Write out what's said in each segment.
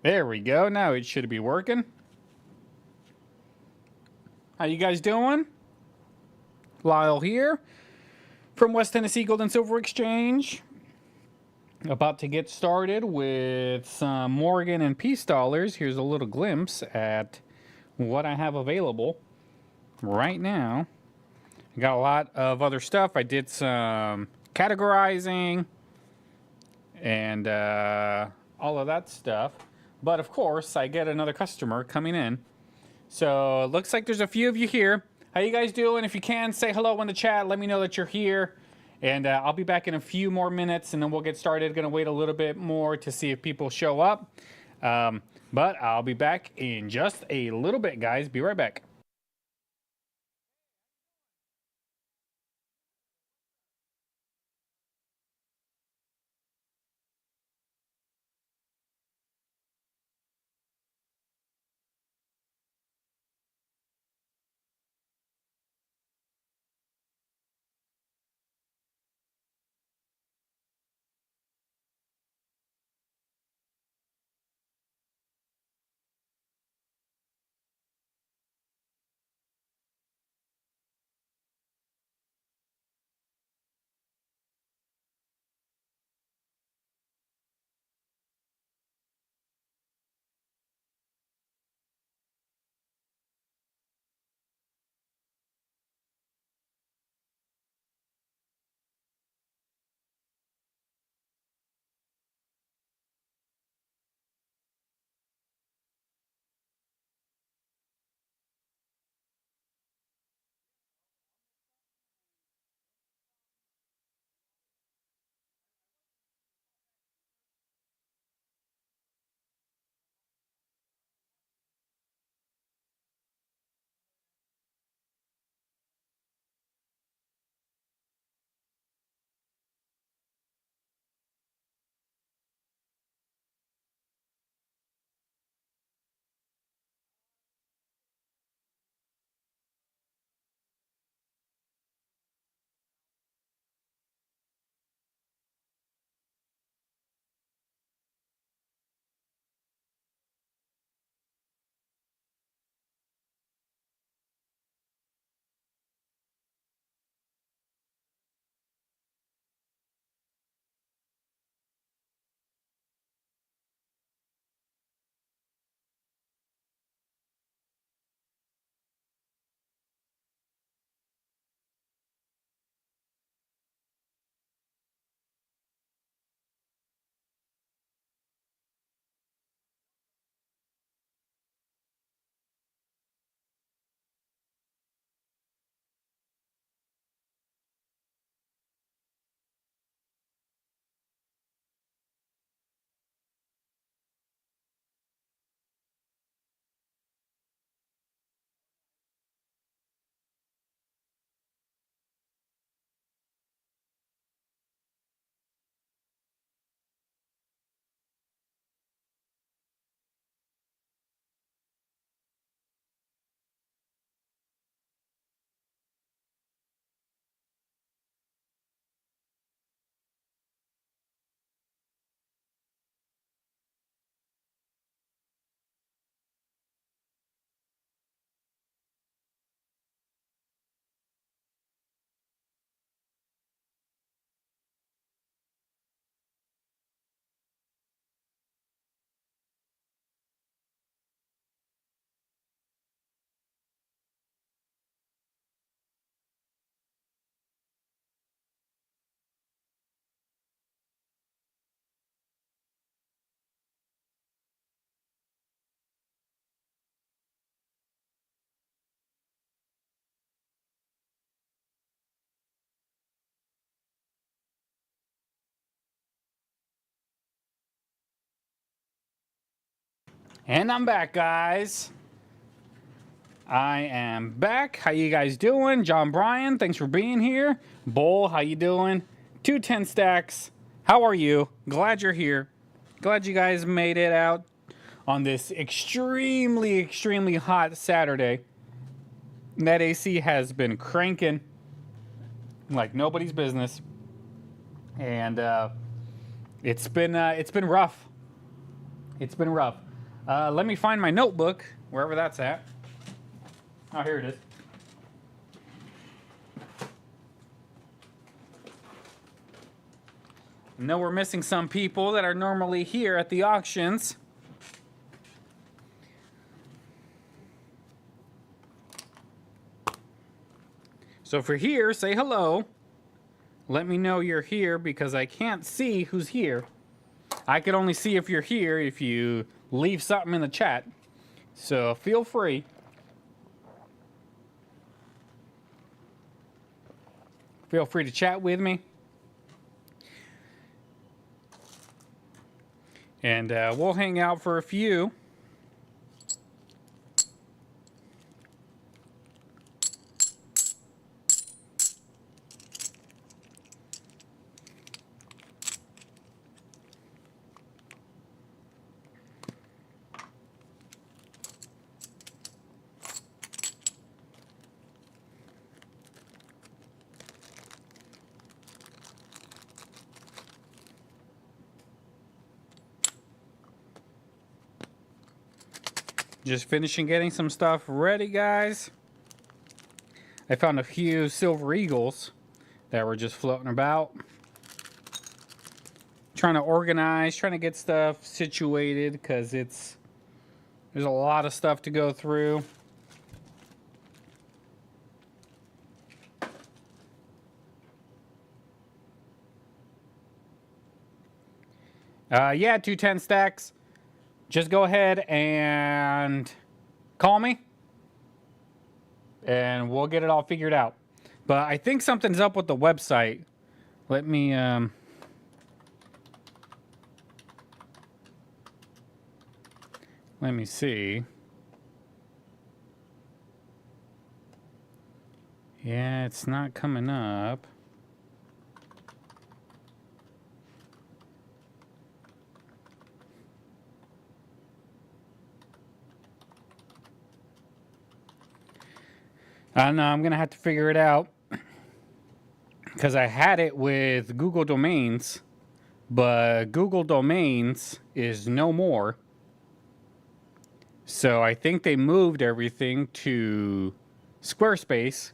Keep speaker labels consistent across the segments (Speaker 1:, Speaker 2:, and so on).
Speaker 1: There we go. Now it should be working. How you guys doing? Lyle here from West Tennessee Gold and Silver Exchange. About to get started with some Morgan and Peace dollars. Here's a little glimpse at what I have available right now. I got a lot of other stuff. I did some categorizing and all of that stuff. But of course, I get another customer coming in. So it looks like there's a few of you here. How you guys doing? If you can, say hello in the chat. Let me know that you're here. And I'll be back in a few more minutes, and then we'll get started. Going to wait a little bit more to see if people show up. But I'll be back in just a little bit, guys. Be right back. And I'm back, guys. I am back. How you guys doing? John Bryan, thanks for being here. Bull, how you doing? 210 stacks. How are you? Glad you're here. Glad you guys made it out on this extremely, extremely hot Saturday. Net AC has been cranking like nobody's business, and it's been rough. It's been rough. Let me find my notebook, wherever that's at. Oh, here it is. I know we're missing some people that are normally here at the auctions. So if you're here, say hello. Let me know you're here because I can't see who's here. I can only see if you're here if you leave something in the chat. So feel free. Feel free to chat with me. And we'll hang out for a few. Just finishing getting some stuff ready, guys. I found a few silver eagles that were just floating about. Trying to organize, trying to get stuff situated because there's a lot of stuff to go through. Yeah, 210 stacks. Just go ahead and call me and we'll get it all figured out. But I think something's up with the website. Let me see. Yeah, it's not coming up. I know I'm gonna have to figure it out because I had it with Google Domains, but Google Domains is no more. So I think they moved everything to Squarespace.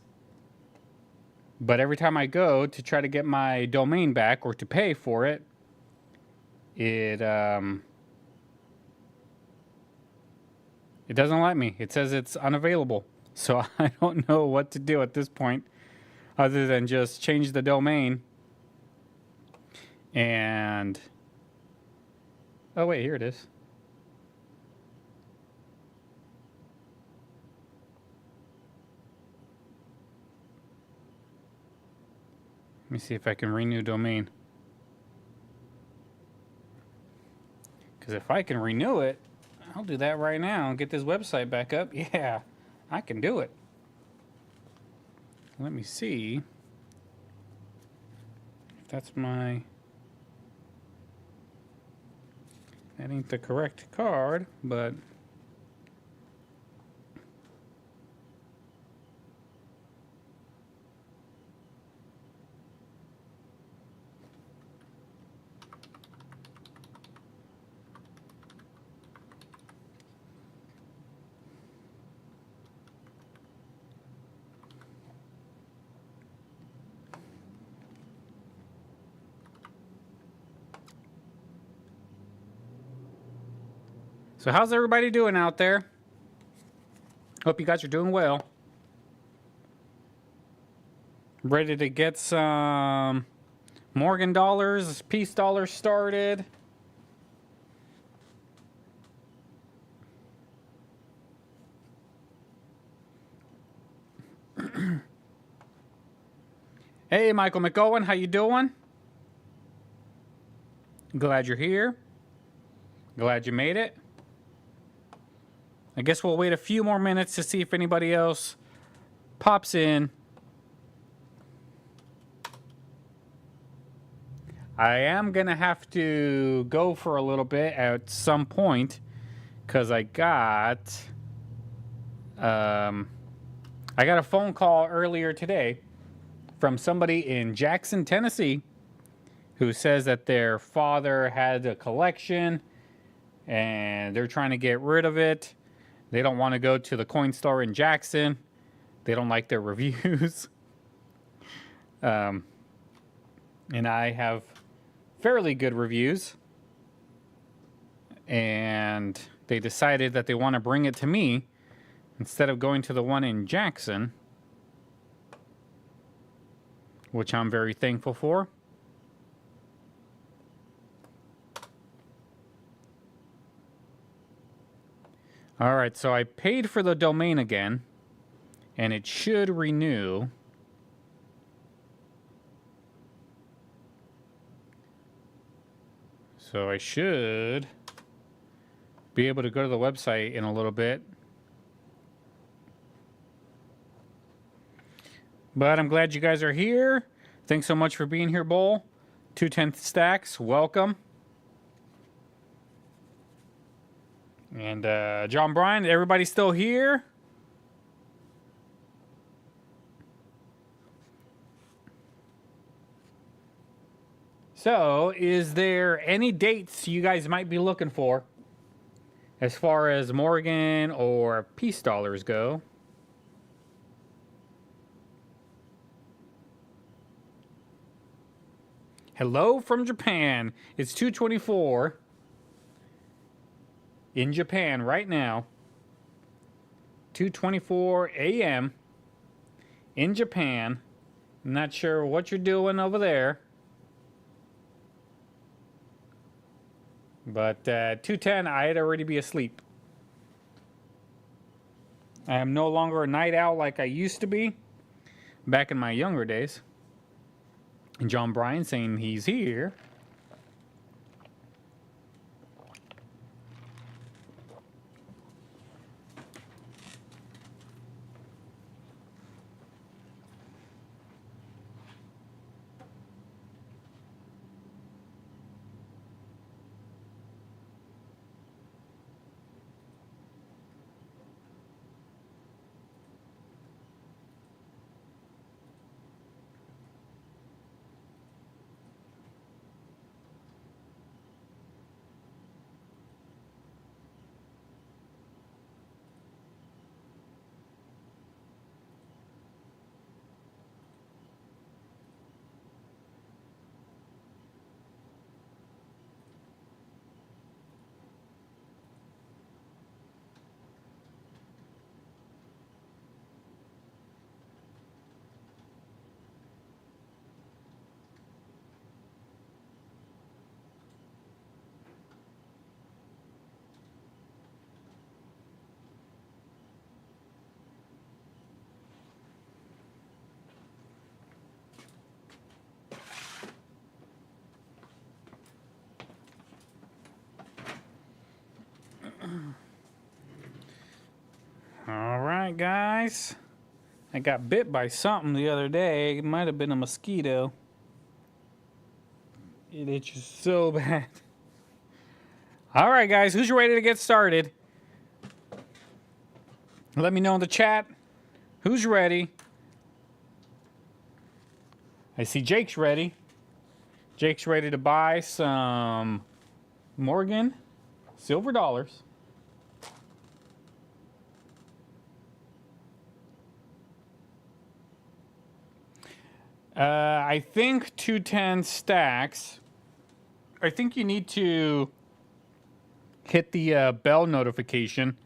Speaker 1: But every time I go to try to get my domain back or to pay for it, it doesn't let me. It says it's unavailable. So I don't know what to do at this point other than just change the domain. And oh wait, here it is. Let me see if I can renew domain. Because if I can renew it, I'll do that right now and get this website back up. Yeah, I can do it. Let me see if that's my... That ain't the correct card, but... So how's everybody doing out there? Hope you guys are doing well. Ready to get some Morgan dollars, peace dollars started. Hey, Michael McOwen, how you doing? Glad you're here. Glad you made it. I guess we'll wait a few more minutes to see if anybody else pops in. I am gonna have to go for a little bit at some point because I got a phone call earlier today from somebody in Jackson, Tennessee, who says that their father had a collection and they're trying to get rid of it. They don't want to go to the coin store in Jackson. They don't like their reviews. And I have fairly good reviews. And they decided that they want to bring it to me instead of going to the one in Jackson, which I'm very thankful for. All right, so I paid for the domain again, and it should renew. So I should be able to go to the website in a little bit. But I'm glad you guys are here. Thanks so much for being here, Bull. 210 Stacks, welcome. And John Bryan, everybody still here? So, is there any dates you guys might be looking for as far as Morgan or peace dollars go? Hello from Japan. It's 2:24 in Japan right now. 2:24 a.m. in Japan. I'm not sure what you're doing over there. But 2:10, I'd already be asleep. I am no longer a night owl like I used to be back in my younger days. And John Bryan saying he's here. All right, guys. I got bit by something the other day. It might have been a mosquito. It itches so bad. All right, guys. Who's ready to get started? Let me know in the chat. Who's ready? I see Jake's ready. Jake's ready to buy some Morgan silver dollars. I think 210 stacks. I think you need to hit the bell notification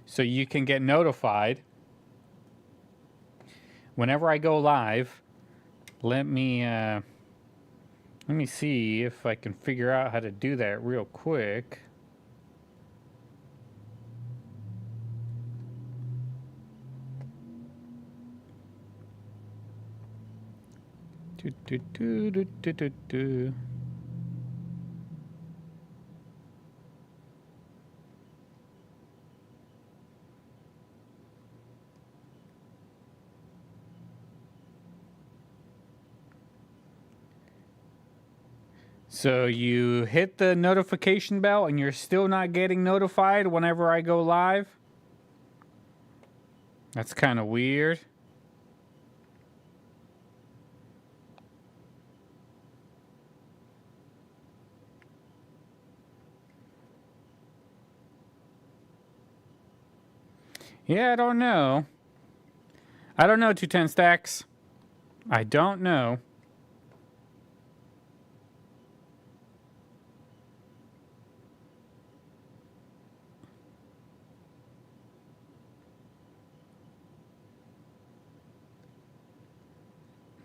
Speaker 1: so you can get notified whenever I go live. Let me see if I can figure out how to do that real quick. So you hit the notification bell and you're still not getting notified whenever I go live? That's kind of weird. Yeah, I don't know. I don't know, 210 stacks. I don't know.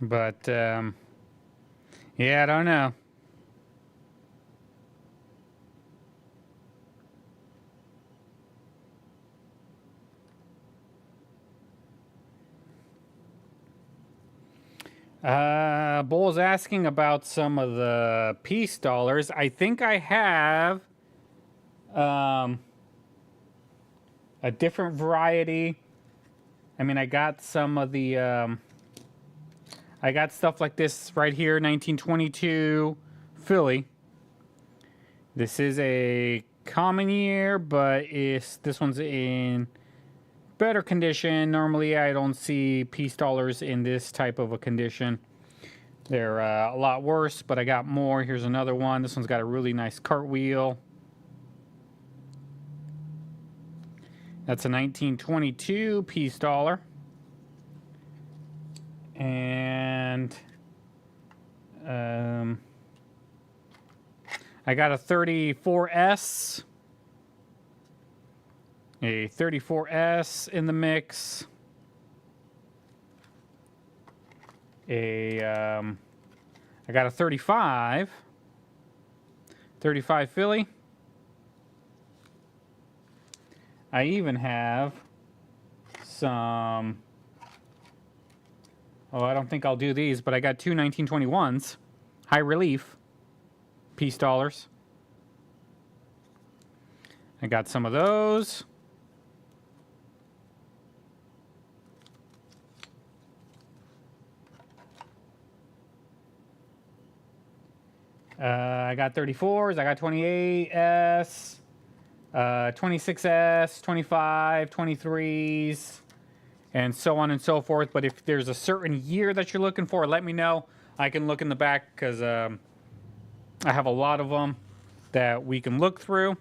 Speaker 1: But, yeah, I don't know. Bull's asking about some of the peace dollars. I think I have a different variety. I mean, I got some of the I got stuff like this right here, 1922 Philly. This is a common year, but this one's in better condition. Normally, I don't see peace dollars in this type of a condition. They're a lot worse, but I got more. Here's another one. This one's got a really nice cartwheel. That's a 1922 peace dollar. And I got a 34S. A 34S in the mix. I got a 35 Philly. I even have some, oh, I don't think I'll do these, but I got two 1921s, high relief peace dollars. I got some of those. I got 34s, I got 28S, 26S, 25, 23s, and so on and so forth. But if there's a certain year that you're looking for, let me know. I can look in the back because I have a lot of them that we can look through.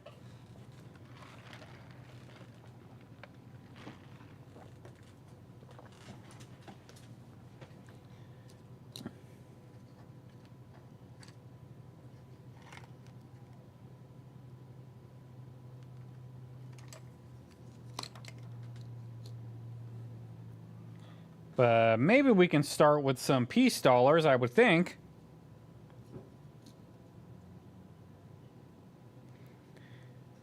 Speaker 1: But maybe we can start with some peace dollars, I would think.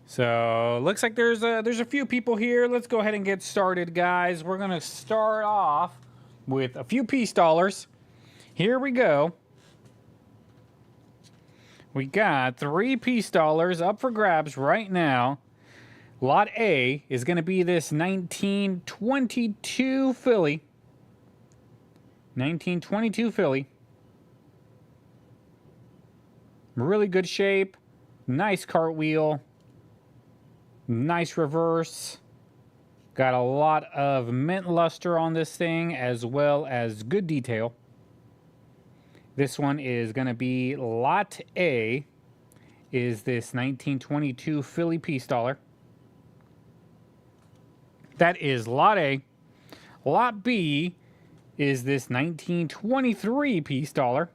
Speaker 1: So looks like there's a few people here. Let's go ahead and get started, guys. We're gonna start off with a few peace dollars. Here we go. We got 3 peace dollars up for grabs right now. Lot A is gonna be this 1922 Philly. 1922 Philly. Really good shape. Nice cartwheel. Nice reverse. Got a lot of mint luster on this thing as well as good detail. This one is going to be Lot A. Is this 1922 Philly peace dollar. That is Lot A. Lot B is this 1923 peace dollar.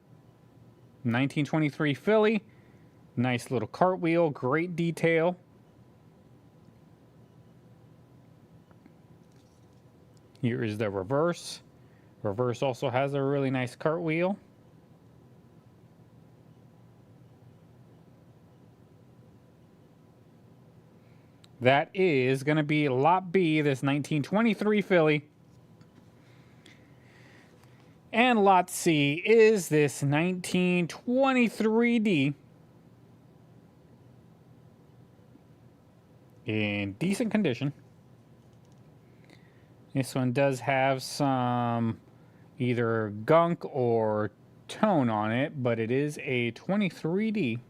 Speaker 1: 1923 Philly. Nice little cartwheel, great detail. Here is the reverse. Reverse also has a really nice cartwheel. That is going to be Lot B, this 1923 Philly. And Lot C is this 1923D. In decent condition. This one does have some either gunk or tone on it, but it is a 23D.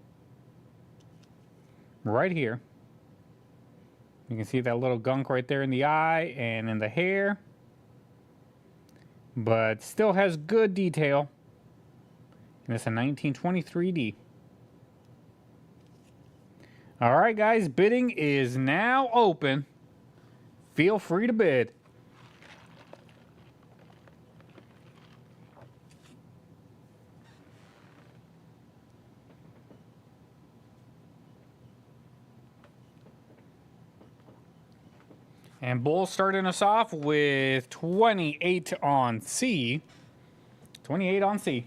Speaker 1: Right here. You can see that little gunk right there in the eye and in the hair. But still has good detail. And it's a 1923D. Alright guys, bidding is now open feel free to bid. And Bull starting us off with 28 on C. 28 on C.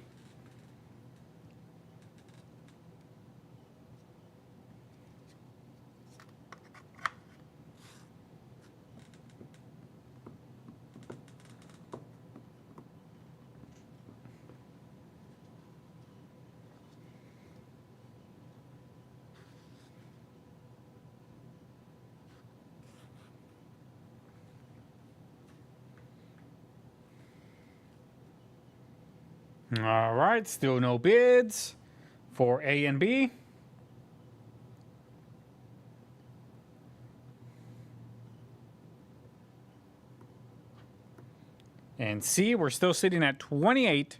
Speaker 1: All right, still no bids for A and B. And C, we're still sitting at 28.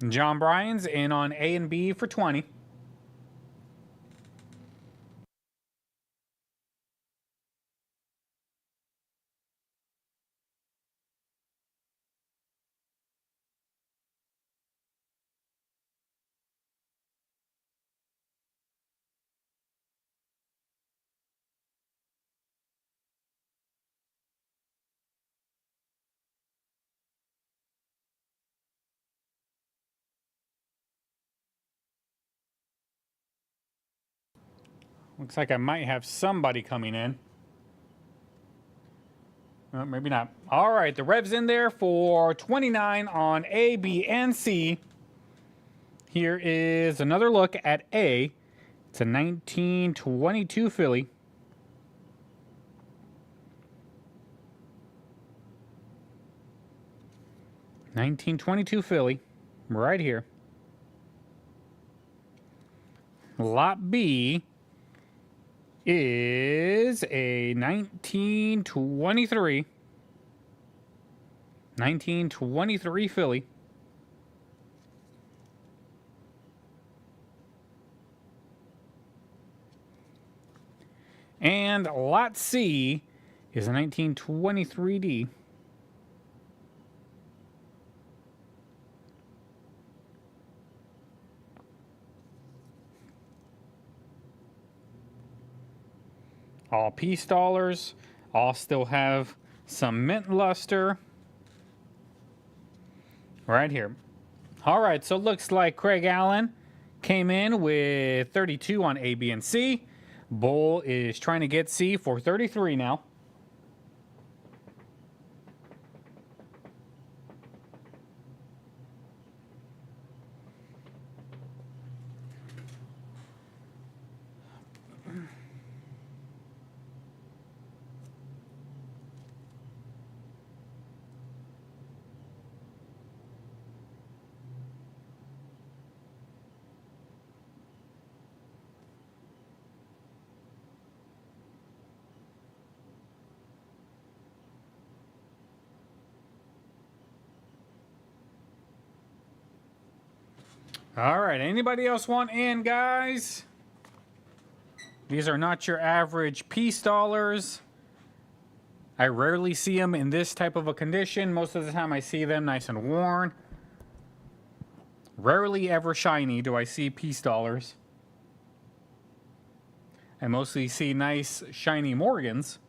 Speaker 1: John Bryan's in on A and B for 20. Looks like I might have somebody coming in. Maybe not. All right, the Rev's in there for 29 on A, B, and C. Here is another look at A. It's a 1922 Philly. Philly, right here. Lot B is a 1923 Philly. And Lot C is a 1923D. All piece dollars. All still have some mint luster. Right here. All right, so it looks like Craig Allen came in with 32 on A, B, and C. Bull is trying to get C for 33 now. All right, anybody else want in, guys? These are not your average piece dollars. I rarely see them in this type of a condition. Most of the time I see them nice and worn. Rarely ever shiny do I see piece dollars. I mostly see nice shiny Morgans.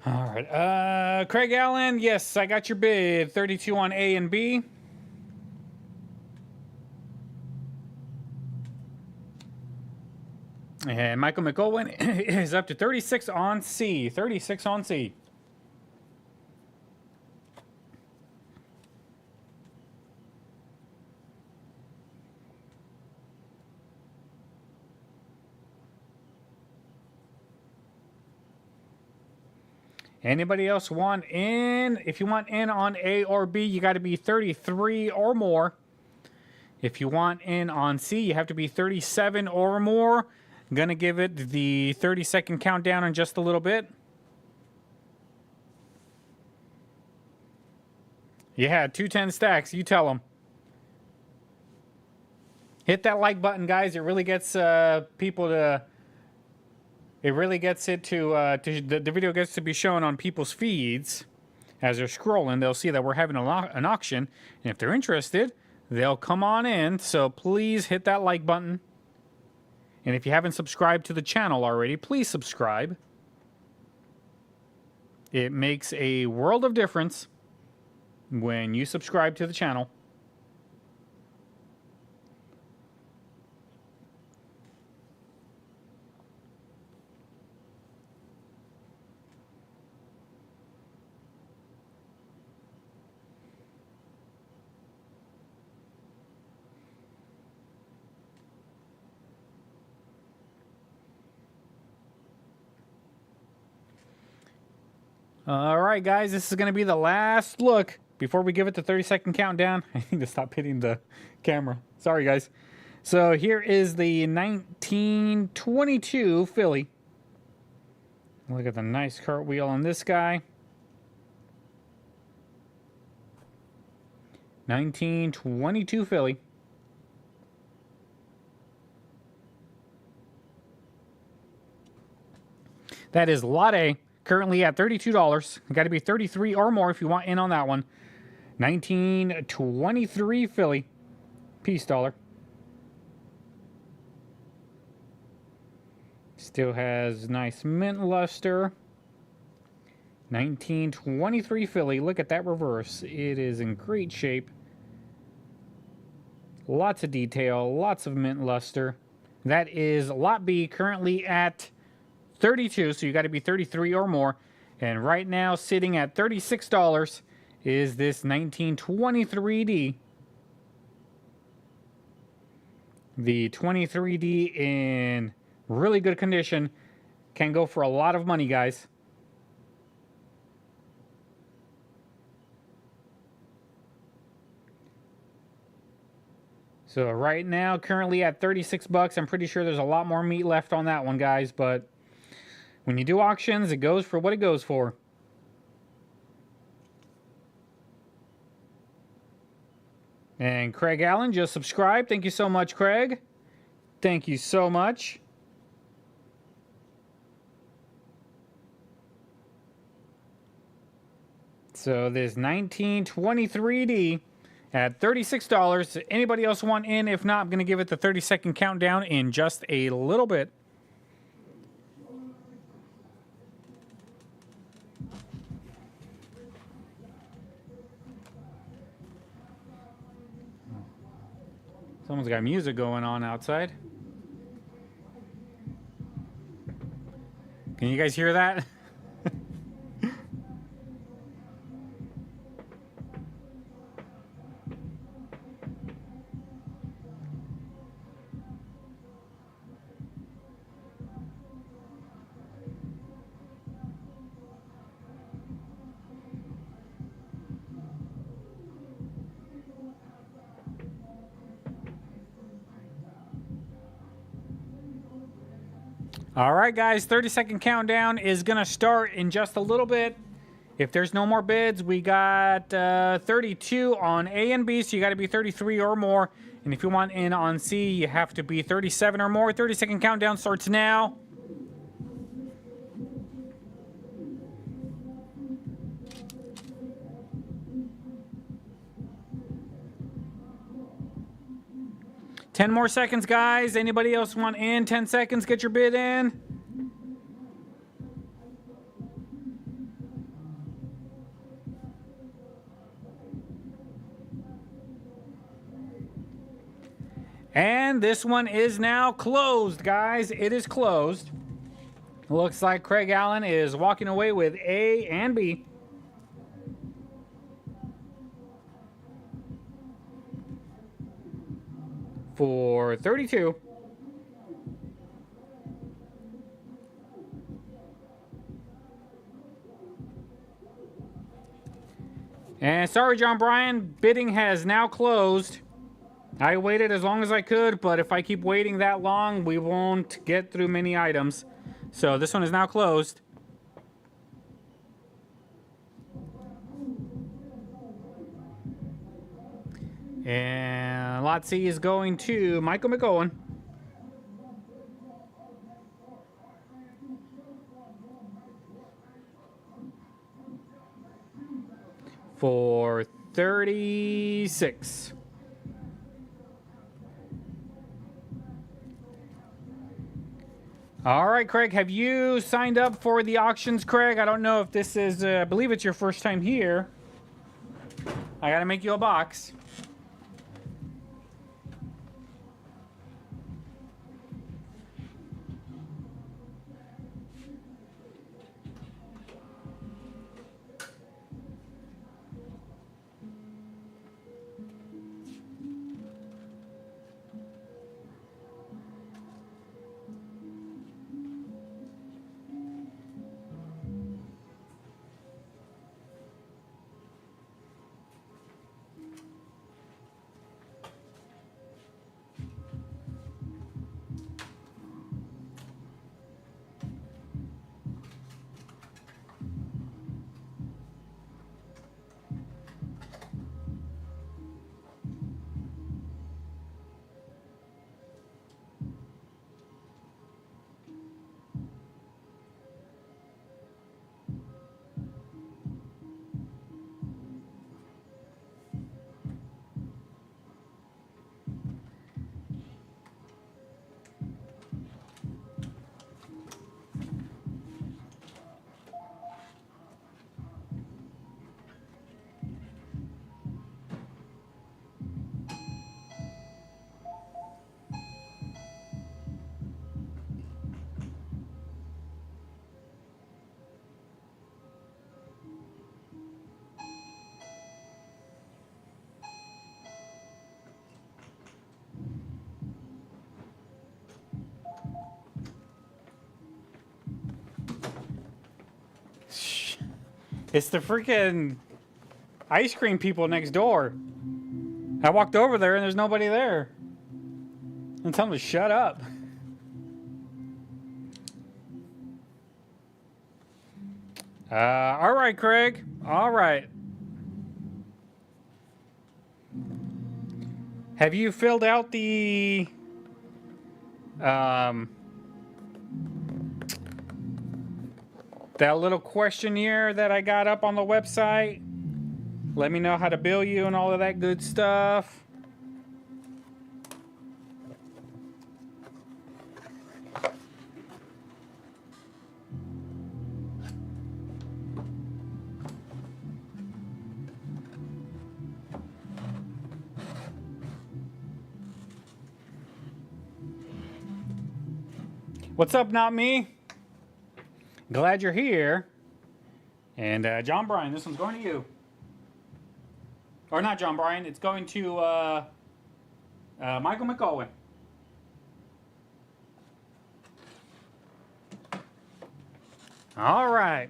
Speaker 1: All right. Craig Allen, yes, I got your bid. 32 on A and B. And Michael McOwen is up to 36 on C. 36 on C. Anybody else want in? If you want in on A or B, you got to be 33 or more. If you want in on C, you have to be 37 or more. I'm going to give it the 30-second countdown in just a little bit. Yeah, 210 stacks. You tell them. Hit that like button, guys. It really gets people to... It really gets it to the video gets to be shown on people's feeds as they're scrolling. They'll see that we're having an auction, and if they're interested, they'll come on in. So please hit that like button, and if you haven't subscribed to the channel already, please subscribe. It makes a world of difference when you subscribe to the channel. All right, guys, this is going to be the last look before we give it the 30-second countdown. I need to stop hitting the camera. Sorry, guys. So here is the 1922 Philly. Look at the nice cartwheel on this guy. 1922 Philly. That is Lot A. Currently at $32. Got to be 33 or more if you want in on that one. 1923 Philly. Peace dollar. Still has nice mint luster. 1923 Philly. Look at that reverse. It is in great shape. Lots of detail. Lots of mint luster. That is Lot B, currently at 32, so you got to be 33 or more. And right now, sitting at $36 is this 1923D. The 23D in really good condition. Can go for a lot of money, guys. So right now, currently at 36 bucks. I'm pretty sure there's a lot more meat left on that one, guys, but when you do auctions, it goes for what it goes for. And Craig Allen just subscribed. Thank you so much, Craig. Thank you so much. So this 1923D at $36. Anybody else want in? If not, I'm going to give it the 30-second countdown in just a little bit. Someone's got music going on outside. Can you guys hear that? All right, guys, 30-second countdown is going to start in just a little bit. If there's no more bids, we got 32 on A and B, so you got to be 33 or more. And if you want in on C, you have to be 37 or more. 30-second countdown starts now. Ten more seconds, guys. Anybody else want in? 10 seconds. Get your bid in. And this one is now closed, guys. It is closed. Looks like Craig Allen is walking away with A and B. For 32. And sorry, John Bryan, bidding has now closed. I waited as long as I could, but if I keep waiting that long, we won't get through many items. So this one is now closed. And Lot C is going to Michael McGowan. For 36. All right, Craig, have you signed up for the auctions, Craig? I don't know if this is, I believe it's your first time here. I gotta make you a box. It's the freaking ice cream people next door. I walked over there and there's nobody there. And tell them to shut up. All right, Craig. All right. Have you filled out the that little questionnaire that I got up on the website? Let me know how to bill you and all of that good stuff. What's up, not me? Glad you're here. And John Bryan, this one's going to you. Or not John Bryan, it's going to Michael McGowan. All right.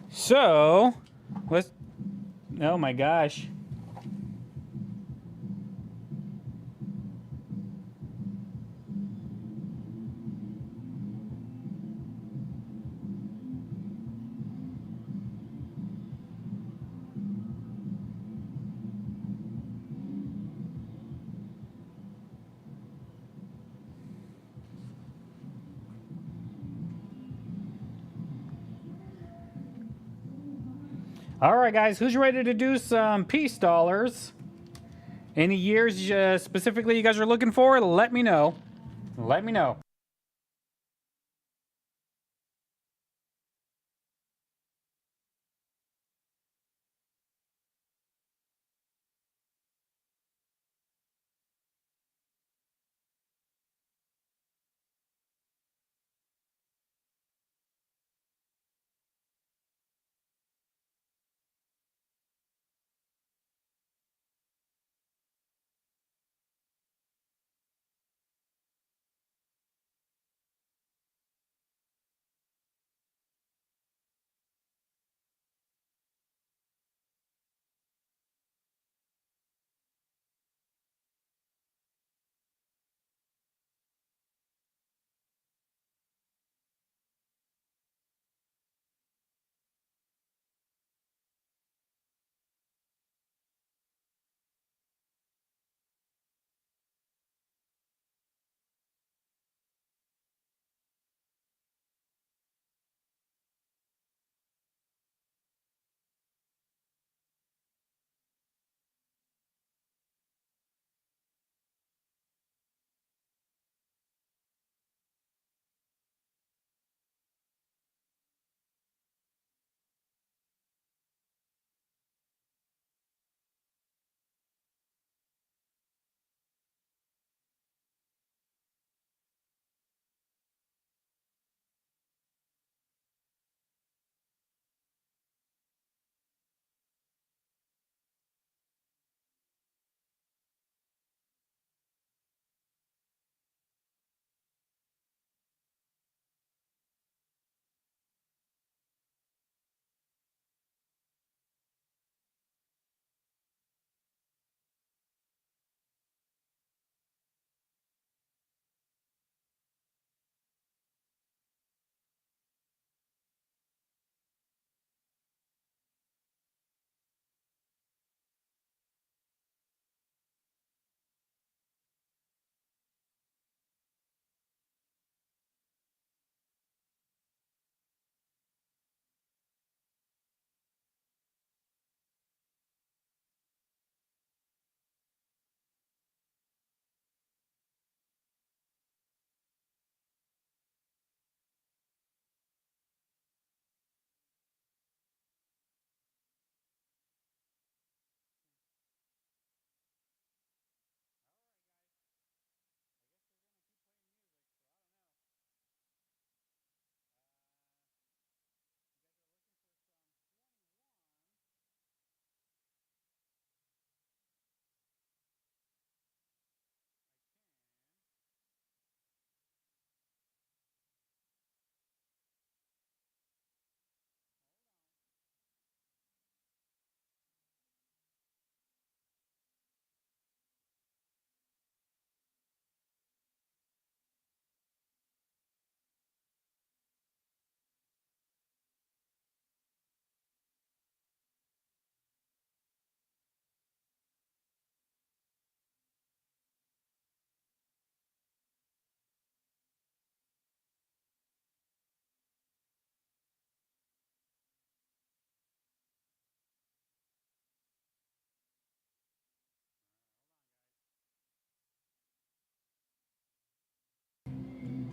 Speaker 1: So, let's... Oh my gosh. All right, guys, who's ready to do some peace dollars? Any years specifically you guys are looking for? Let me know. Let me know.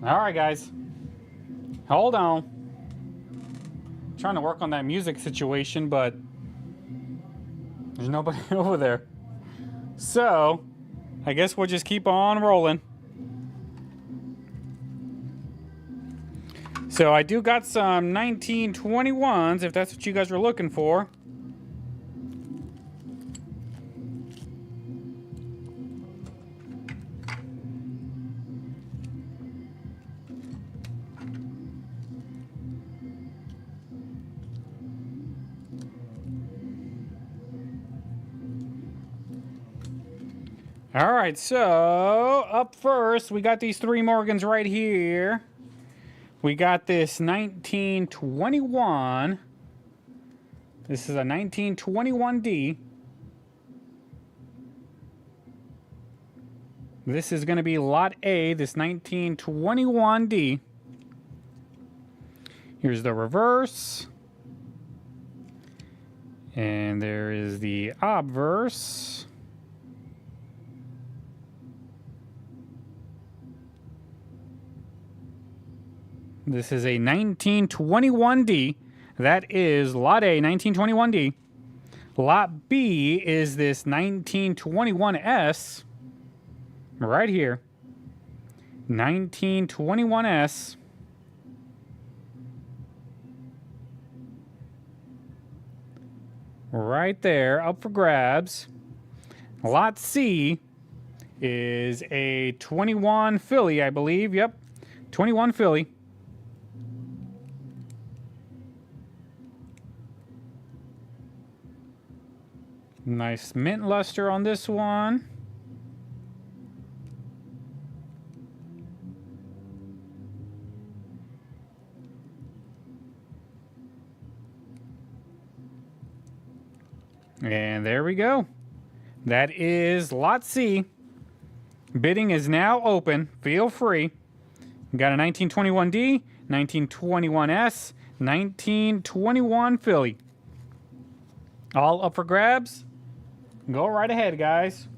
Speaker 1: All right, guys. Hold on. Trying to work on that music situation, but there's nobody over there. So, I guess we'll just keep on rolling. So I do got some 1921s, if that's what you guys are looking for. All right, so up first, we got these three Morgans right here. We got this 1921. This is a 1921D. This is going to be Lot A, this 1921D. Here's the reverse. And there is the obverse. This is a 1921D. That is Lot A, 1921D. Lot B is this 1921S. Right here. 1921S. Right there, up for grabs. Lot C is a 21 Philly, I believe. Yep, 21 Philly. Nice mint luster on this one. And there we go. That is Lot C. Bidding is now open. Feel free. We got a 1921D, 1921S, 1921 Philly. All up for grabs. Go right ahead, guys.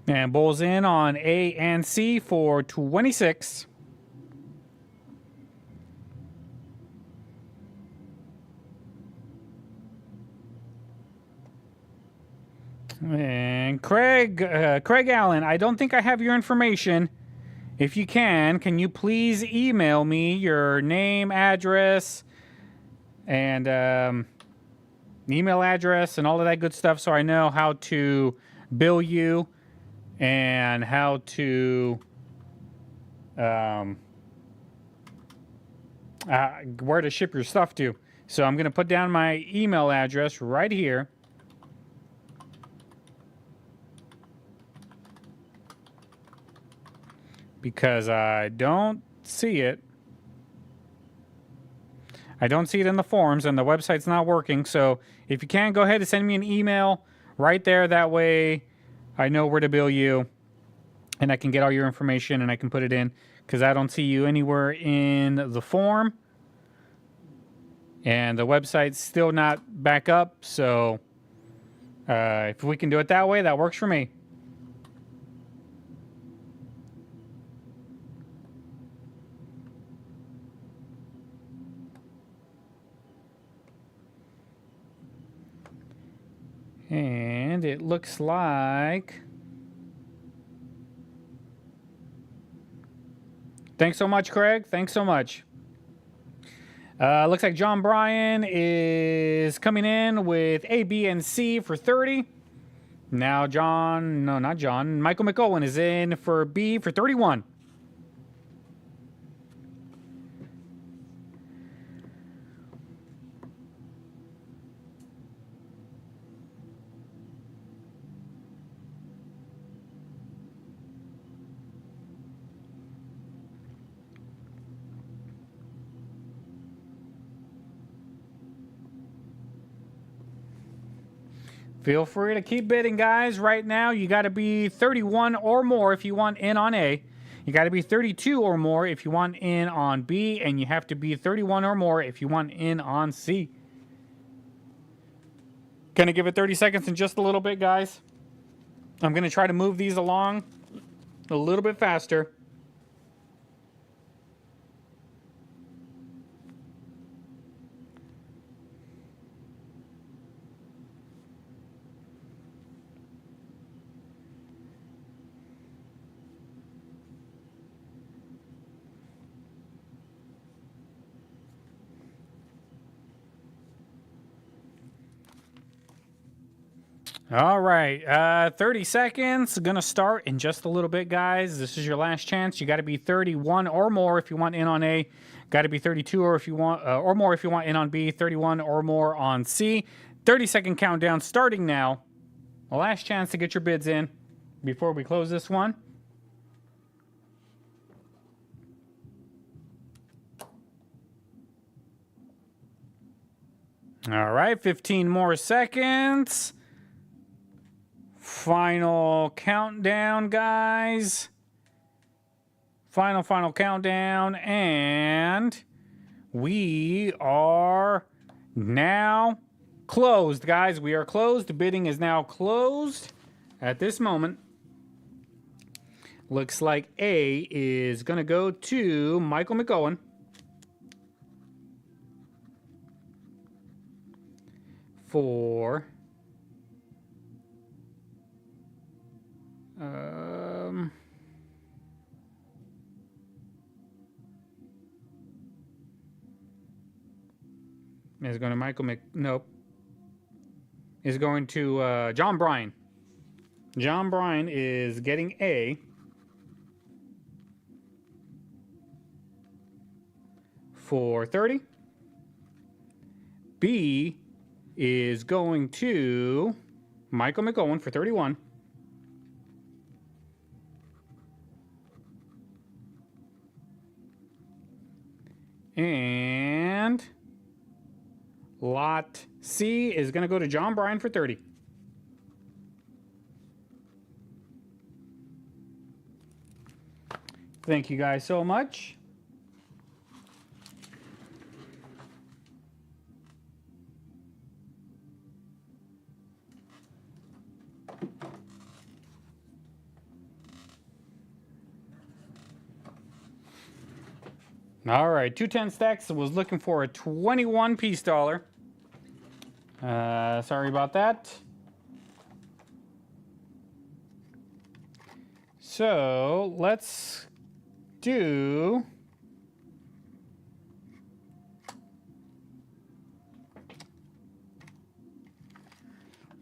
Speaker 1: And bulls in on A and C for 26. And Craig Allen, I don't think I have your information. If you can you please email me your name, address, and email address and all of that good stuff so I know how to bill you and how to where to ship your stuff to. So I'm going to put down my email address right here. Because I don't see it. I don't see it in the forums, and the website's not working. So if you can, go ahead and send me an email right there. That way I know where to bill you, and I can get all your information, and I can put it in, because I don't see you anywhere in the form. And the website's still not back up, so if we can do it that way, that works for me. And it looks like... Thanks so much, Craig. Thanks so much. Looks like John Bryan is coming in with A, B, and C for 30. Now John, no, not John. Michael McOwen is in for B for 31. Feel free to keep bidding, guys. Right now, you got to be 31 or more if you want in on A. You got to be 32 or more if you want in on B. And you have to be 31 or more if you want in on C. Gonna give it 30 seconds in just a little bit, guys. I'm going to try to move these along a little bit faster. All right, 30 seconds. Gonna start in just a little bit, guys. This is your last chance. You got to be 31 or more if you want in on A. Got to be 32 or if you want or more if you want in on B. 31 or more on C. 30-second countdown starting now. The last chance to get your bids in before we close this one. All right, 15 more seconds. Final countdown, guys. Final countdown. And we are now closed, guys. We are closed. The bidding is now closed at this moment. Looks like A is going to go to Michael McOwen. For... is going to Michael Mc... Nope. Is going to John Bryan. John Bryan is getting A. For 30. B is going to Michael McOwen for 31. And lot C is going to go to John Bryan for 30. Thank you guys so much. All right, 210 stacks. Was looking for a 21 piece dollar. Sorry about that. So let's do...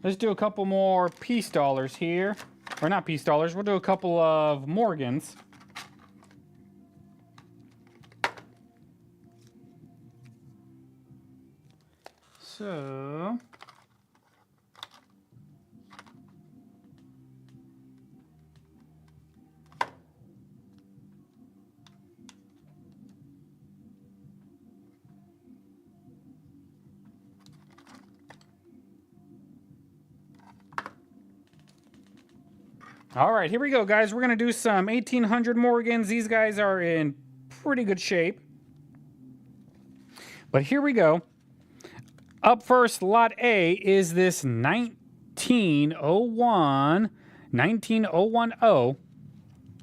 Speaker 1: Let's do a couple more piece dollars here. Or not piece dollars, we'll do a couple of Morgans. So... All right, here we go, guys. We're going to do some 1800 Morgans. These guys are in pretty good shape. But here we go. Up first, lot A is this 1910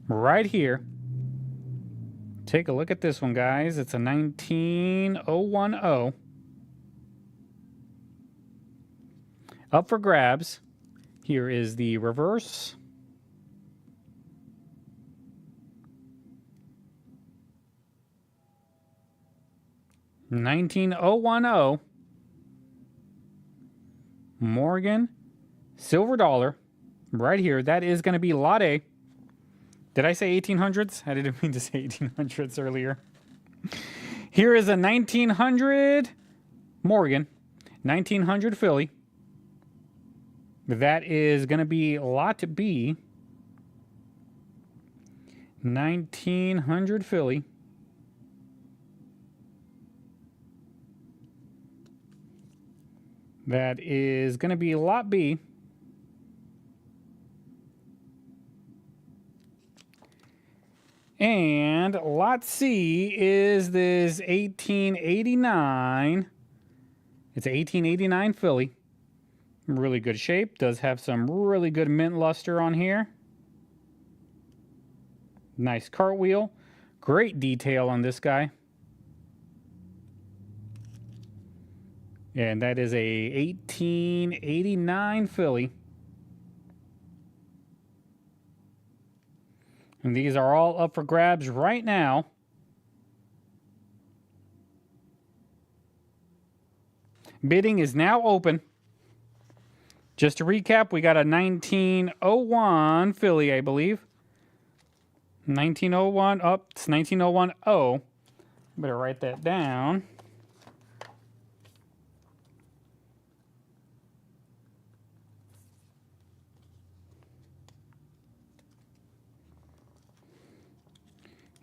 Speaker 1: right here. Take a look at this one, guys. It's a 19010. Up for grabs. Here is the reverse. $19,010 Morgan silver dollar right here. That is going to be lot A. Did I say 1800s? I didn't mean to say 1800s earlier. Here is a 1900 Morgan, 1900 Philly. That is going to be lot B. 1900 Philly. That is going to be lot B. And lot C is this 1889. It's an 1889 Philly. Really good shape. Does have some really good mint luster on here. Nice cartwheel. Great detail on this guy. And that is a 1889 Philly. And these are all up for grabs right now. Bidding is now open. Just to recap, we got a 1901 Philly, I believe. 1901, it's 1901. Better write that down.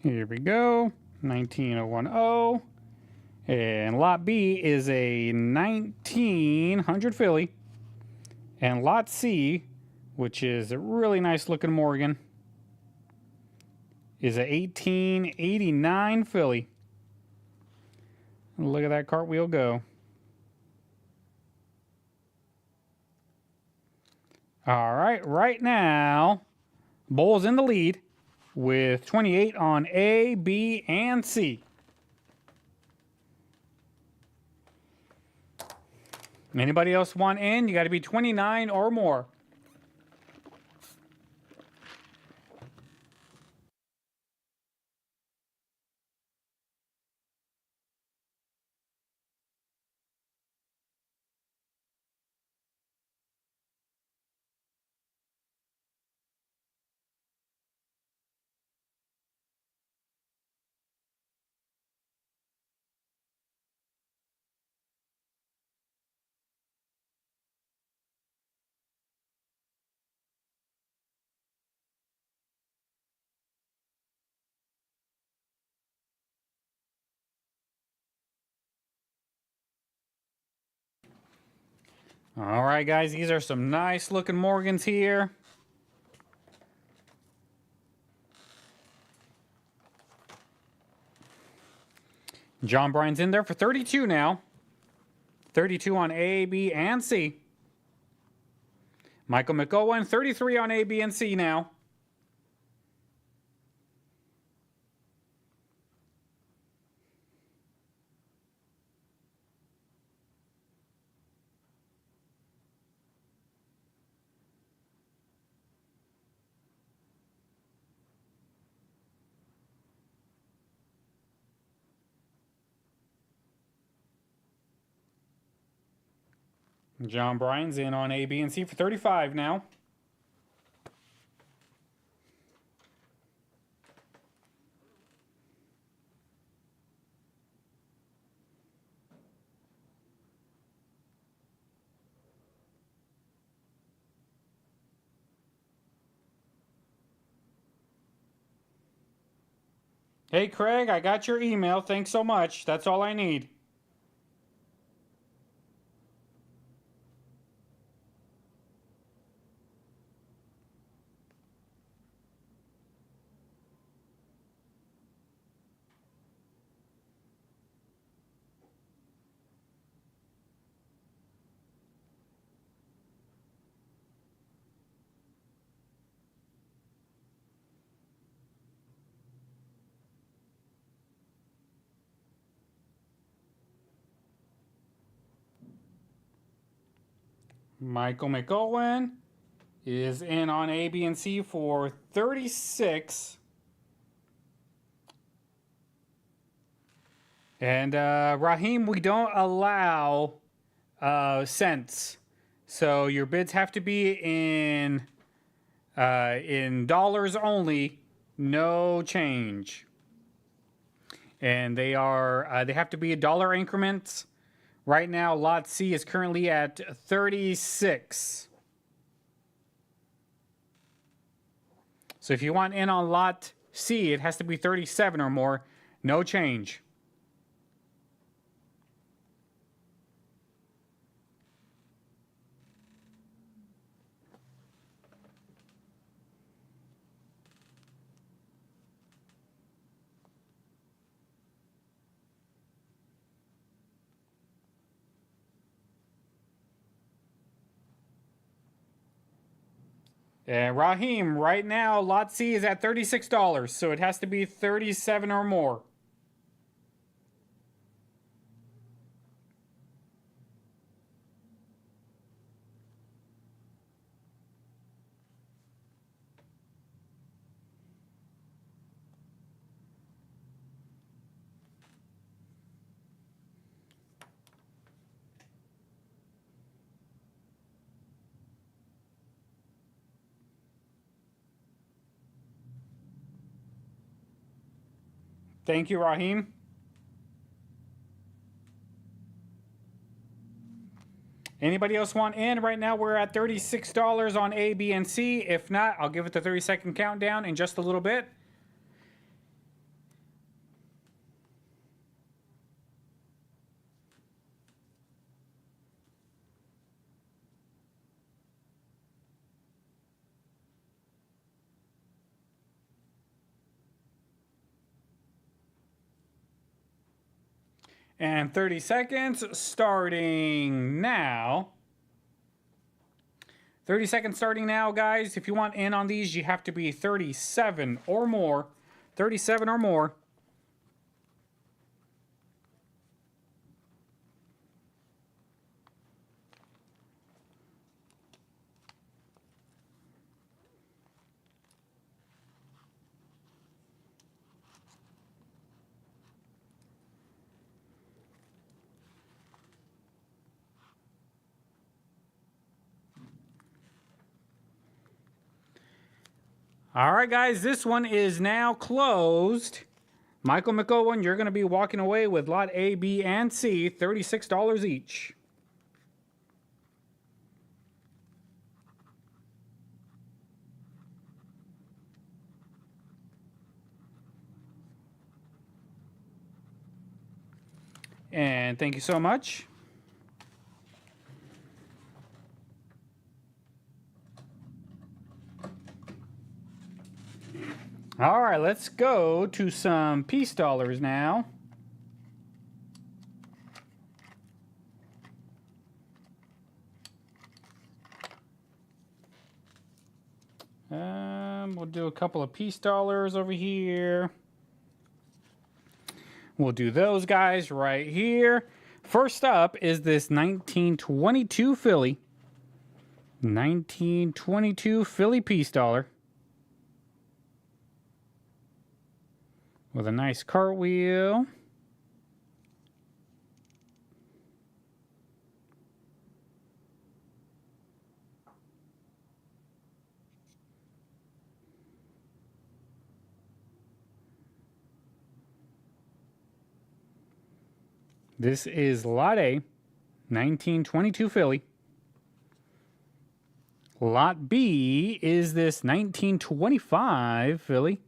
Speaker 1: Here we go, 1901. And lot B is a 1900 Philly. And lot C, which is a really nice looking Morgan, is a 1889 Philly. Look at that cartwheel go. All right, right now, Bull's in the lead with 28 on A, B, and C. Anybody else want in? You got to be 29 or more. All right, guys, these are some nice looking Morgans here. John Bryan's in there for 32 now. 32 on A, B, and C. Michael McOwen, 33 on A, B, and C now. John Bryan's in on A, B, and C for 35 now. Hey, Craig, I got your email. Thanks so much. That's all I need. Michael McOwen is in on A, B, and C for 36. And Raheem, we don't allow cents, so your bids have to be in dollars only, no change. And they have to be dollar increments. Right now, lot C is currently at 36. So if you want in on lot C, it has to be 37 or more, no change. And Raheem, right now, lot C is at $36, so it has to be 37 or more. Thank you, Raheem. Anybody else want in? Right now we're at $36 on A, B, and C. If not, I'll give it the 30-second countdown in just a little bit. And 30 seconds starting now. 30 seconds starting now, guys. If you want in on these, you have to be 37 or more. 37 or more. All right, guys, this one is now closed. Michael McOwen, you're going to be walking away with lot A, B, and C, $36 each. And thank you so much. All right, let's go to some peace dollars now. We'll do a couple of peace dollars over here. We'll do those guys right here. First up is this 1922 Philly. 1922 Philly peace dollar. With a nice cartwheel. This is Lot A, 1922 Philly. Lot B is this 1925 Philly.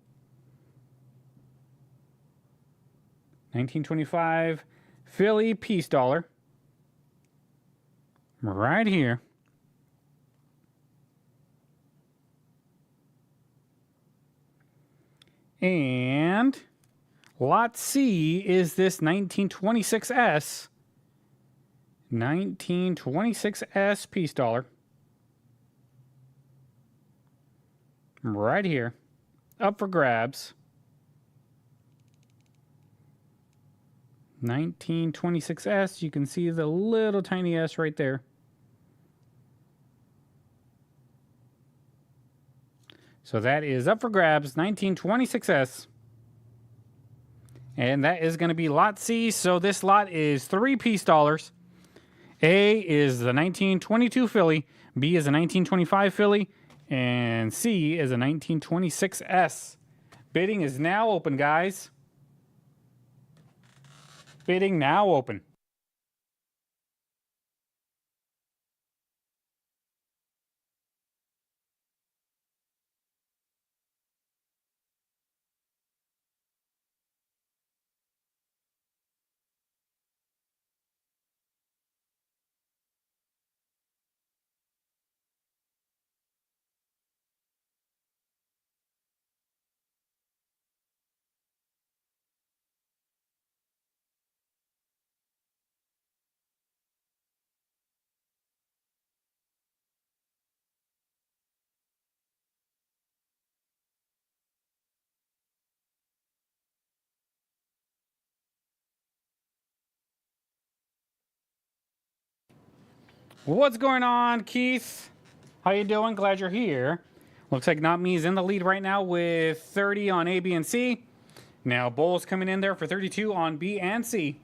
Speaker 1: 1925 Philly peace dollar. Right here. And Lot C is this 1926S. 1926S peace dollar. Right here. Up for grabs. 1926S. You can see the little tiny S right there. So that is up for grabs, 1926S. And that is going to be lot C. So this lot is 3 piece dollars. A is the 1922 Philly, B is a 1925 Philly, and C is a 1926S. Bidding is now open, guys. Bidding now open. What's going on, Keith? How you doing? Glad you're here. Looks like Not Me's in the lead right now with 30 on A, B, and C. Now Bull's coming in there for 32 on B and C.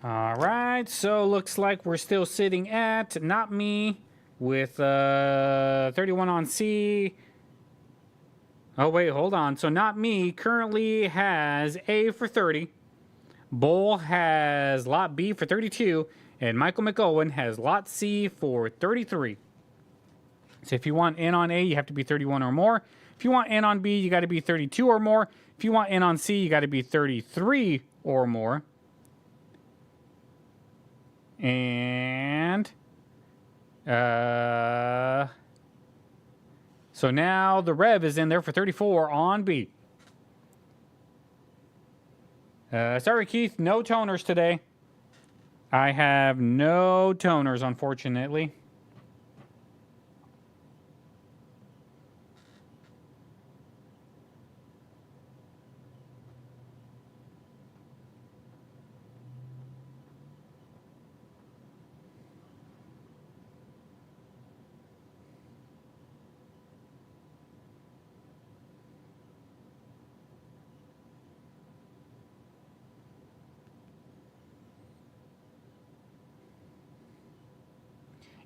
Speaker 1: All right, so looks like we're still sitting at Not Me with 31 on C. Oh, wait, hold on. So Not Me currently has A for 30. Bull has Lot B for 32. And Michael McOwen has Lot C for 33. So if you want in on A, you have to be 31 or more. If you want in on B, you got to be 32 or more. If you want in on C, you got to be 33 or more. And so now the Rev is in there for 34 on B. Sorry, Keith, no toners today. I have no toners, unfortunately.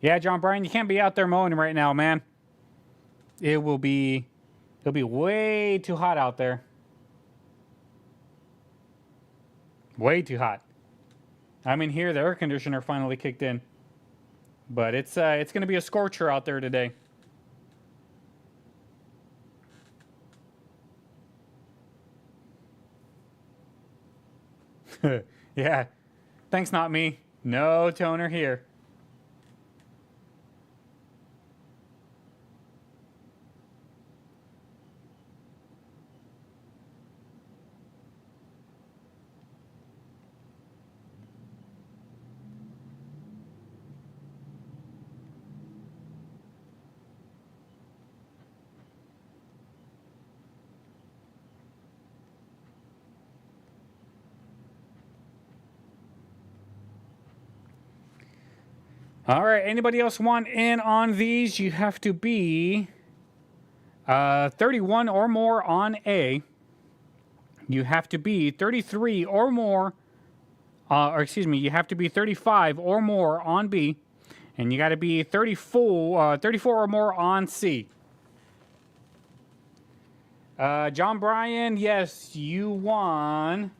Speaker 1: Yeah, John Bryan, you can't be out there mowing right now, man. It'll be way too hot out there. Way too hot. I'm in here, the air conditioner finally kicked in. But it's going to be a scorcher out there today. Yeah. Thanks, Not Me. No toner here. All right, anybody else want in on these? You have to be 31 or more on A. You have to be 33 or more, or excuse me, you have to be 35 or more on B. And you got to be 34 or more on C. John Bryan, yes, you won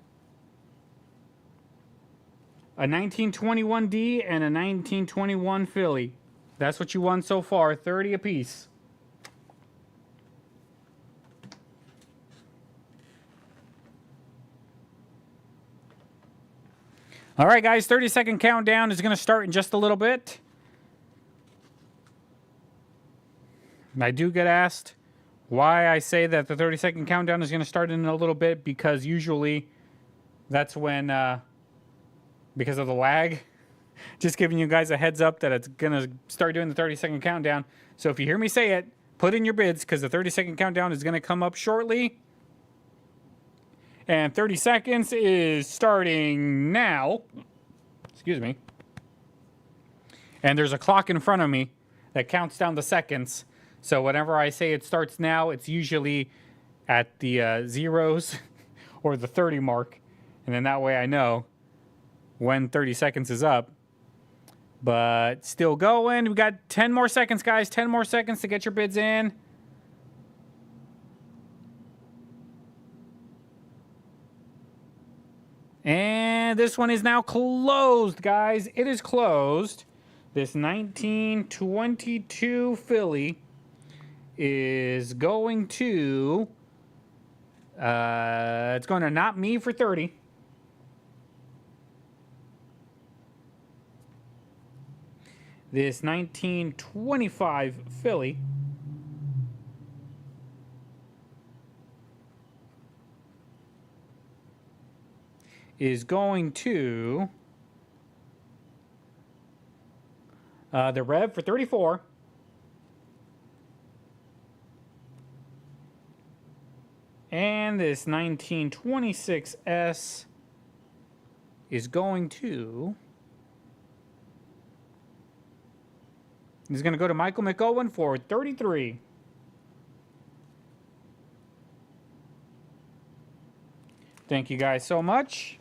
Speaker 1: a 1921D and a 1921 Philly. That's what you won so far, 30 apiece. All right, guys, 30-second countdown is going to start in just a little bit. I do get asked why I say that the 30-second countdown is going to start in a little bit, because usually that's when, because of the lag, just giving you guys a heads up that it's going to start doing the 30-second countdown. So if you hear me say it, put in your bids, because the 30-second countdown is going to come up shortly. And 30 seconds is starting now. Excuse me. And there's a clock in front of me that counts down the seconds. So whenever I say it starts now, it's usually at the zeros or the 30 mark. And then that way I know when 30 seconds is up. But still going. We got 10 more seconds, guys. 10 more seconds to get your bids in. And this one is now closed, guys. It is closed. This 1922 Philly is going to... it's going to Not Me for 30. This 1925 Philly is going to the Rev for 34. And this 1926S is going to... He's going to go to Michael McOwen for 33. Thank you guys so much.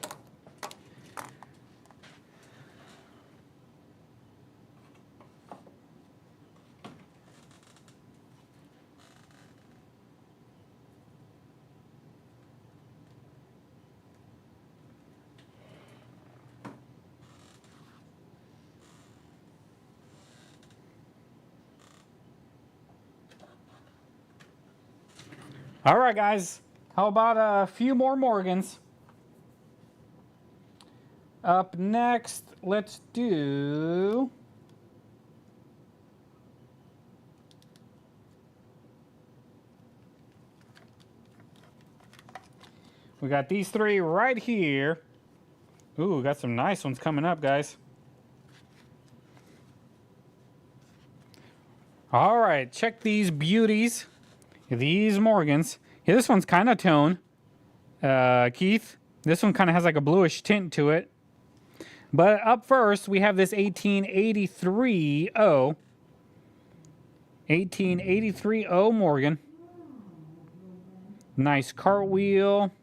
Speaker 1: All right, guys. How about a few more Morgans? Up next, let's do... We got these three right here. Ooh, got some nice ones coming up, guys. All right, check these beauties. These Morgans. Yeah, this one's kind of tone. Keith, this one kind of has like a bluish tint to it. But up first, we have this 1883 O. 1883 O Morgan. Nice cartwheel.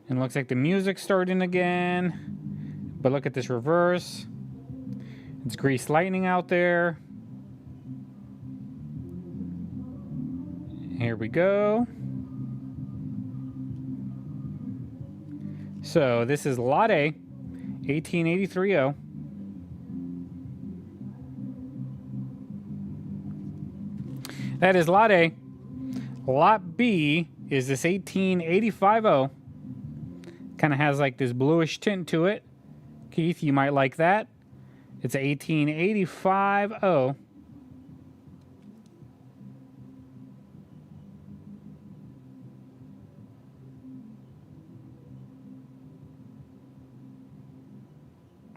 Speaker 1: And looks like the music's starting again. But look at this reverse. It's greased lightning out there. Here we go. So this is Lot A, 1883-0. That is Lot A. Lot B is this 1885-0. Kind of has like this bluish tint to it. Keith, you might like that. It's 1885-0.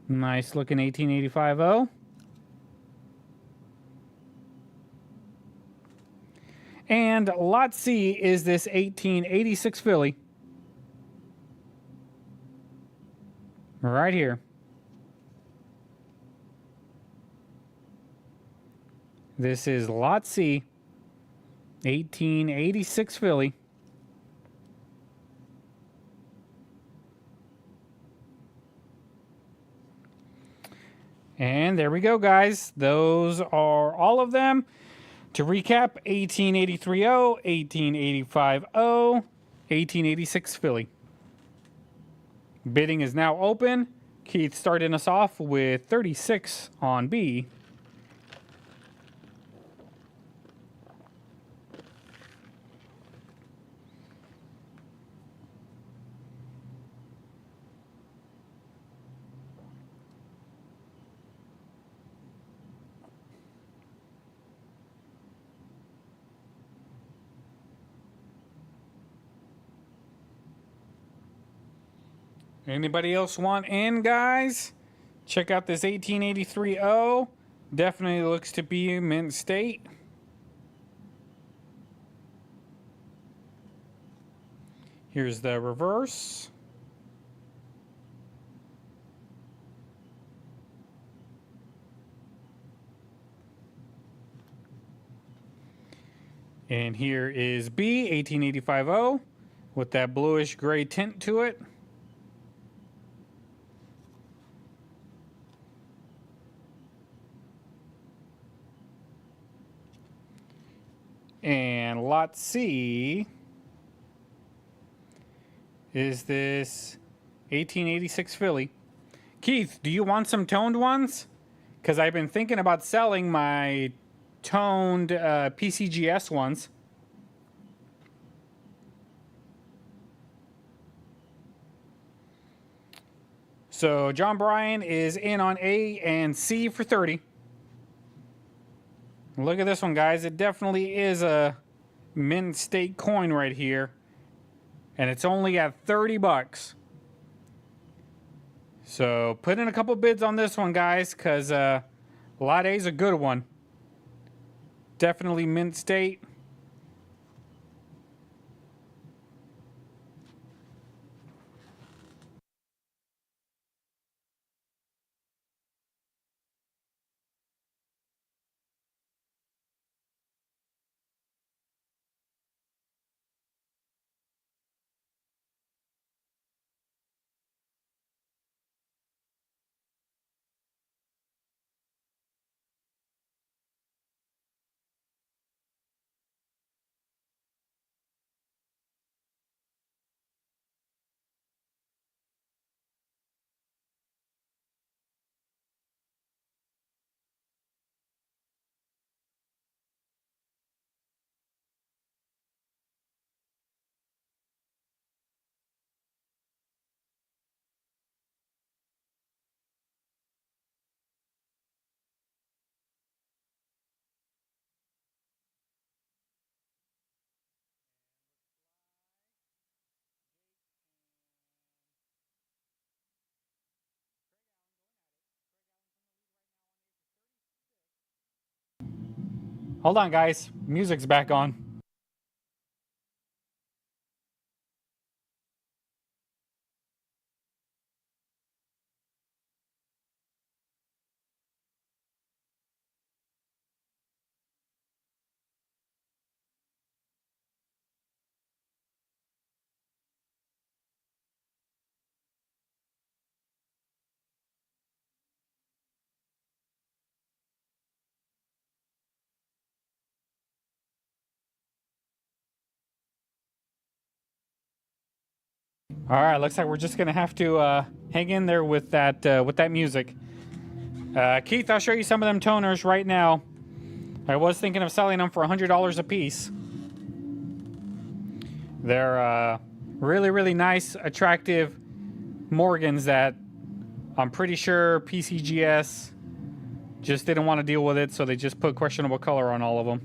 Speaker 1: Nice looking 1885-0. And Lot C is this 1886 Philly. Right here. This is Lot C, 1886 Philly. And there we go, guys. Those are all of them. To recap, 1883-0, 1885-0, 1886 Philly. Bidding is now open. Keith starting us off with 36 on B. Anybody else want in, guys? Check out this 1883-0. Definitely looks to be mint state. Here's the reverse. And here is B, 1885-0, with that bluish gray tint to it. And lot C is this 1886 Philly. Keith, do you want some toned ones? Because I've been thinking about selling my toned PCGS ones. So John Bryan is in on A and C for 30. Look at this one, guys. It definitely is a mint state coin right here. And it's only at 30 bucks. So put in a couple bids on this one, guys, because lot A is a good one. Definitely mint state. Hold on, guys. Music's back on. All right, looks like we're just gonna have to hang in there with that music. Keith, I'll show you some of them toners right now. I was thinking of selling them for $100 a piece. They're really, really nice, attractive Morgans that I'm pretty sure PCGS just didn't want to deal with it, so they just put questionable color on all of them.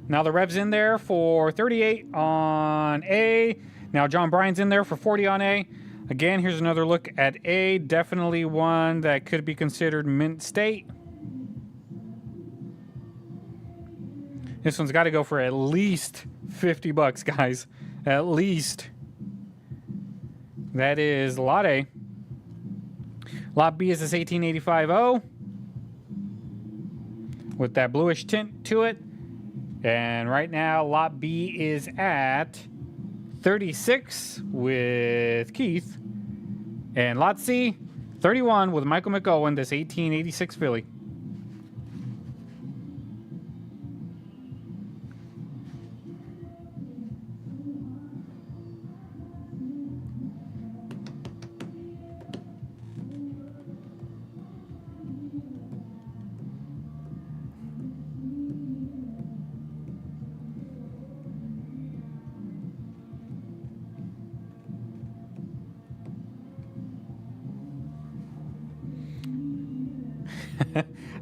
Speaker 1: Now the Rev's in there for 38 on A. Now John Bryan's in there for 40 on A. Again, here's another look at A. Definitely one that could be considered mint state. This one's got to go for at least 50 bucks, guys. At least. That is lot A. Lot B is this 1885-0 with that bluish tint to it. And right now, lot B is at 36 with Keith. And lot C, 31 with Michael McOwen, this 1886 Philly.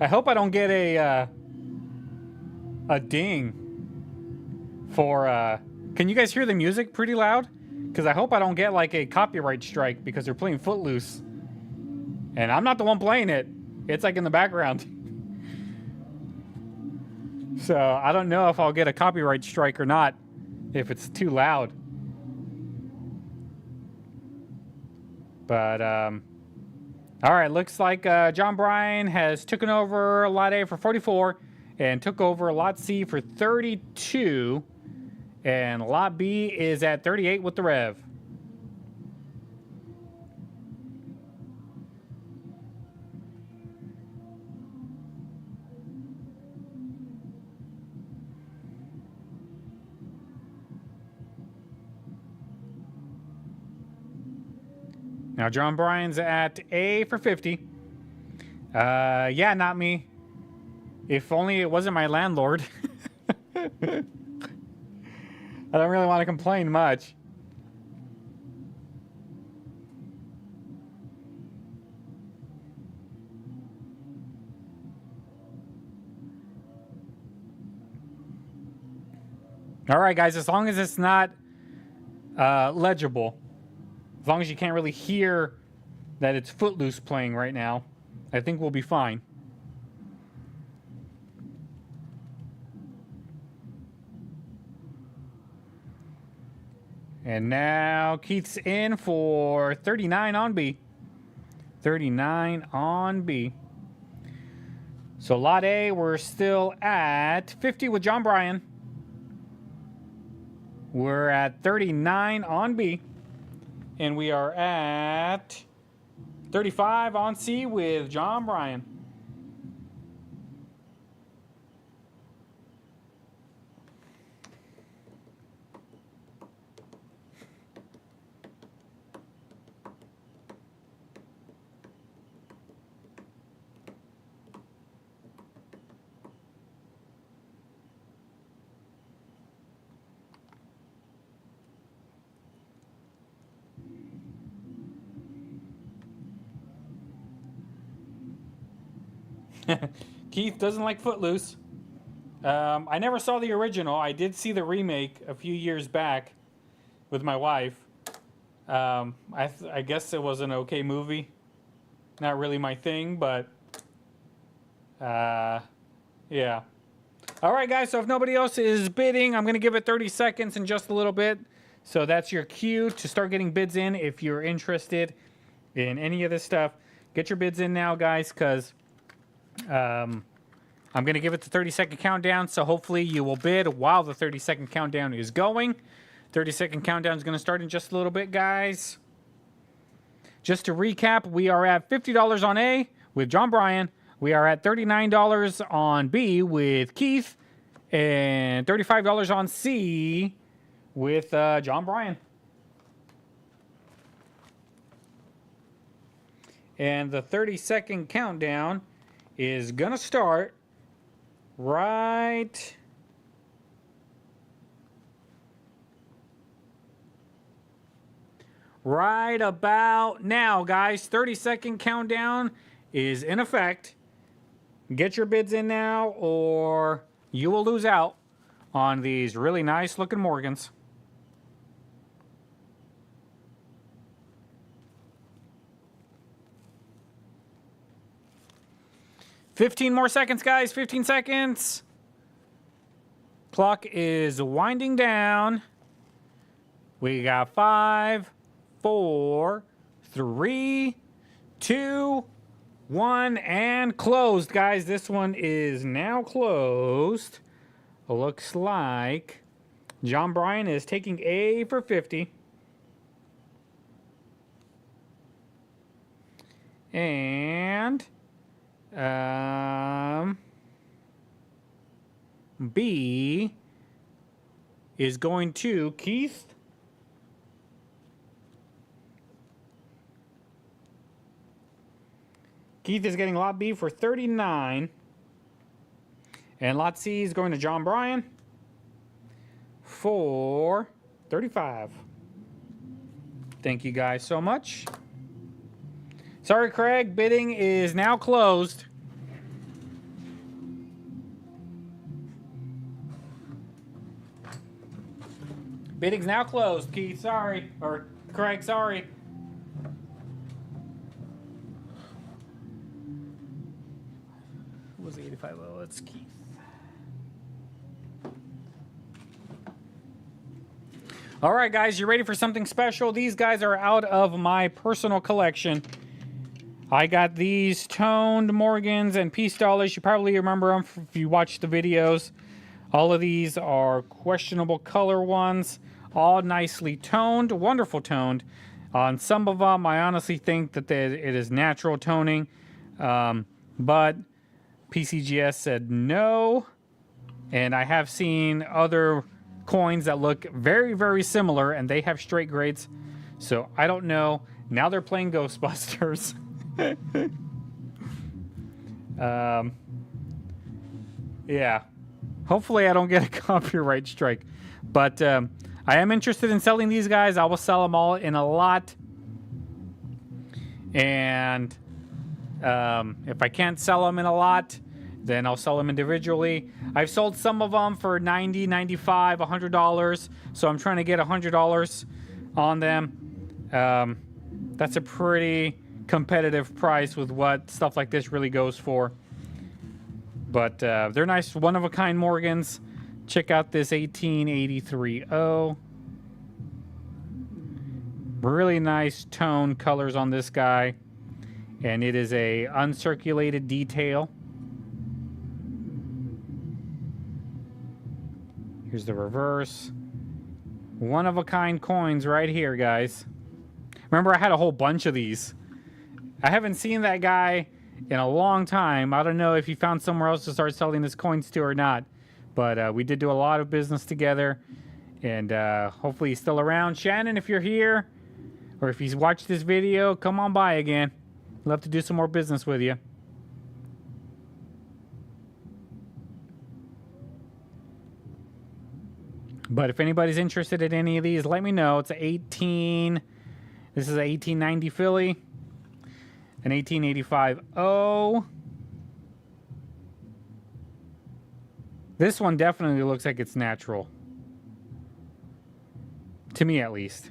Speaker 1: I hope I don't get a ding for, can you guys hear the music pretty loud? Because I hope I don't get like a copyright strike because they're playing Footloose. And I'm not the one playing it. It's like in the background. So I don't know if I'll get a copyright strike or not if it's too loud. But, all right, looks like John Bryan has taken over Lot A for 44 and took over Lot C for 32. And Lot B is at 38 with the Rev. Now, John Bryan's at A for 50. Yeah, not me. If only it wasn't my landlord. I don't really want to complain much. All right, guys, as long as it's not legible. As long as you can't really hear that it's Footloose playing right now, I think we'll be fine. And now Keith's in for 39 on B. 39 on B. So Lot A, we're still at 50 with John Bryan. We're at 39 on B. And we are at 35 on C with John Bryan. Keith doesn't like Footloose. I never saw the original. I did see the remake a few years back with my wife. I guess it was an okay movie. Not really my thing, but yeah. All right, guys, so if nobody else is bidding, I'm going to give it 30 seconds in just a little bit. So that's your cue to start getting bids in if you're interested in any of this stuff. Get your bids in now, guys, because I'm going to give it the 30-second countdown, so hopefully you will bid while the 30-second countdown is going. 30-second countdown is going to start in just a little bit, guys. Just to recap, we are at $50 on A with John Bryan. We are at $39 on B with Keith. And $35 on C with John Bryan. And the 30-second countdown is going to start right about now, guys. 30-second countdown is in effect. Get your bids in now or you will lose out on these really nice looking Morgans. $15 more seconds, guys. 15 seconds. Clock is winding down. We got 5, 4, 3, 2, 1, and closed, guys. This one is now closed. Looks like John Bryan is taking A for 50. And B is going to Keith. Keith is getting lot B for 39. And lot C is going to John Bryan for 35. Thank you guys so much. Sorry, Craig, bidding is now closed. Bidding's now closed, Keith, sorry. Or Craig, sorry. Who was the 85? Well, it's Keith. All right, guys, you ready for something special? These guys are out of my personal collection. I got these toned Morgans and piece dollars. You probably remember them if you watched the videos. All of these are questionable color ones, all nicely toned, wonderful toned. On some of them, I honestly think that it is natural toning, but PCGS said no, and I have seen other coins that look very, very similar, and they have straight grades, so I don't know. Now they're playing Ghostbusters. Yeah. Hopefully I don't get a copyright strike. But I am interested in selling these guys. I will sell them all in a lot. And if I can't sell them in a lot, then I'll sell them individually. I've sold some of them for $90, $95, $100. So I'm trying to get $100 on them. That's a pretty competitive price with what stuff like this really goes for. But they're nice, one-of-a-kind Morgans. Check out this 1883-0. Really nice tone colors on this guy. And it is a uncirculated detail. Here's the reverse. One-of-a-kind coins right here, guys. Remember, I had a whole bunch of these. I haven't seen that guy in a long time. I don't know if he found somewhere else to start selling his coins to or not. But we did do a lot of business together. And hopefully he's still around. Shannon, if you're here, or if he's watched this video, come on by again. Love to do some more business with you. But if anybody's interested in any of these, let me know. It's this is an 1890 Philly. An 1885-0. This one definitely looks like it's natural. To me, at least.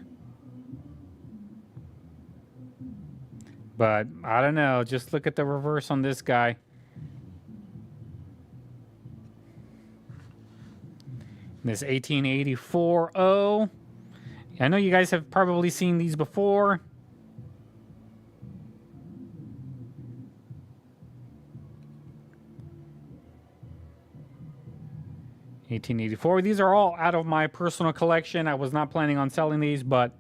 Speaker 1: But, I don't know. Just look at the reverse on this guy. This 1884-0. I know you guys have probably seen these before. $18.84. These are all out of my personal collection. I was not planning on selling these, but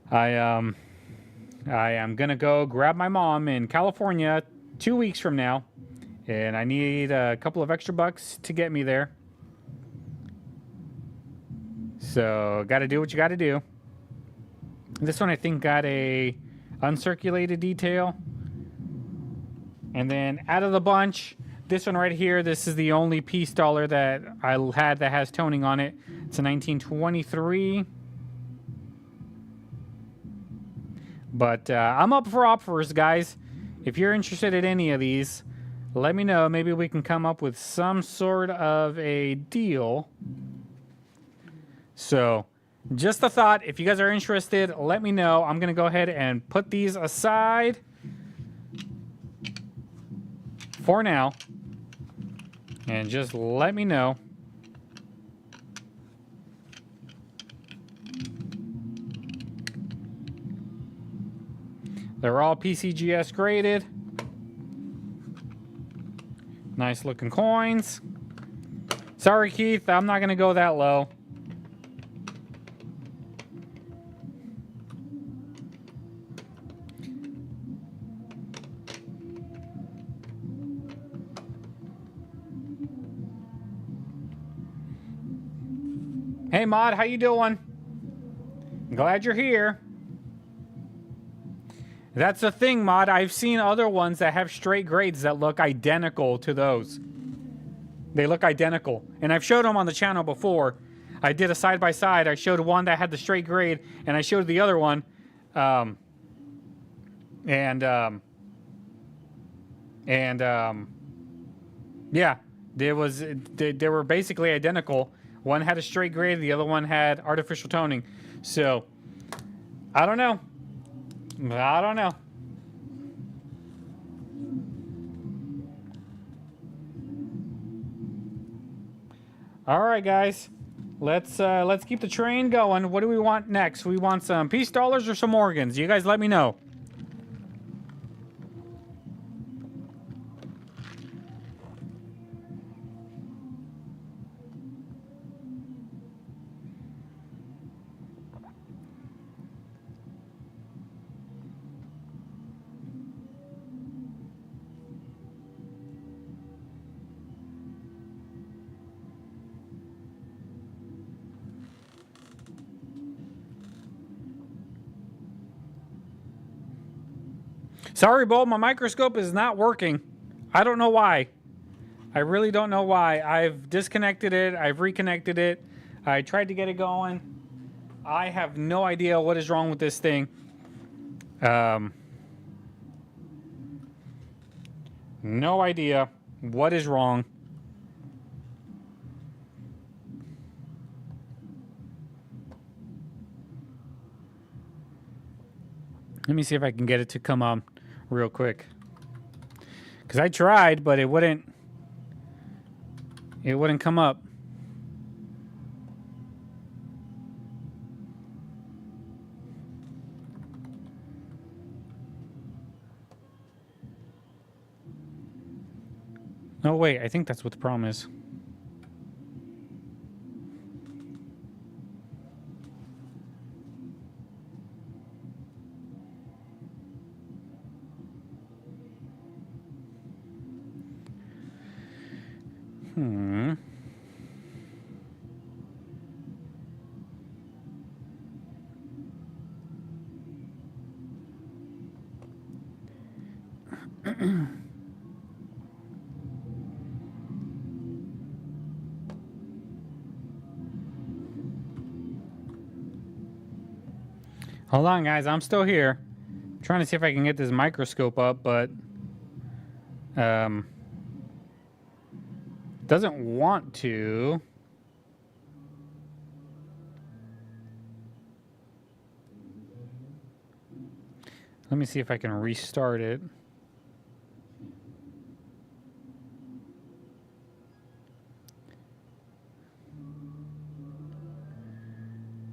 Speaker 1: I am gonna go grab my mom in California 2 weeks from now, and I need a couple of extra bucks to get me there. So, got to do what you got to do. This one I think got a uncirculated detail, and then out of the bunch, this one right here, this is the only piece dollar that I had that has toning on it. It's a 1923. But I'm up for offers, guys. If you're interested in any of these, let me know. Maybe we can come up with some sort of a deal. So, just a thought. If you guys are interested, let me know. I'm going to go ahead and put these aside for now. And just let me know. They're all PCGS graded. Nice looking coins. Sorry, Keith, I'm not going to go that low. Hey, Mod, how you doing? Glad you're here. That's the thing, Mod. I've seen other ones that have straight grades that look identical to those. They look identical. And I've showed them on the channel before. I did a side-by-side. I showed one that had the straight grade, and I showed the other one. Yeah, they were basically identical. One had a straight grade, the other one had artificial toning. So, I don't know. I don't know. All right, guys. Let's keep the train going. What do we want next? We want some peace dollars or some organs? You guys let me know. Sorry, Bo, my microscope is not working. I don't know why. I really don't know why. I've disconnected it. I've reconnected it. I tried to get it going. I have no idea what is wrong with this thing. No idea what is wrong. Let me see if I can get it to come on real quick. Because I tried, but it wouldn't come up. Oh, wait, I think that's what the problem is. Hold on, guys. I'm still here. I'm trying to see if I can get this microscope up, but doesn't want to. Let me see if I can restart it.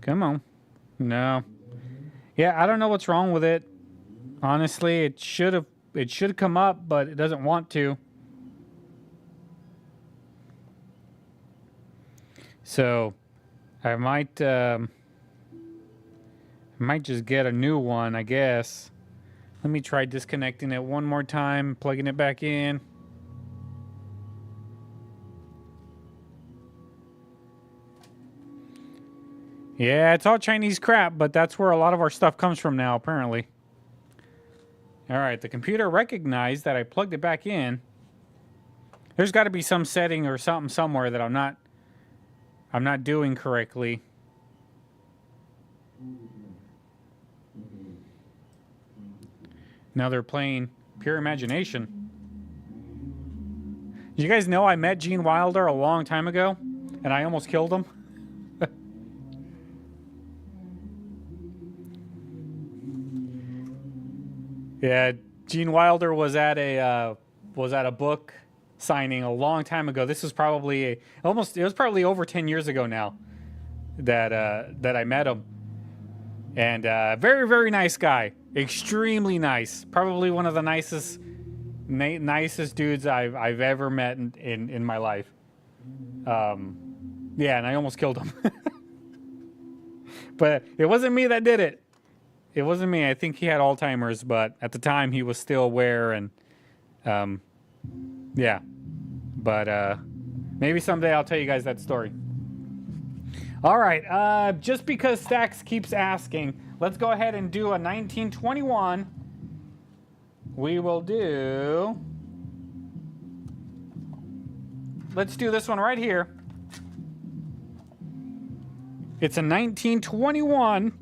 Speaker 1: Come on. No. Yeah, I don't know what's wrong with it. Honestly, it should come up, but it doesn't want to. So, I might just get a new one, I guess. Let me try disconnecting it one more time, plugging it back in. Yeah, it's all Chinese crap, but that's where a lot of our stuff comes from now, apparently. All right, the computer recognized that I plugged it back in. There's got to be some setting or something somewhere that I'm not doing correctly. Now they're playing Pure Imagination. Did you guys know I met Gene Wilder a long time ago, and I almost killed him? Yeah, Gene Wilder was at a book signing a long time ago. This was probably it was probably over 10 years ago now that I met him. And very, very nice guy. Extremely nice. Probably one of the nicest dudes I've ever met in my life. Yeah, and I almost killed him. But it wasn't me that did it. It wasn't me. I think he had Alzheimer's, but at the time he was still aware, and yeah. But maybe someday I'll tell you guys that story. All right, just because Stacks keeps asking, let's go ahead and do a 1921. We will do... Let's do this one right here. It's a 1921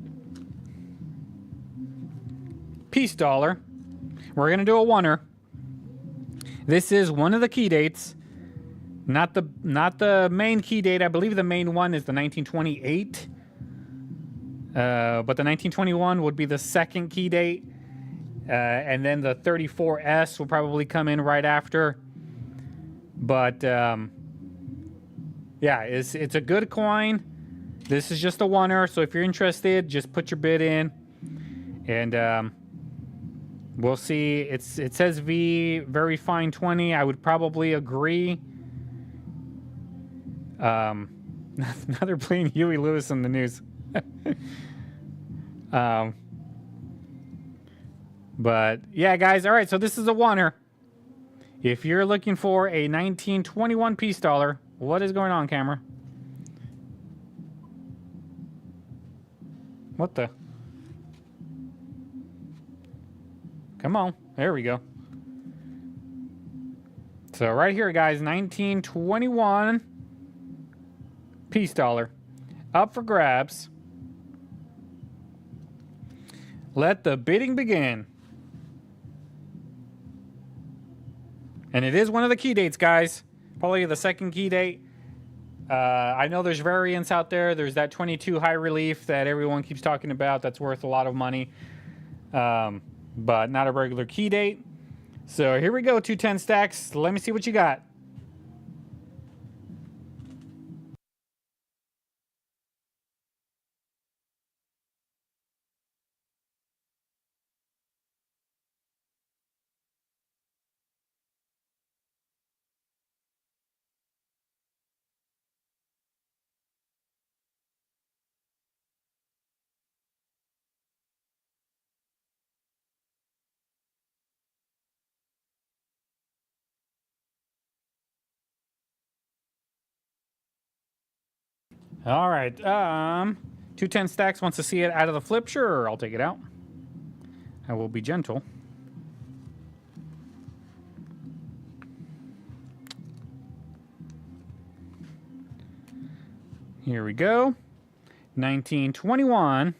Speaker 1: peace dollar. We're going to do a oneer. This is one of the key dates. Not the main key date. I believe the main one is the 1928. But the 1921 would be the second key date. And then the 34S will probably come in right after. But yeah, it's a good coin. This is just a oneer, so if you're interested, just put your bid in. And we'll see. It says V, very fine 20. I would probably agree. Now they're playing Huey Lewis on the news. But yeah, guys. All right, so this is a oneer. If you're looking for a 1921 peace dollar, what is going on, camera? What the? Come on. There we go. So right here, guys, 1921 peace dollar. Up for grabs. Let the bidding begin. And it is one of the key dates, guys. Probably the second key date. I know there's variants out there. There's that 22 high relief that everyone keeps talking about. That's worth a lot of money. But not a regular key date. So here we go, 210 stacks. Let me see what you got. All right. 210 stacks wants to see it out of the flip. Sure, I'll take it out. I will be gentle. Here we go. 1921.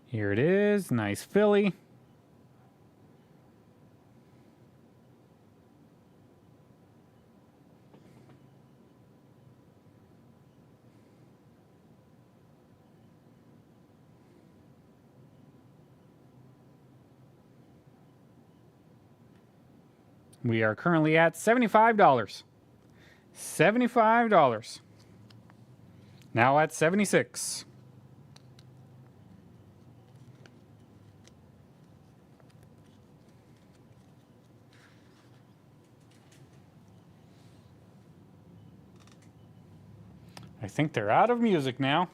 Speaker 1: Here it is. Nice Philly. We are currently at $75. $75. Now at 76. I think they're out of music now.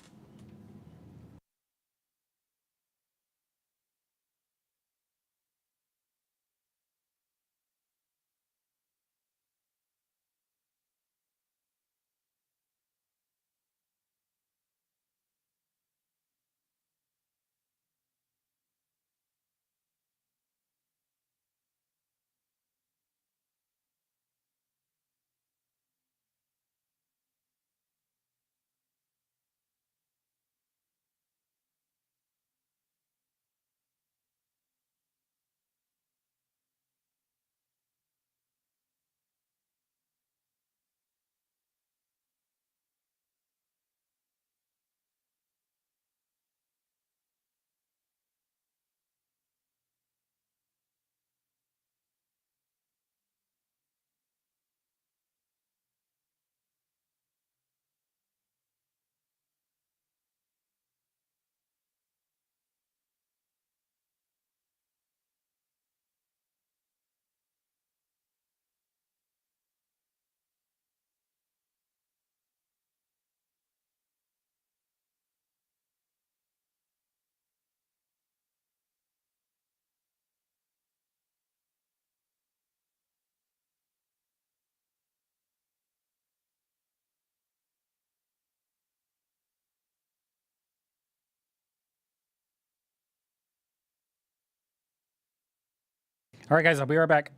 Speaker 1: All right, guys, I'll be right back.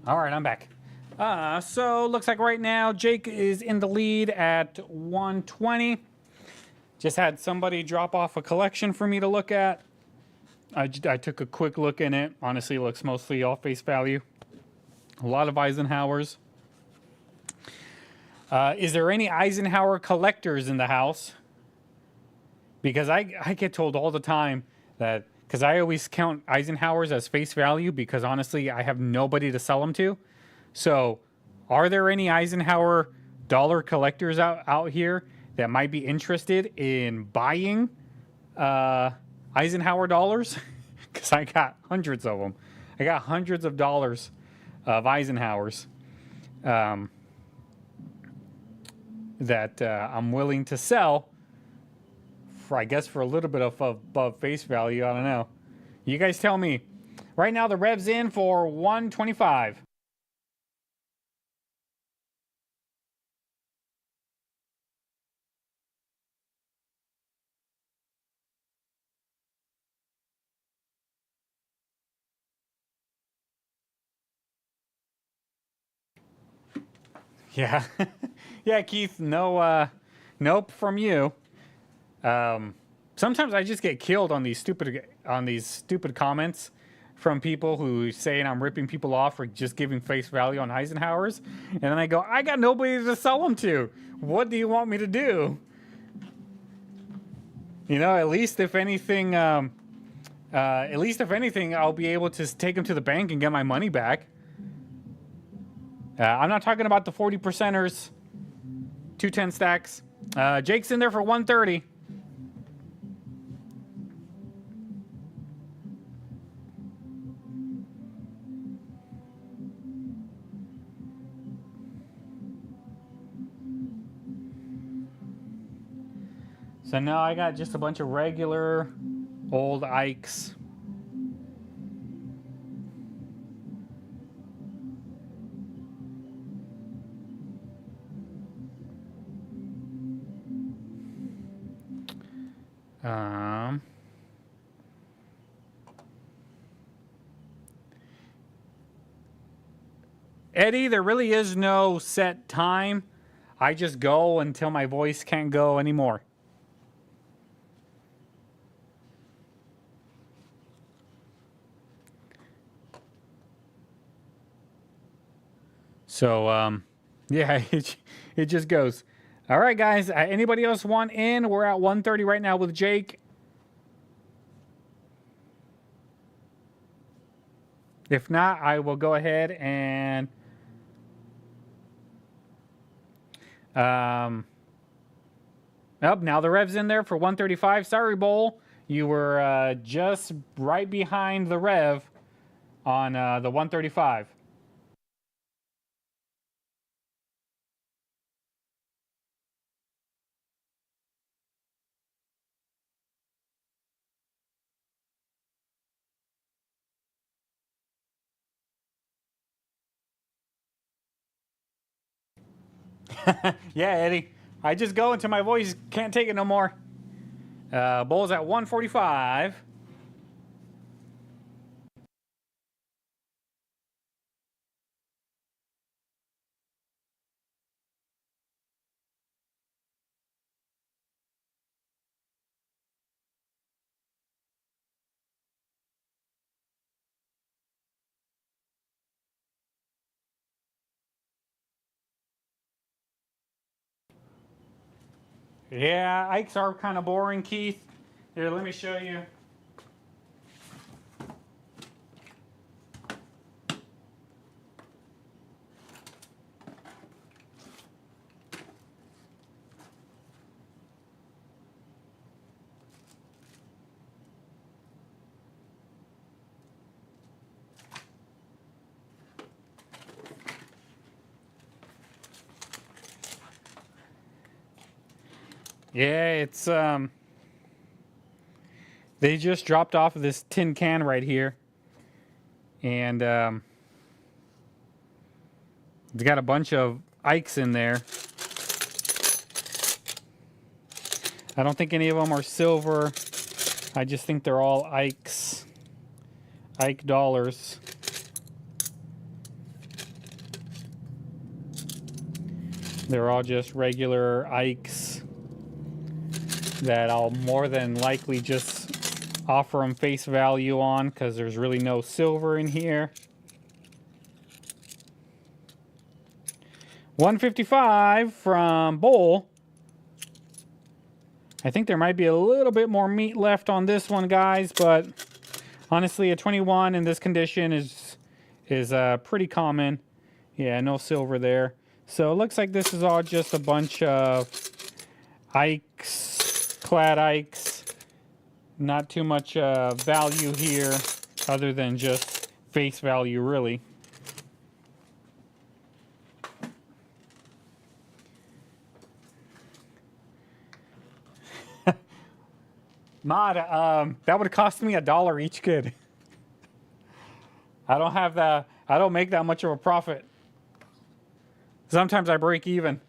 Speaker 1: All right, I'm back. So looks like right now Jake is in the lead at 120. Just had somebody drop off a collection for me to look at. I took a quick look in it. Honestly, it looks mostly all face value. A lot of Eisenhowers. Is there any Eisenhower collectors in the house? Because I get told all the time that, because I always count Eisenhowers as face value because honestly, I have nobody to sell them to. So, are there any Eisenhower dollar collectors out here that might be interested in buying Eisenhower dollars? Because I got hundreds of them. I got hundreds of dollars of Eisenhowers that I'm willing to sell for, I guess, for a little bit of above face value. I don't know. You guys tell me. Right now, the rev's in for 125. Yeah. Yeah, Keith, no, nope from you. Sometimes I just get killed on these stupid comments from people who saying I'm ripping people off for just giving face value on Eisenhowers, and then I go, I got nobody to sell them to. What do you want me to do? You know, at least if anything, I'll be able to take them to the bank and get my money back. I'm not talking about the 40 percenters, 210 stacks. Jake's in there for 130. So now I got just a bunch of regular old Ikes. Um, Eddie, there really is no set time. I just go until my voice can't go anymore. So, yeah, it just goes. All right, guys. Anybody else want in? We're at 1:30 right now with Jake. If not, I will go ahead and now the Rev's in there for 135. Sorry, Bowl. You were just right behind the Rev on the 135. Yeah, Eddie. I just go until my voice can't take it no more. Bowl's at 145. Yeah, Ikes are kind of boring, Keith. Here, let me show you. Yeah, it's they just dropped off of this tin can right here, and it's got a bunch of Ikes in there. I don't think any of them are silver. I just think they're all Ikes, Ike dollars. They're all just regular Ikes that I'll more than likely just offer them face value on because there's really no silver in here. 155 from Bowl. I think there might be a little bit more meat left on this one, guys, but honestly, a 21 in this condition is pretty common. Yeah, no silver there. So it looks like this is all just a bunch of Ikes, clad Ikes. Not too much value here other than just face value, really. Mod, that would have cost me $1 each kid. I don't have that. I don't make that much of a profit. Sometimes I break even,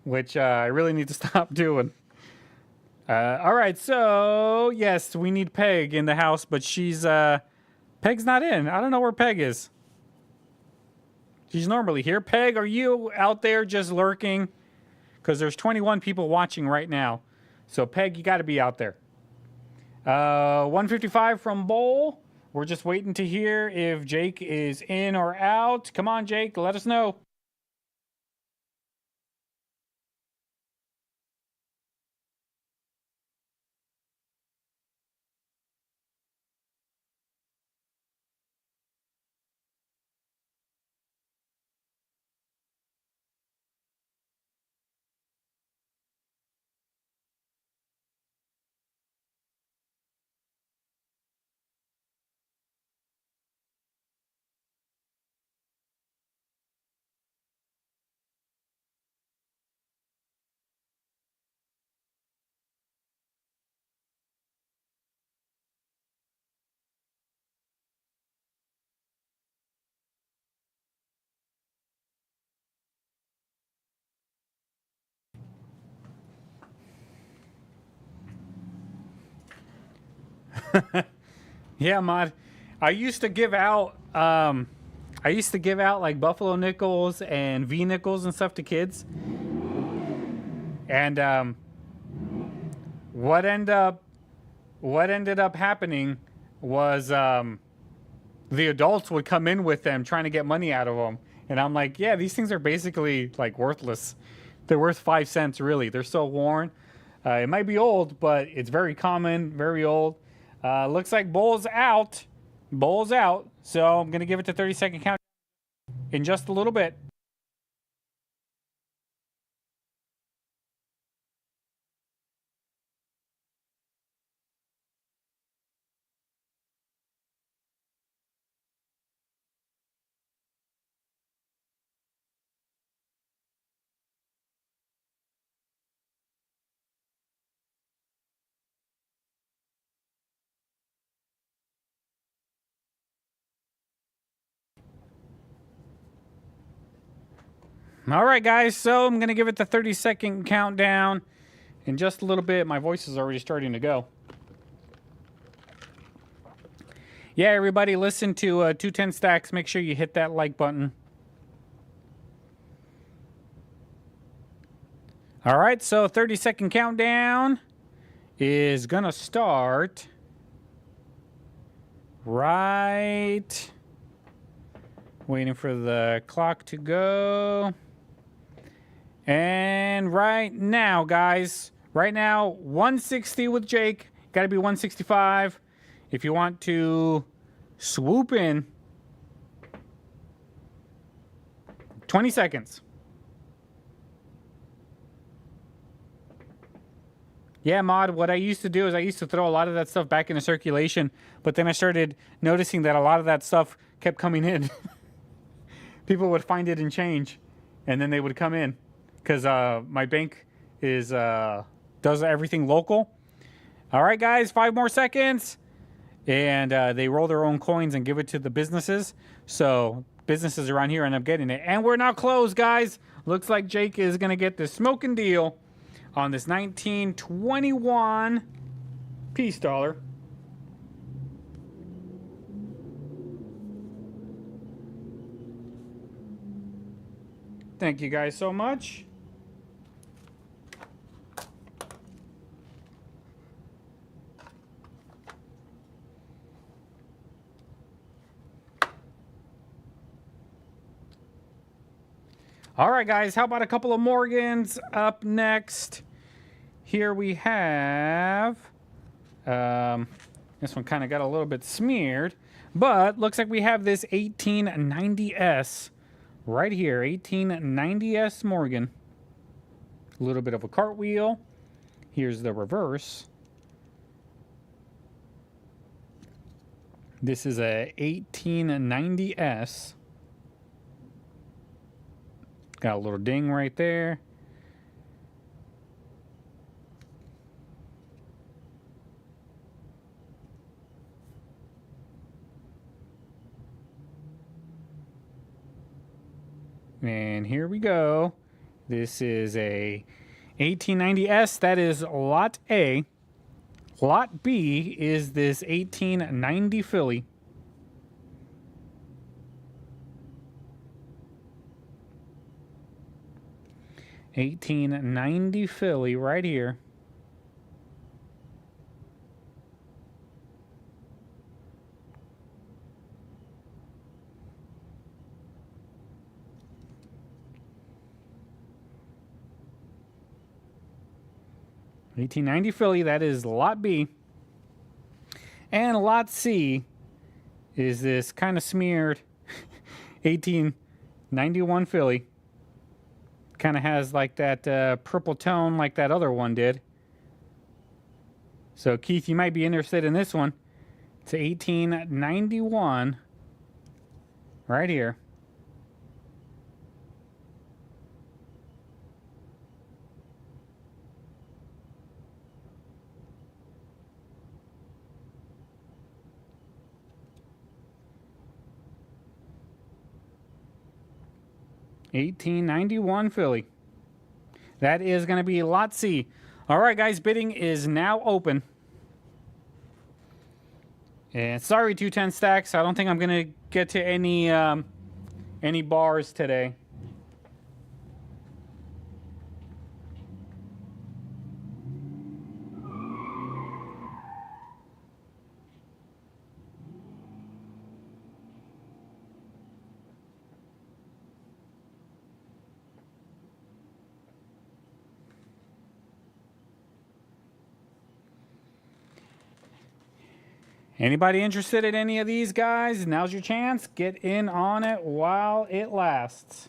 Speaker 1: which I really need to stop doing. All right, so yes, we need Peg in the house, but she's Peg's not in. I don't know where Peg is. She's normally here. Peg, are you out there just lurking? Because there's 21 people watching right now. So Peg, you got to be out there. 155 from Bowl. We're just waiting to hear if Jake is in or out. Come on, Jake, let us know. Yeah, Mod. I used to give out I used to give out like Buffalo nickels and V nickels and stuff to kids. And what ended up happening was the adults would come in with them trying to get money out of them. And I'm like, yeah, these things are basically like worthless. They're worth 5 cents, really. They're so worn. It might be old, but it's very common, very old. Looks like Bull's out. Bull's out. So I'm going to give it to 30-second count in just a little bit. All right, guys, so I'm going to give it the 30-second countdown in just a little bit. My voice is already starting to go. Yeah, everybody, listen to 210 Stacks. Make sure you hit that like button. All right, so 30-second countdown is going to start right... Waiting for the clock to go. And right now, guys, right now, 160 with Jake. Got to be 165 if you want to swoop in. 20 seconds. Yeah, Mod, what I used to do is I used to throw a lot of that stuff back into circulation, but then I started noticing that a lot of that stuff kept coming in. People would find it in change, and then they would come in. Because my bank is does everything local. All right, guys, 5 more seconds. And they roll their own coins and give it to the businesses. So businesses around here end up getting it. And we're now closed, guys. Looks like Jake is going to get the smoking deal on this 1921 peace dollar. Thank you guys so much. All right, guys, how about a couple of Morgans up next? Here we have, this one kind of got a little bit smeared, but looks like we have this 1890S right here, 1890S Morgan. A little bit of a cartwheel. Here's the reverse. This is a 1890S. Got a little ding right there. And here we go. This is a 1890S. That is Lot A. Lot B is this 1890 Philly. $18.90 Philly right here. $18.90 Philly, that is Lot B. And Lot C is this kind of smeared $18.91 Philly. Kind of has like that purple tone like that other one did. So Keith, you might be interested in this one. It's $18.91 right here. $18.91 Philly. That is going to be Lot C. All right, guys, bidding is now open. And sorry, 210 Stacks. I don't think I'm going to get to any any bars today. Anybody interested in any of these guys? Now's your chance. Get in on it while it lasts.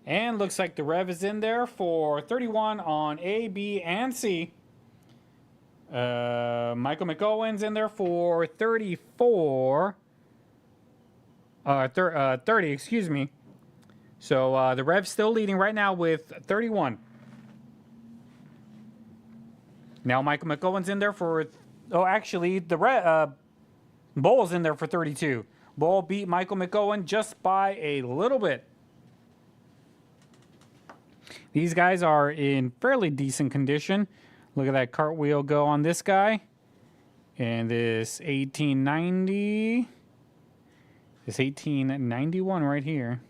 Speaker 1: And looks like the rev is in there for 31 on A, B, and C. Michael McOwen's in there for 34. 30, excuse me. So the rev's still leading right now with 31. Now Michael McOwen's in there for... Oh, actually, the Bull's in there for 32. Bull beat Michael McOwen just by a little bit. These guys are in fairly decent condition. Look at that cartwheel go on this guy. And this 1890. This 1891 right here.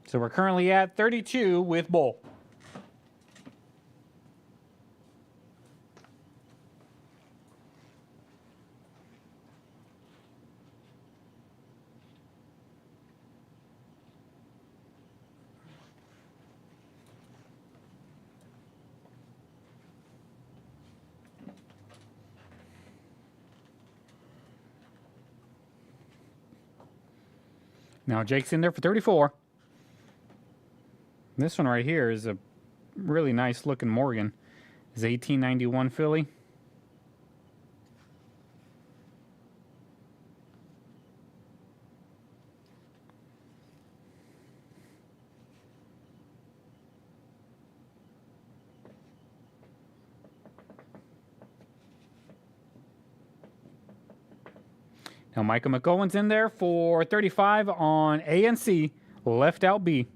Speaker 1: So we're currently at 32 with Bull. Now Jake's in there for 34. This one right here is a really nice looking Morgan. It's 1891 Philly. Now Michael McOwen's in there for 35 on A and C, left out B.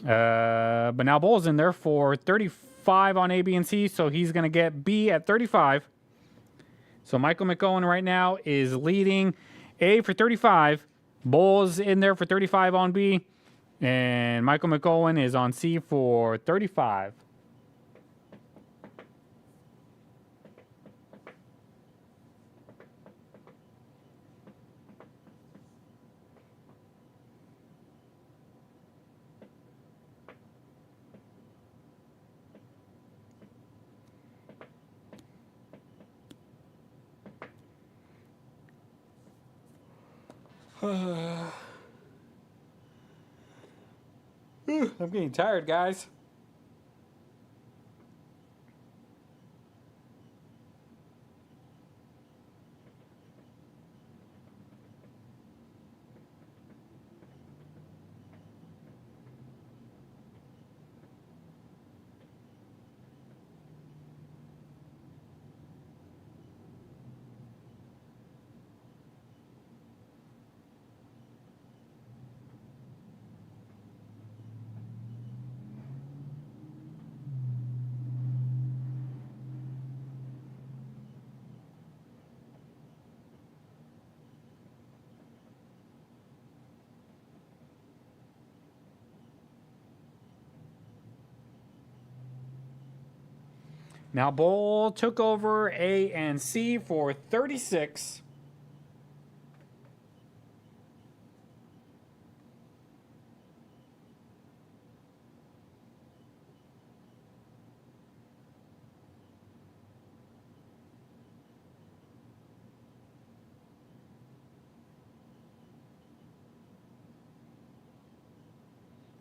Speaker 1: But now Bull's in there for 35 on A, B, and C, so he's going to get B at 35. So Michael McOwen right now is leading A for 35. Bull's in there for 35 on B, and Michael McOwen is on C for 35. I'm getting tired, guys. Now Bull took over A and C for 36.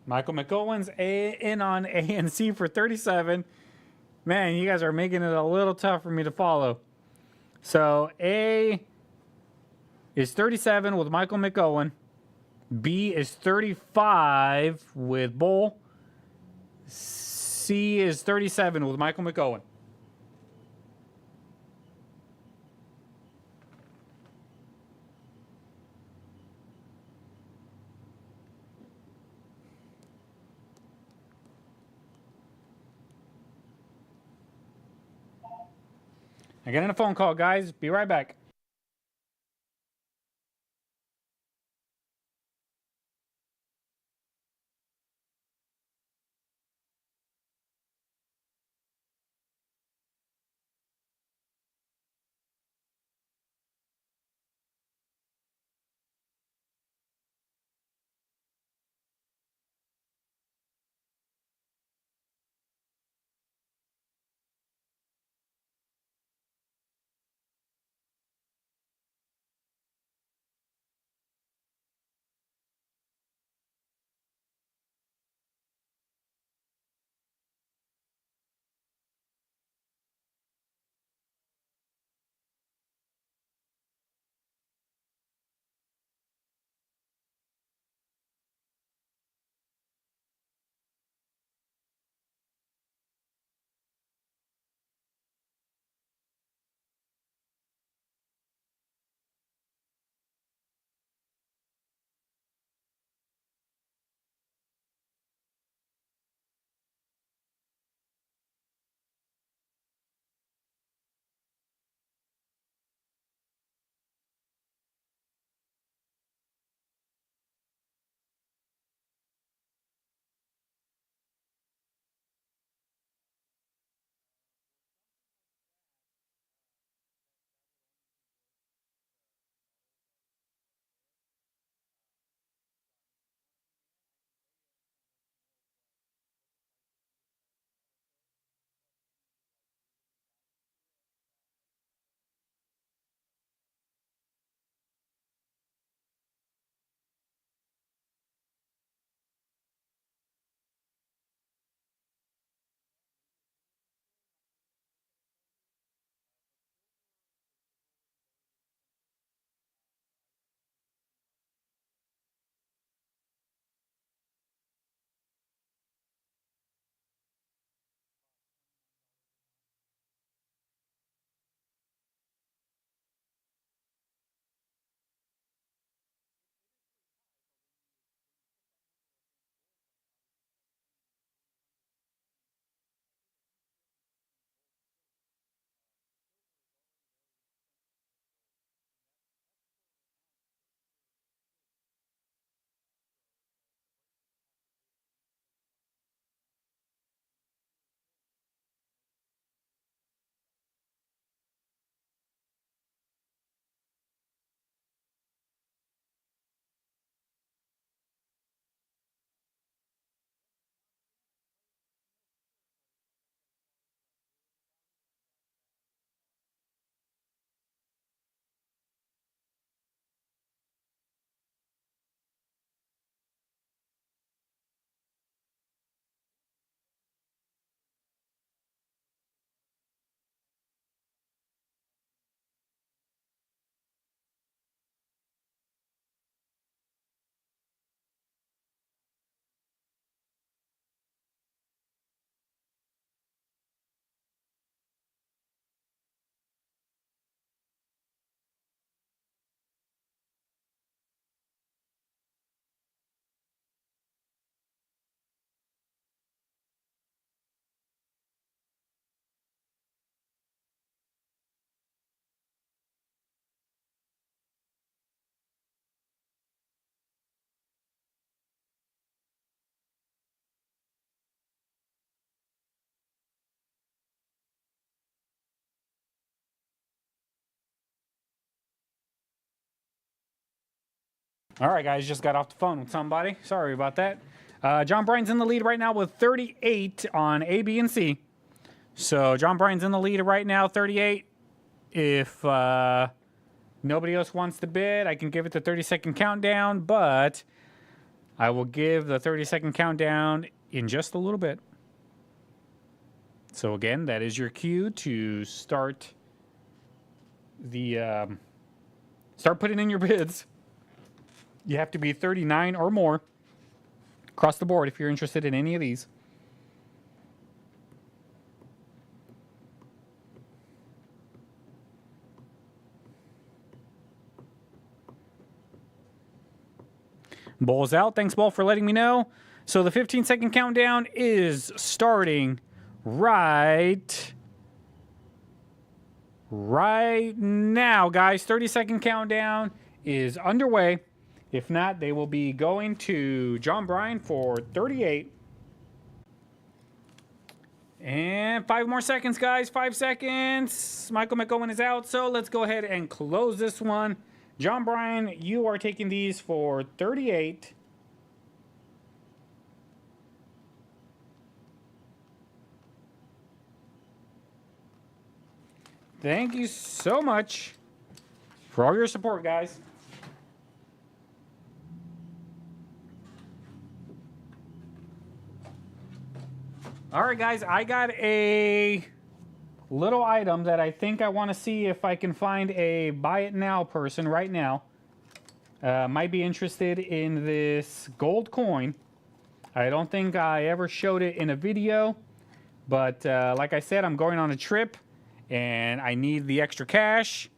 Speaker 1: Michael McOwen's in on A and C for 37. Man, you guys are making it a little tough for me to follow. So A is 37 with Michael McOwen. B is 35 with Bull. C is 37 with Michael McOwen. I got in a phone call, guys. Be right back. All right, guys, just got off the phone with somebody. Sorry about that. John Bryan's in the lead right now with 38 on A, B, and C. So John Bryan's in the lead right now, 38. If nobody else wants to bid, I can give it the 30-second countdown, but I will give the 30-second countdown in just a little bit. So again, that is your cue to start the start putting in your bids. You have to be 39 or more across the board if you're interested in any of these. Bull's out. Thanks, Bull, for letting me know. So the 15-second countdown is starting right now, guys. 30-second countdown is underway. If not, they will be going to John Bryan for 38. And 5 more seconds, guys. 5 seconds. Michael McOwen is out, so let's go ahead and close this one. John Bryan, you are taking these for 38. Thank you so much for all your support, guys. All right, guys, I got a little item that I think I want to see if I can find a buy it now person right now. Might be interested in this gold coin. I don't think I ever showed it in a video, but like I said, I'm going on a trip and I need the extra cash.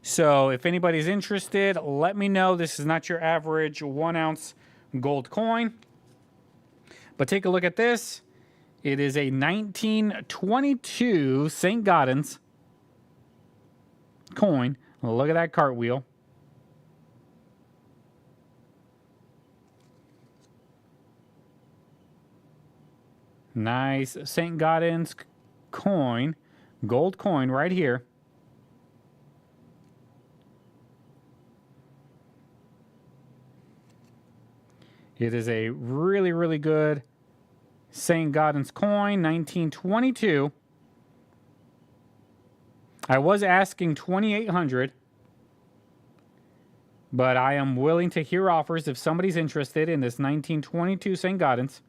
Speaker 1: So if anybody's interested, let me know. This is not your average 1 ounce gold coin, but take a look at this. It is a 1922 St. Gaudens coin. Look at that cartwheel. Nice St. Gaudens coin, gold coin right here. It is a really, really good St. Gaudens coin, 1922. I was asking 2,800, but I am willing to hear offers if somebody's interested in this 1922 St. Gaudens.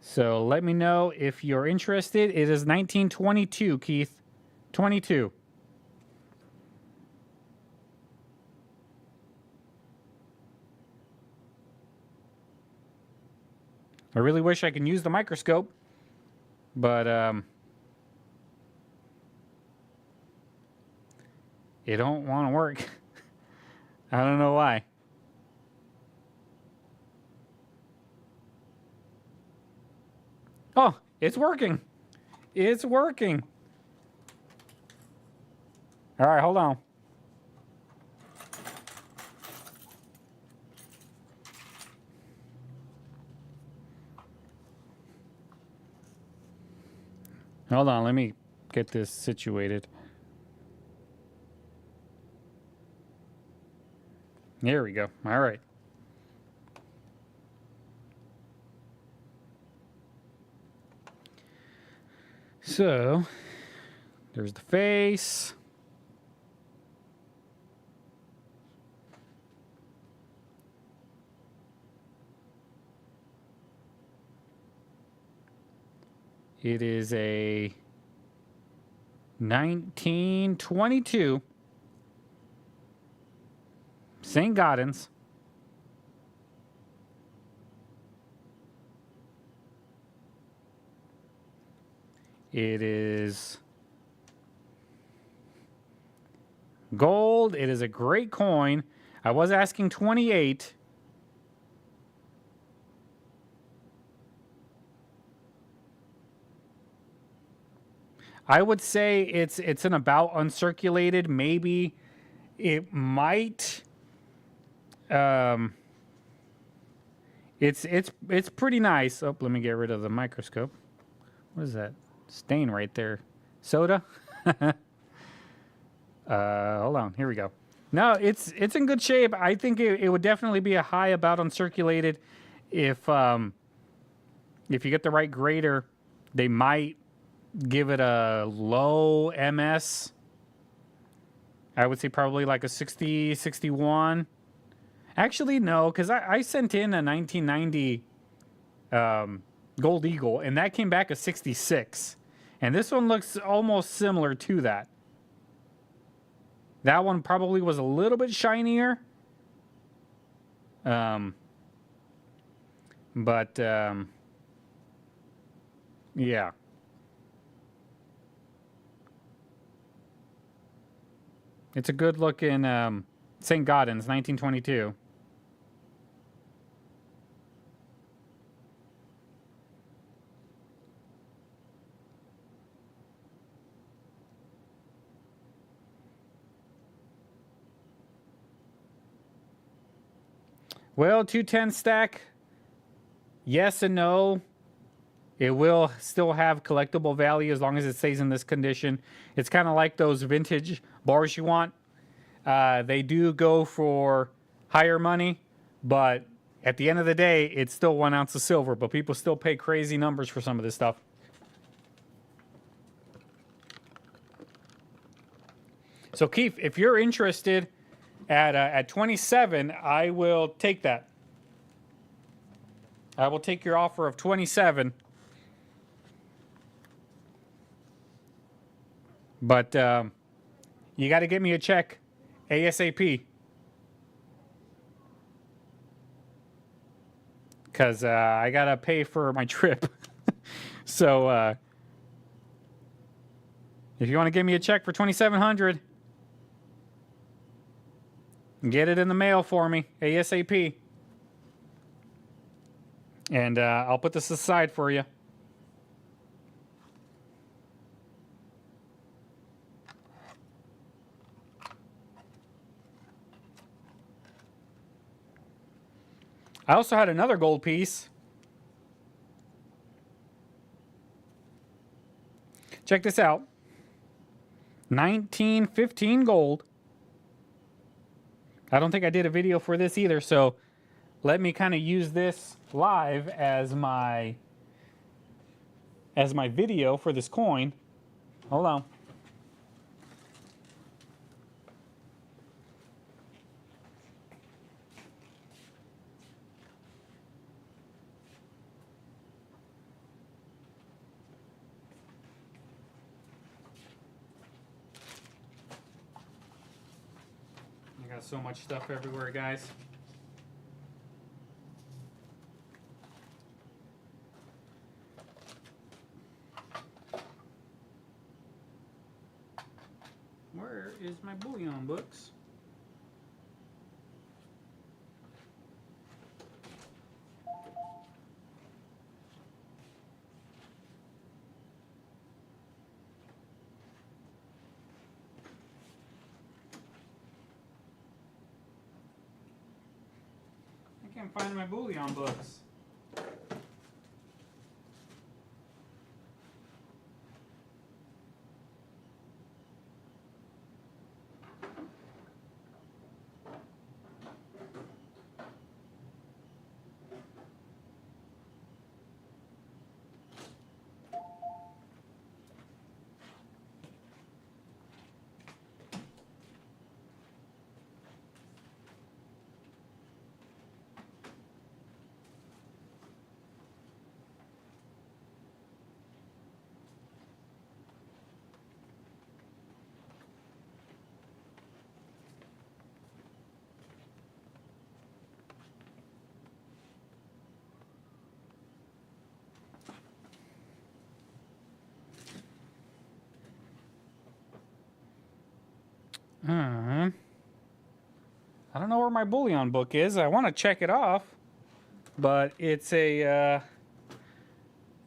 Speaker 1: So let me know if you're interested. It is 1922, Keith. 22. I really wish I could use the microscope, but it don't want to work. I don't know why. Oh, it's working. It's working. All right, hold on. Hold on, let me get this situated. There we go. All right. So, there's the face. It is a 1922 St. Gaudens. It is gold. It is a great coin. I was asking 28. I would say it's an about uncirculated. Maybe it might. It's pretty nice. Oh, let me get rid of the microscope. What is that stain right there? Soda? Hold on. Here we go. No, it's in good shape. I think it would definitely be a high about uncirculated. If you get the right grader, they might give it a low MS. I would say probably like a 60, 61. Actually, no, because I sent in a 1990 Gold Eagle, and that came back a 66. And this one looks almost similar to that. That one probably was a little bit shinier. Yeah. It's a good looking St. Gaudens, 1922. Well, 210 stack, yes and no. It will still have collectible value as long as it stays in this condition. It's kind of like those vintage bars you want. They do go for higher money, but at the end of the day, it's still 1 ounce of silver, but people still pay crazy numbers for some of this stuff. So Keith, if you're interested at 27, I will take that. I will take your offer of 27. But you got to get me a check ASAP. Because I got to pay for my trip. So if you want to give me a check for $2,700, get it in the mail for me ASAP. And I'll put this aside for you. I also had another gold piece. Check this out. 1915 gold. I don't think I did a video for this either, so let me kind of use this live as my video for this coin. Hold on. I got so much stuff everywhere, guys. Where is my bullion books? I can't find my bullion books. I don't know where my bullion book is. I want to check it off, but it's a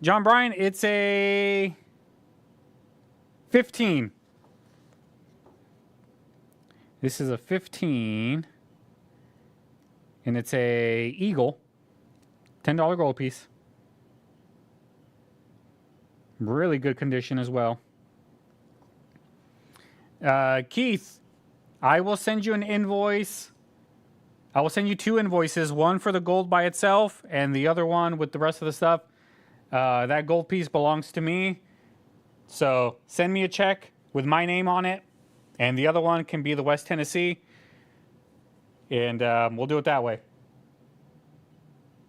Speaker 1: John Bryan. It's a 15. This is a 15, and it's a Eagle, $10 gold piece. Really good condition as well. Keith, I will send you an invoice. I will send you 2 invoices, one for the gold by itself and the other one with the rest of the stuff. That gold piece belongs to me. So send me a check with my name on it, And the other one can be the West Tennessee. And we'll do it that way.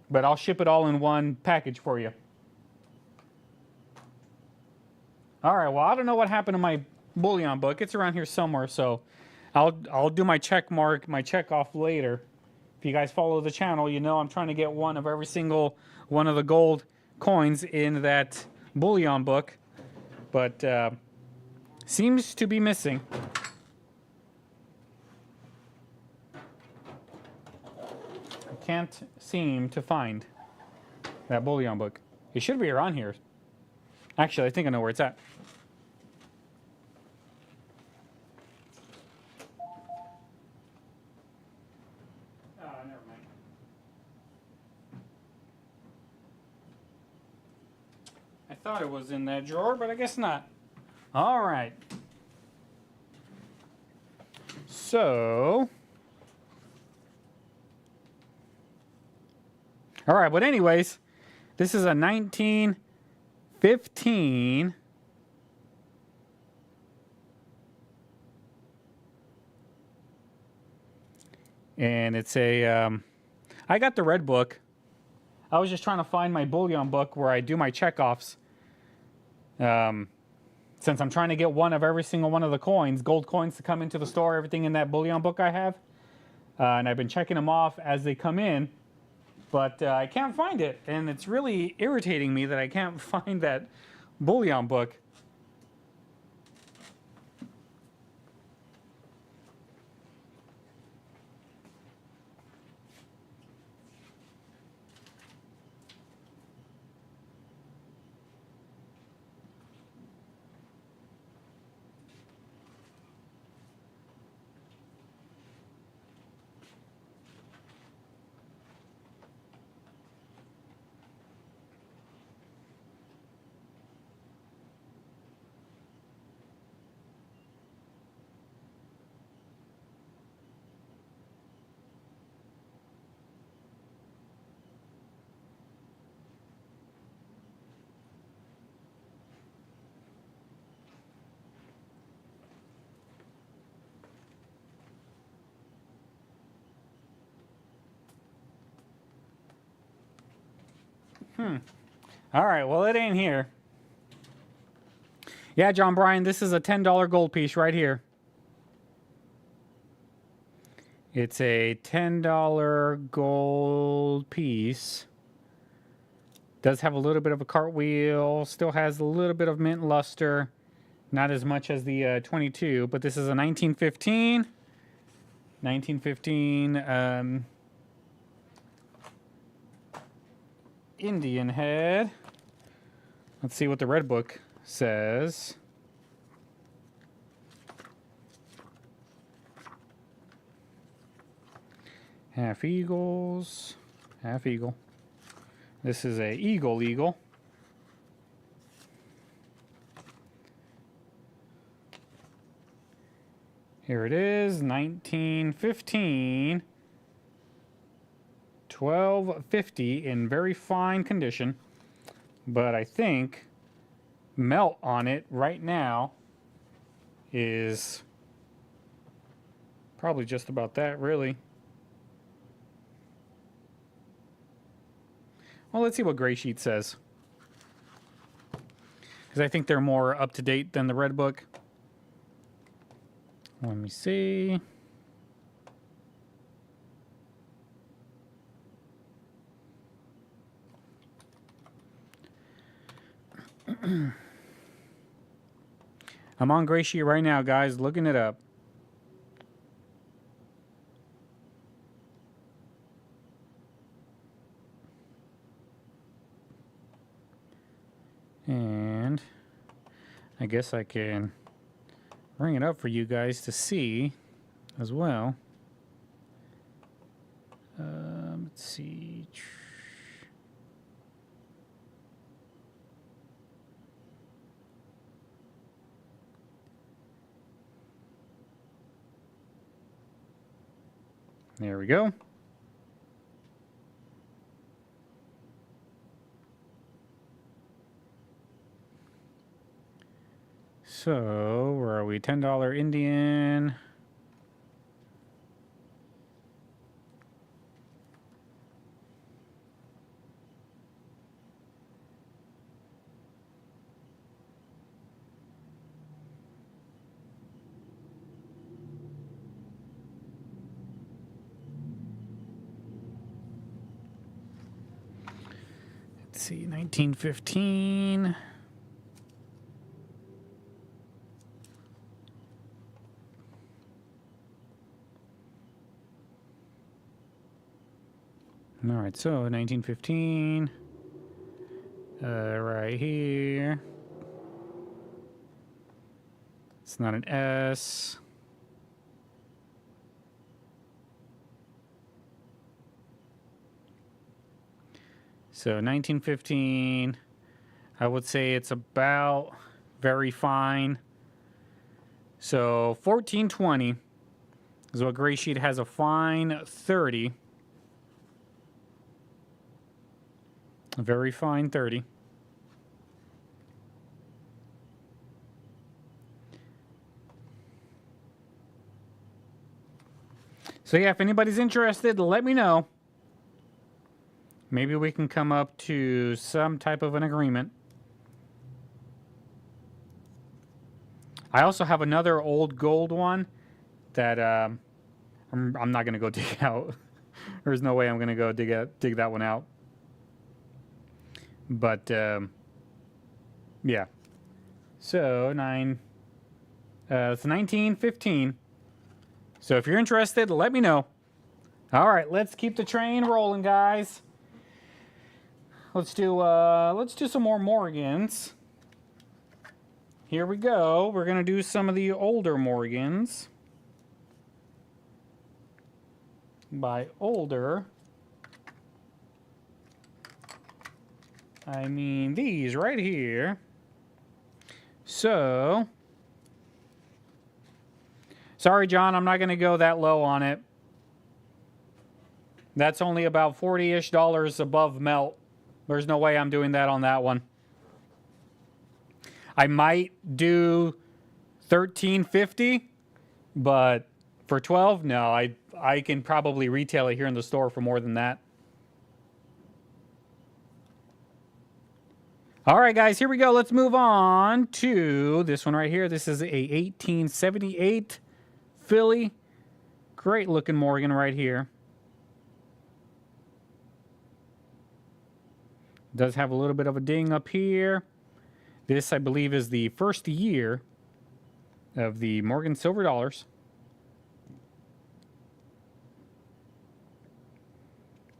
Speaker 1: But I'll ship it all in one package for you. All right, well, I don't know what happened to my bullion book. It's around here somewhere, so I'll do my check mark, my check off later. If you guys follow the channel, you know I'm trying to get one of every single one of the gold coins in that bullion book, but seems to be missing. I can't seem to find that bullion book. It should be around here. Actually, I think I know where it's at. Never mind. I thought it was in that drawer, but I guess not. All right. So, all right, but anyways, this is a 1915 and it's a I got the red book. I was just trying to find my bullion book where I do my checkoffs. Since I'm trying to get one of every single one of the coins, gold coins to come into the store, everything in that bullion book I have. And I've been checking them off as they come in, but I can't find it. And it's really irritating me that I can't find that bullion book. All right, well, it ain't here. Yeah, John Bryan, this is a $10 gold piece right here. It's a $10 gold piece. Does have a little bit of a cartwheel. Still has a little bit of mint luster. Not as much as the 22, but this is a 1915. 1915 Indian head. Let's see what the red book says. Half eagles, half eagle. This is a eagle. Here it is, 1915. 1250 in very fine condition, but I think melt on it right now is probably just about that, really. Well, let's see what Gray Sheet says, because I think they're more up to date than the red book. Let me see. I'm on Gray Sheet right now, guys, looking it up. And I guess I can bring it up for you guys to see as well. Let's see. There we go. So, where are we? $10 Indian. Let's see, 1915. All right, so 1915. Right here. It's not an S. So 1915, I would say it's about very fine. So 1420 is what Gray Sheet has, a fine 30. A very fine 30. So yeah, if anybody's interested, let me know. Maybe we can come up to some type of an agreement. I also have another old gold one that I'm not going to go dig out. There's no way I'm going to go dig that one out. But yeah. So it's 1915. So if you're interested, let me know. All right, let's keep the train rolling, guys. Let's do some more Morgans. Here we go. We're gonna do some of the older Morgans. By older, I mean these right here. So, sorry, John, I'm not gonna go that low on it. That's only about $40-ish above melt. There's no way I'm doing that on that one. I might do $13.50, but for 12, no, I can probably retail it here in the store for more than that. All right, guys, here we go. Let's move on to this one right here. This is a 1878 Philly. Great looking Morgan right here. Does have a little bit of a ding up here. This, I believe, is the first year of the Morgan Silver Dollars.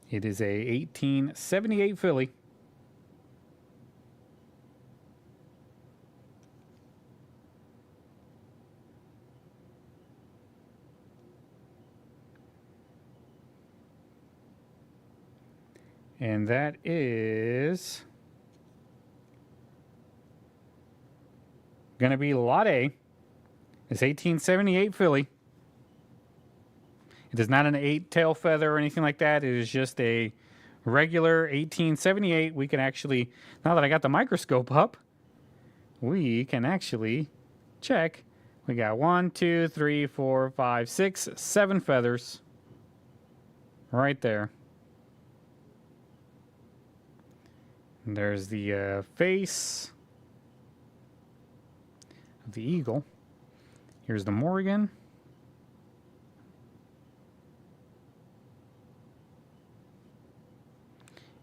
Speaker 1: It is a 1878 Philly. And that is going to be Lot A. It's 1878 Philly. It is not an 8-tail feather or anything like that. It is just a regular 1878. We can actually, now that I got the microscope up, we can actually check. We got 1, 2, 3, 4, 5, 6, 7 feathers right there. And there's the face of the eagle. Here's the Morgan.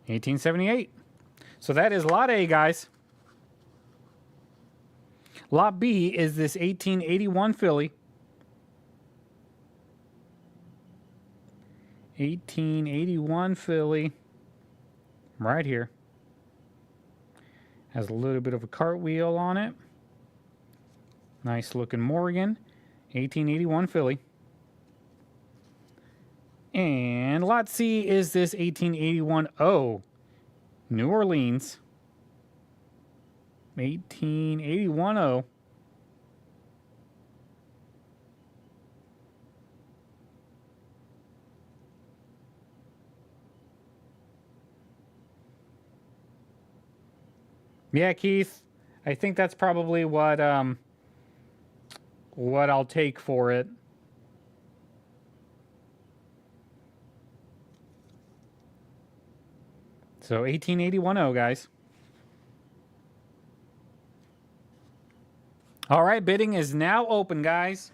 Speaker 1: $1878. So that is Lot A, guys. Lot B is this 1881 Philly. 1881 Philly. Right here. Has a little bit of a cartwheel on it. Nice looking Morgan. 1881 Philly. And Lot C is this 1881 O. New Orleans. 1881 O. Yeah, Keith. I think that's probably what what I'll take for it. So 1881.0, guys. All right, bidding is now open, guys.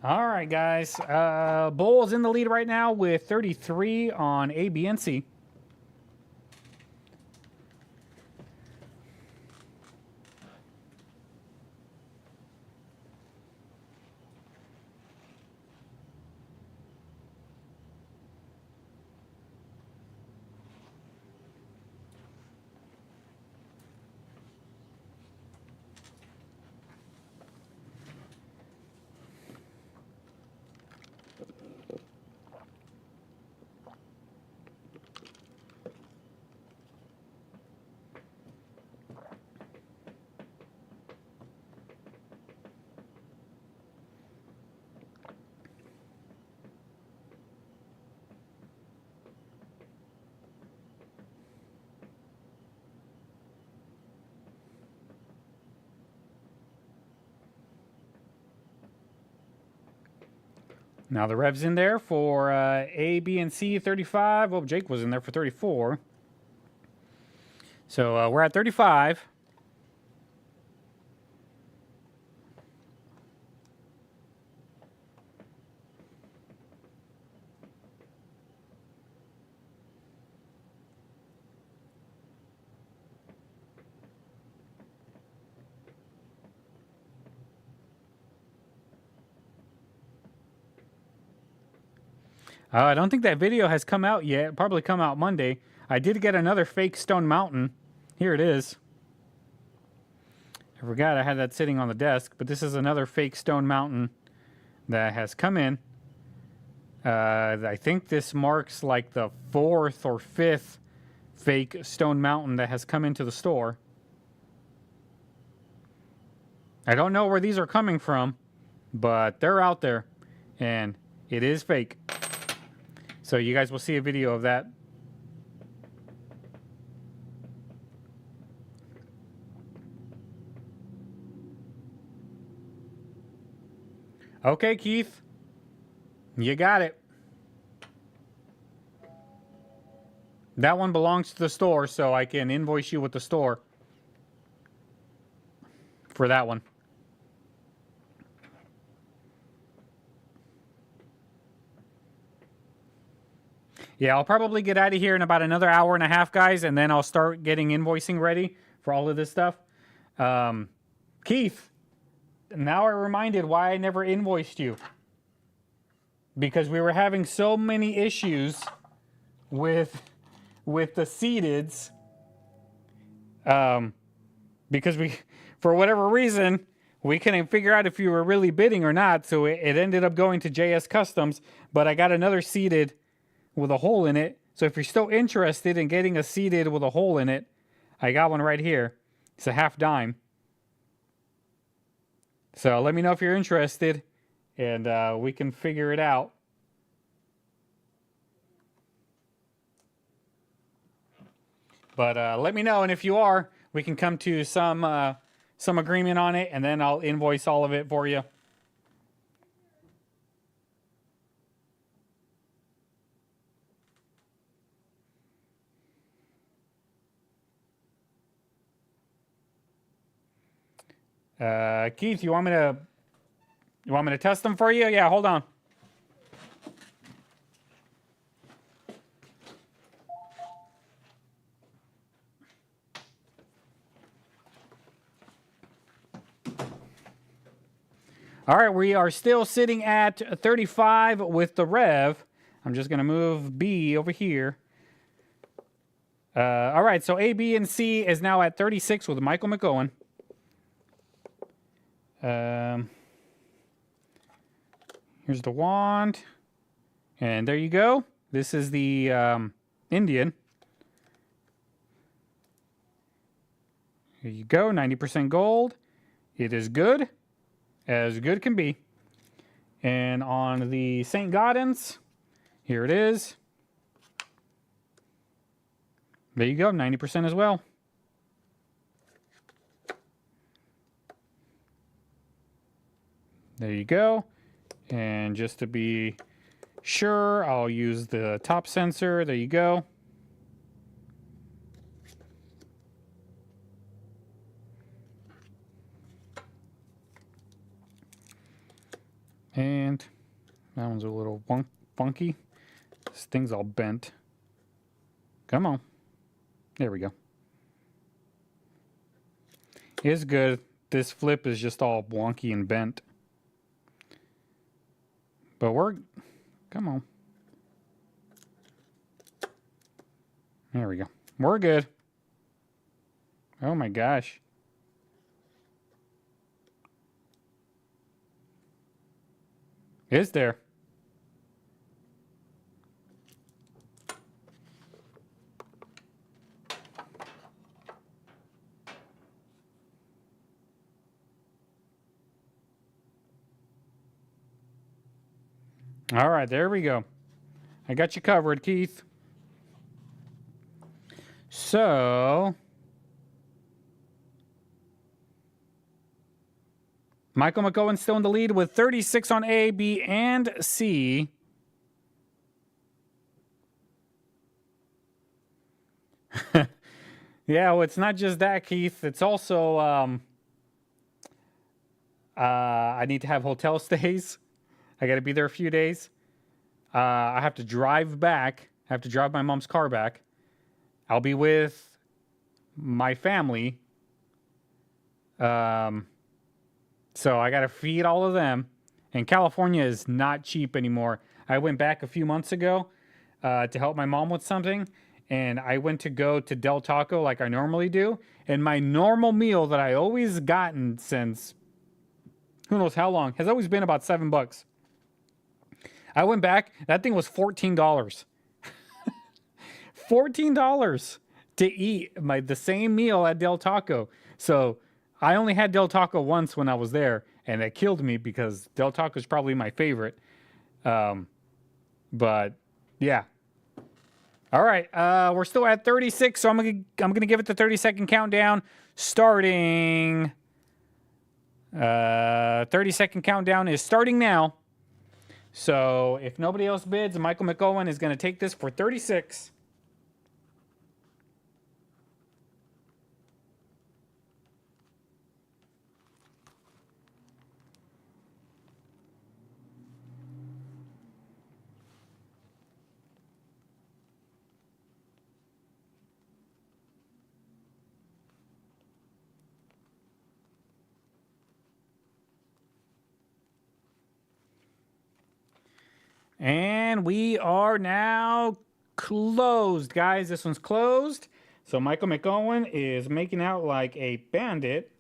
Speaker 1: All right, guys. Bull's in the lead right now with 33 on A, B, and C. Now the rev's in there for A, B, and C, 35. Well, Jake was in there for 34. So we're at 35. I don't think that video has come out yet. It'll probably come out Monday. I did get another fake Stone Mountain. Here it is. I forgot I had that sitting on the desk, but this is another fake Stone Mountain that has come in. I think this marks like the 4th or 5th fake Stone Mountain that has come into the store. I don't know where these are coming from, but they're out there, and it is fake. So you guys will see a video of that. Okay, Keith. You got it. That one belongs to the store, so I can invoice you with the store for that one. Yeah, I'll probably get out of here in about another hour and a half, guys, and then I'll start getting invoicing ready for all of this stuff. Keith, now I'm reminded why I never invoiced you. Because we were having so many issues with the seededs. Because for whatever reason, we couldn't figure out if you were really bidding or not, so it ended up going to JS Customs, but I got another seeded with a hole in it. So if you're still interested in getting a seeded with a hole in it, I got one right here. It's a half dime. So let me know if you're interested, and we can figure it out. But let me know, and if you are, we can come to some agreement on it, and then I'll invoice all of it for you. Keith, you want me to test them for you? Yeah, hold on. All right, we are still sitting at 35 with the rev. I'm just going to move B over here. All right, so A, B, and C is now at 36 with Michael McGowan. Here's the wand. And there you go. This is the Indian. Here you go, 90% gold. It is good. As good can be. And on the St. Gaudens, here it is. There you go, 90% as well. There you go. And just to be sure, I'll use the top sensor. There you go. And that one's a little funky. This thing's all bent. Come on. There we go. It's good. This flip is just all wonky and bent. But come on. There we go. We're good. Oh my gosh. Is there? All right, there we go. I got you covered, Keith. So, Michael McGowan still in the lead with 36 on A, B, and C. Yeah, well, it's not just that, Keith. It's also I need to have hotel stays. I got to be there a few days. I have to drive back. I have to drive my mom's car back. I'll be with my family. So I got to feed all of them. And California is not cheap anymore. I went back a few months ago to help my mom with something. And I went to go to Del Taco like I normally do. And my normal meal that I always gotten since who knows how long has always been about $7. I went back. That thing was $14. $14 to eat the same meal at Del Taco. So I only had Del Taco once when I was there, and it killed me because Del Taco is probably my favorite. But yeah. All right, we're still at 36, so I'm gonna give it the 30-second countdown, starting. 30-second countdown is starting now. So if nobody else bids, Michael McGowan is gonna take this for 36. And we are now closed, guys. This one's closed. So Michael McGowan is making out like a bandit.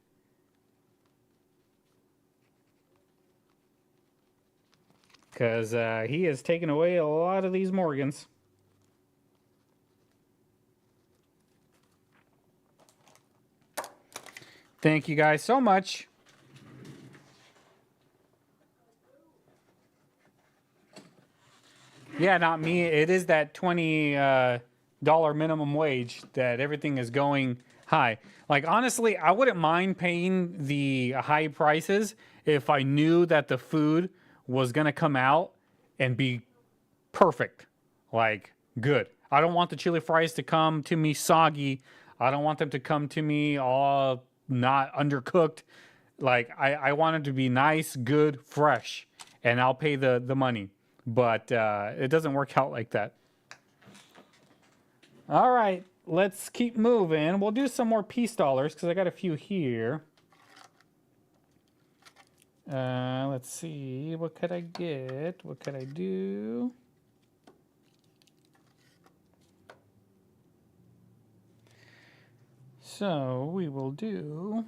Speaker 1: Because he has taken away a lot of these Morgans. Thank you guys so much. Yeah, not me. It is that 20 minimum wage that everything is going high. Like, honestly, I wouldn't mind paying the high prices if I knew that the food was going to come out and be perfect. Like, good. I don't want the chili fries to come to me soggy. I don't want them to come to me all not undercooked. Like, I want it to be nice, good, fresh, and I'll pay the money. But it doesn't work out like that. All right, let's keep moving. We'll do some more peace dollars because I got a few here. Let's see. What could I get? What could I do? So we will do...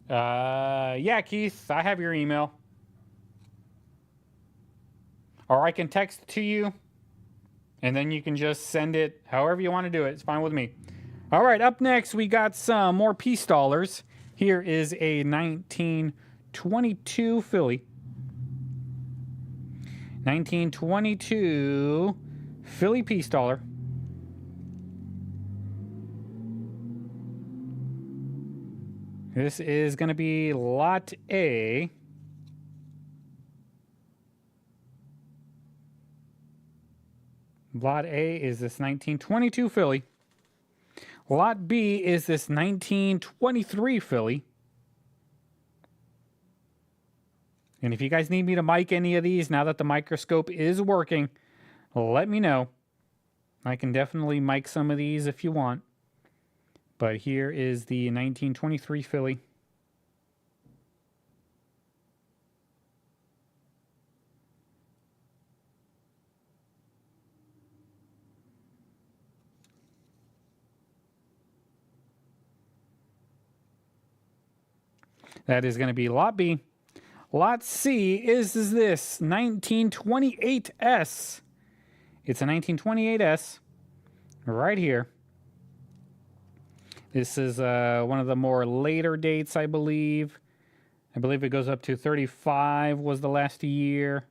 Speaker 1: yeah, Keith, I have your email. Or I can text it to you, and then you can just send it however you want to do it. It's fine with me. All right, up next, we got some more peace dollars. Here is a 1922 Philly. 1922 Philly peace dollar. This is going to be lot A. Lot A is this 1922 Philly. Lot B is this 1923 Philly. And if you guys need me to mic any of these now that the microscope is working, let me know. I can definitely mic some of these if you want. But here is the 1923 Philly. That is going to be lot B. Lot C is this 1928S. It's a 1928S right here. This is one of the more later dates, I believe. I believe it goes up to 35 was the last year.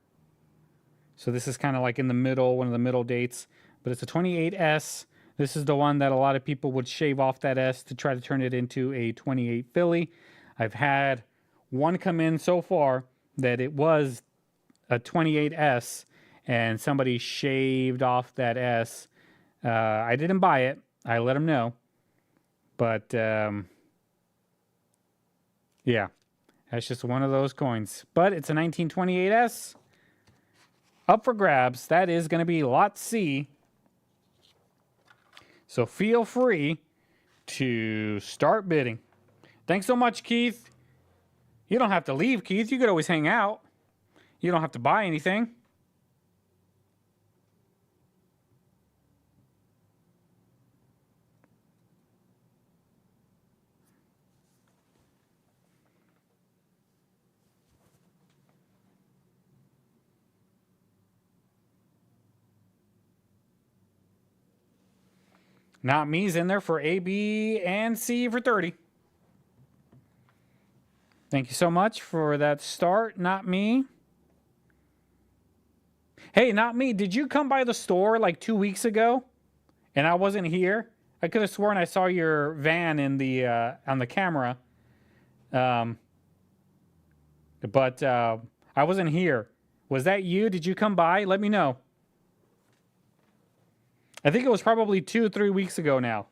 Speaker 1: So this is kind of like in the middle, one of the middle dates. But it's a 28S. This is the one that a lot of people would shave off that S to try to turn it into a 28 Philly. I've had one come in so far that it was a 28S and somebody shaved off that S. I didn't buy it. I let them know. But, yeah, that's just one of those coins. But it's a 1928S. Up for grabs. That is going to be lot C. So feel free to start bidding. Thanks so much, Keith. You don't have to leave, Keith. You could always hang out. You don't have to buy anything. Not me's in there for A, B, and C for 30. Thank you so much for that start, Not Me. Hey, Not Me, did you come by the store like 2 weeks ago and I wasn't here? I could have sworn I saw your van in the on the camera. But I wasn't here. Was that you? Did you come by? Let me know. I think it was probably 2 or 3 weeks ago now.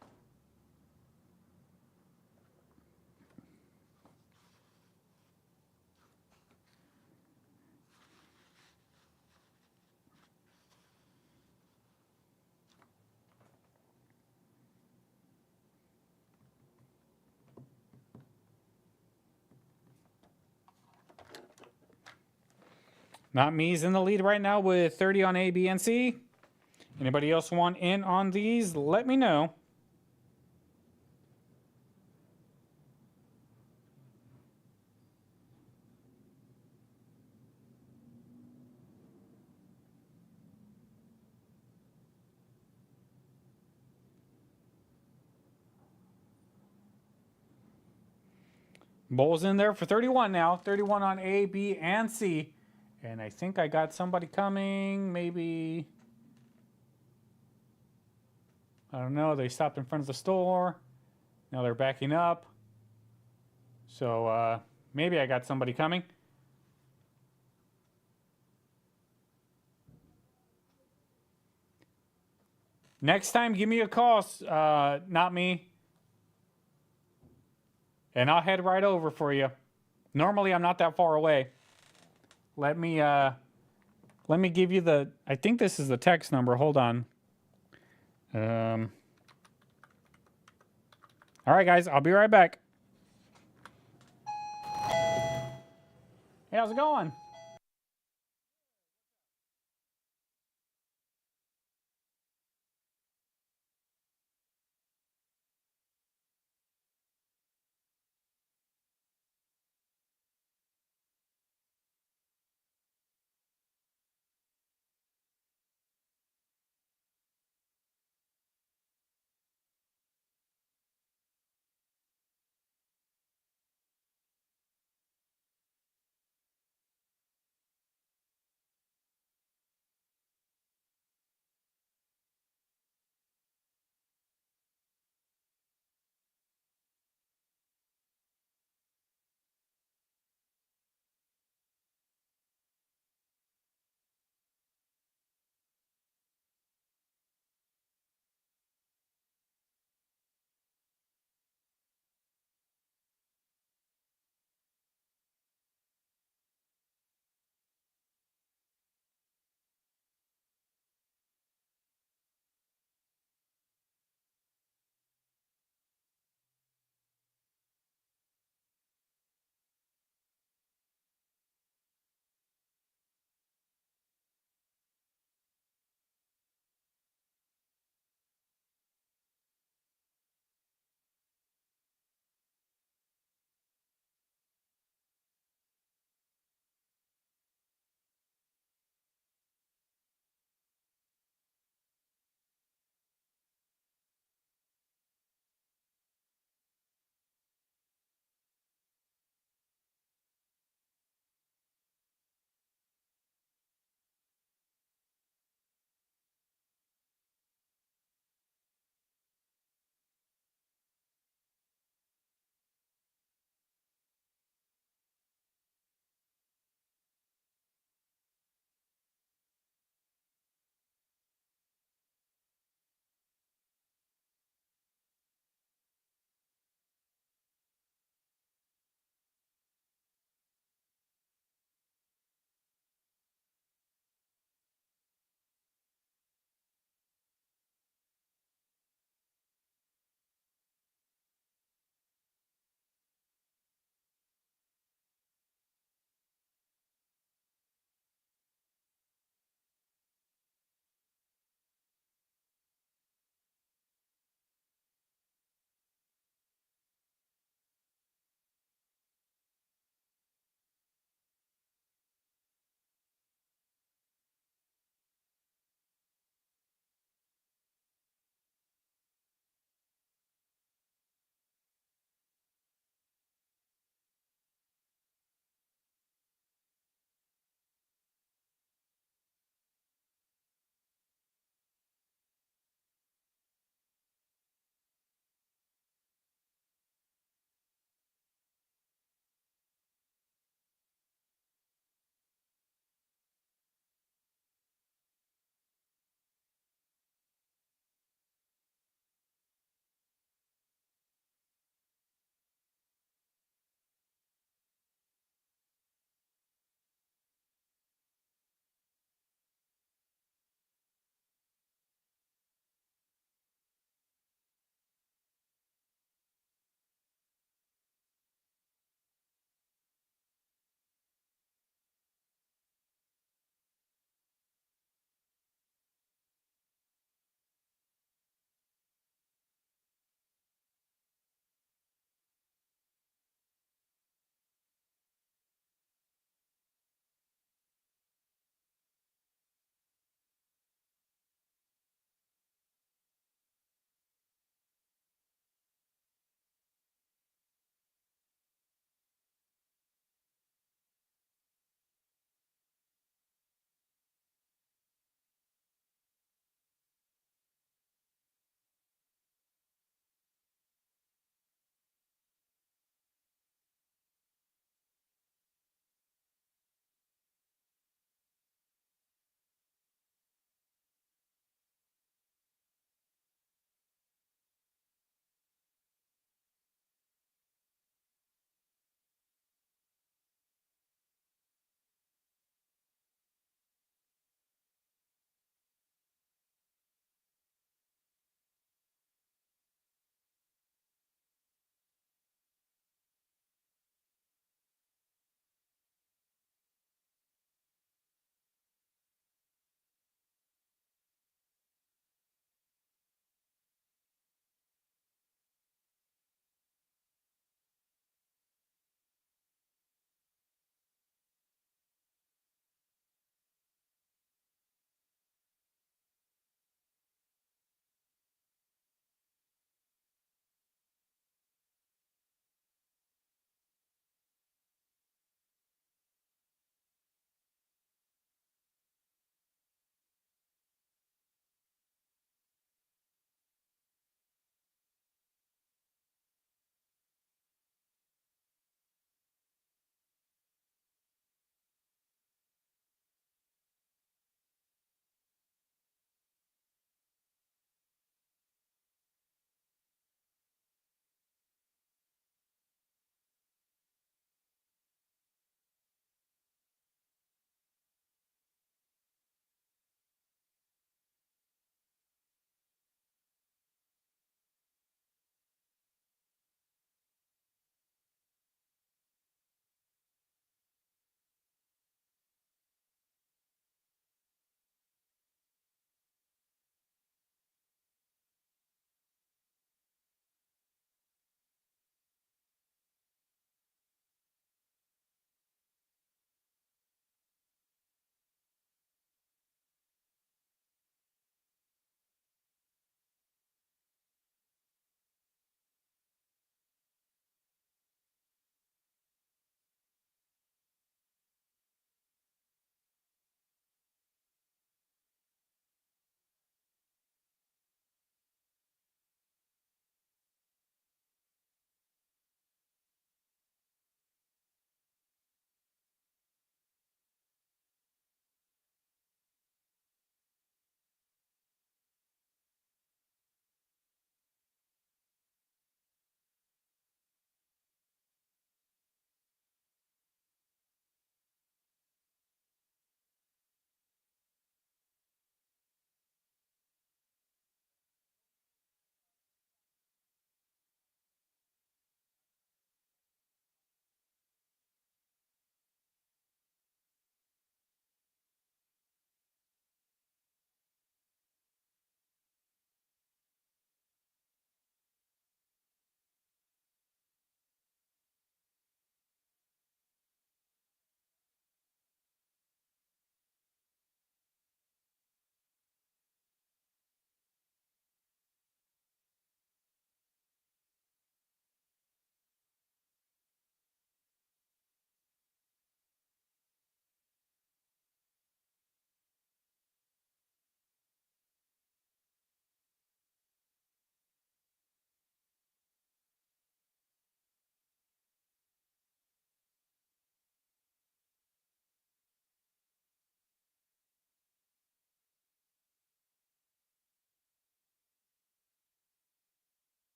Speaker 1: Not Me's in the lead right now with 30 on A, B, and C. Anybody else want in on these? Let me know. Bull's in there for 31 now. 31 on A, B, and C. And I think I got somebody coming. Maybe. I don't know. They stopped in front of the store. Now they're backing up. So maybe I got somebody coming. Next time, give me a call. Not me. And I'll head right over for you. Normally, I'm not that far away. Let me give you the. I think this is the text number. Hold on. All right, guys. I'll be right back. Hey, how's it going?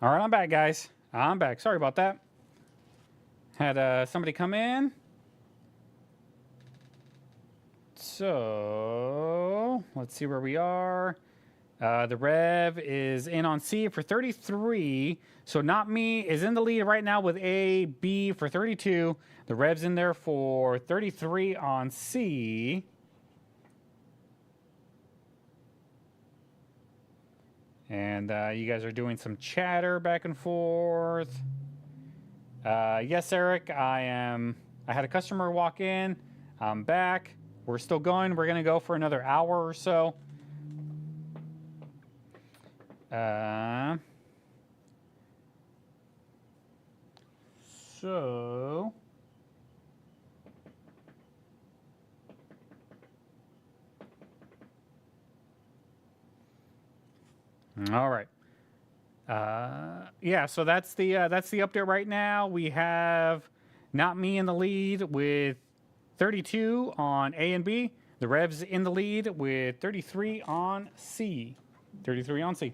Speaker 1: All right, I'm back, guys. I'm back. Sorry about that. Had somebody come in. So let's see where we are. The Rev is in on C for 33. So Not Me is in the lead right now with A, B for 32. The Rev's in there for 33 on C. And you guys are doing some chatter back and forth. Yes, Eric, I had a customer walk in. I'm back. We're still going. We're going to go for another hour or so. All right. Yeah, so that's the update right now. We have Not Me in the lead with 32 on A and B. The Rev's in the lead with 33 on C. 33 on C.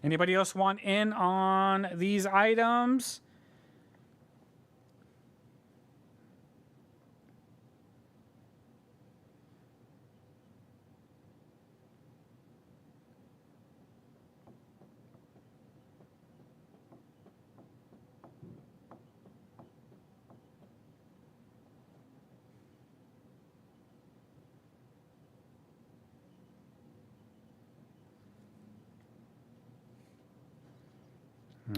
Speaker 1: Anybody else want in on these items?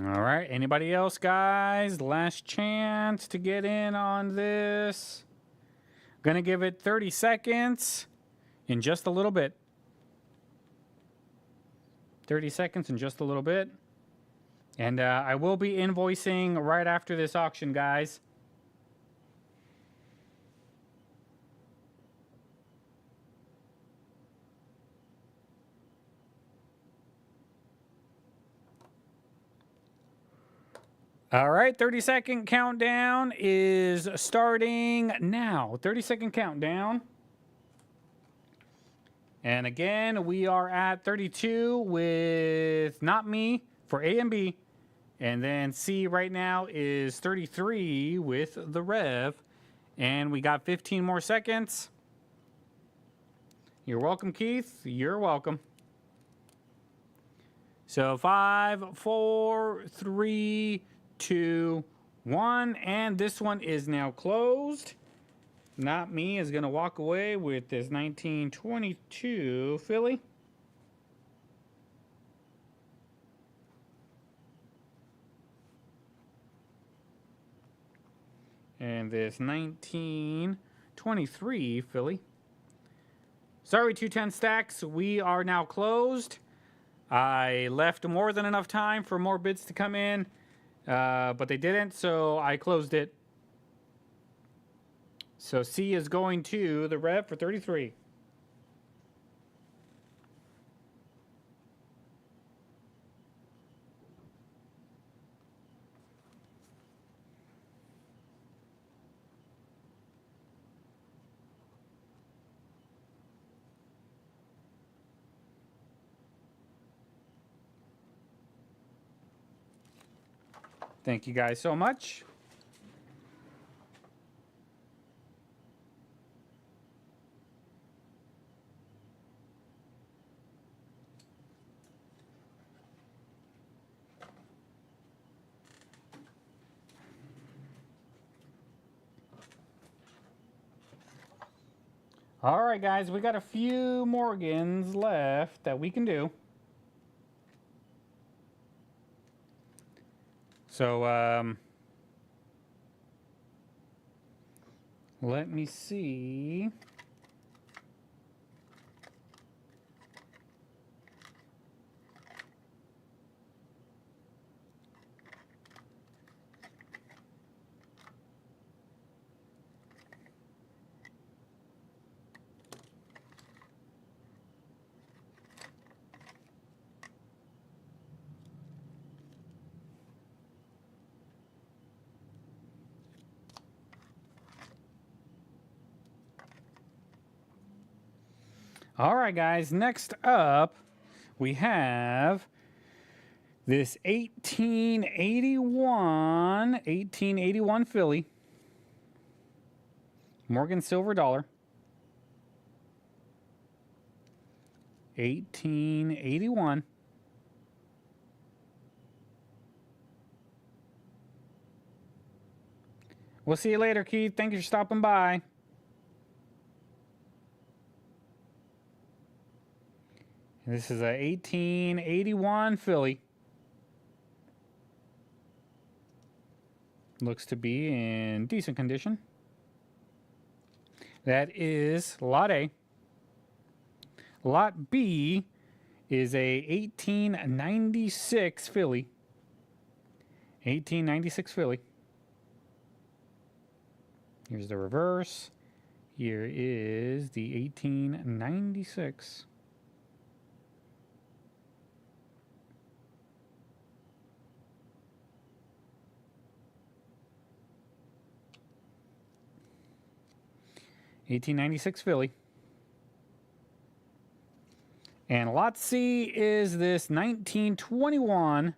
Speaker 1: All right. Anybody else, guys? Last chance to get in on this. Gonna give it 30 seconds in just a little bit. 30 seconds in just a little bit. And I will be invoicing right after this auction, guys. All right, 30-second countdown is starting now. 30-second countdown. And again, we are at 32 with Not Me for A and B. And then C right now is 33 with the Rev. And we got 15 more seconds. You're welcome, Keith. You're welcome. So 5, 4, 3, 2, 1. And this one is now closed. Not Me is going to walk away with this 1922 Philly. And this 1923 Philly. Sorry, 210 stacks. We are now closed. I left more than enough time for more bids to come in, but they didn't, so I closed it. So C is going to the Rev for 33. Thank you guys so much. All right, guys, we got a few Morgans left that we can do. So, let me see. All right, guys. Next up, we have this 1881 Philly Morgan silver dollar. 1881. We'll see you later, Keith. Thank you for stopping by. This is a 1881 Philly. Looks to be in decent condition. That is Lot A. Lot B is a 1896 Philly. 1896 Philly. Here's the reverse. Here is the 1896. Philly. And Lot C is this 1921.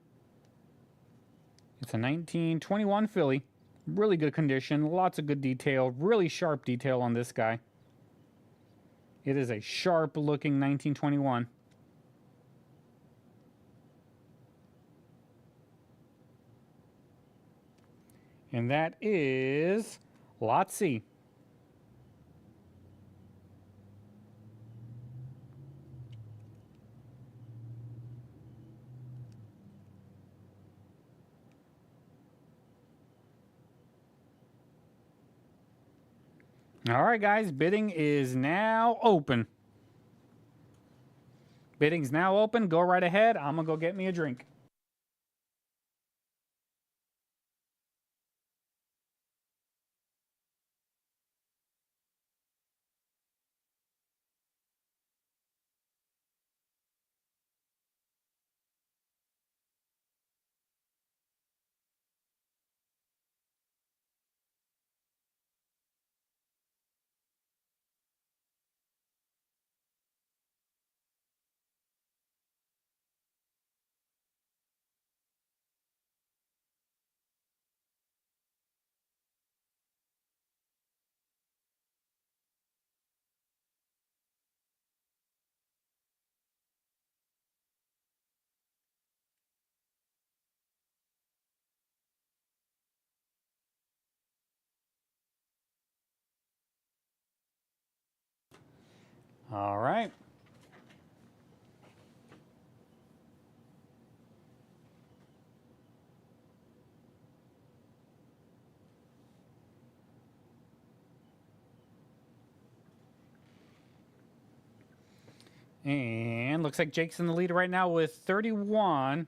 Speaker 1: It's a 1921 Philly. Really good condition. Lots of good detail. Really sharp detail on this guy. It is a sharp looking 1921. And that is Lot C. All right, guys, bidding is now open. Bidding's now open. Go right ahead. I'm going to go get me a drink. All right. And looks like Jake's in the lead right now with 31.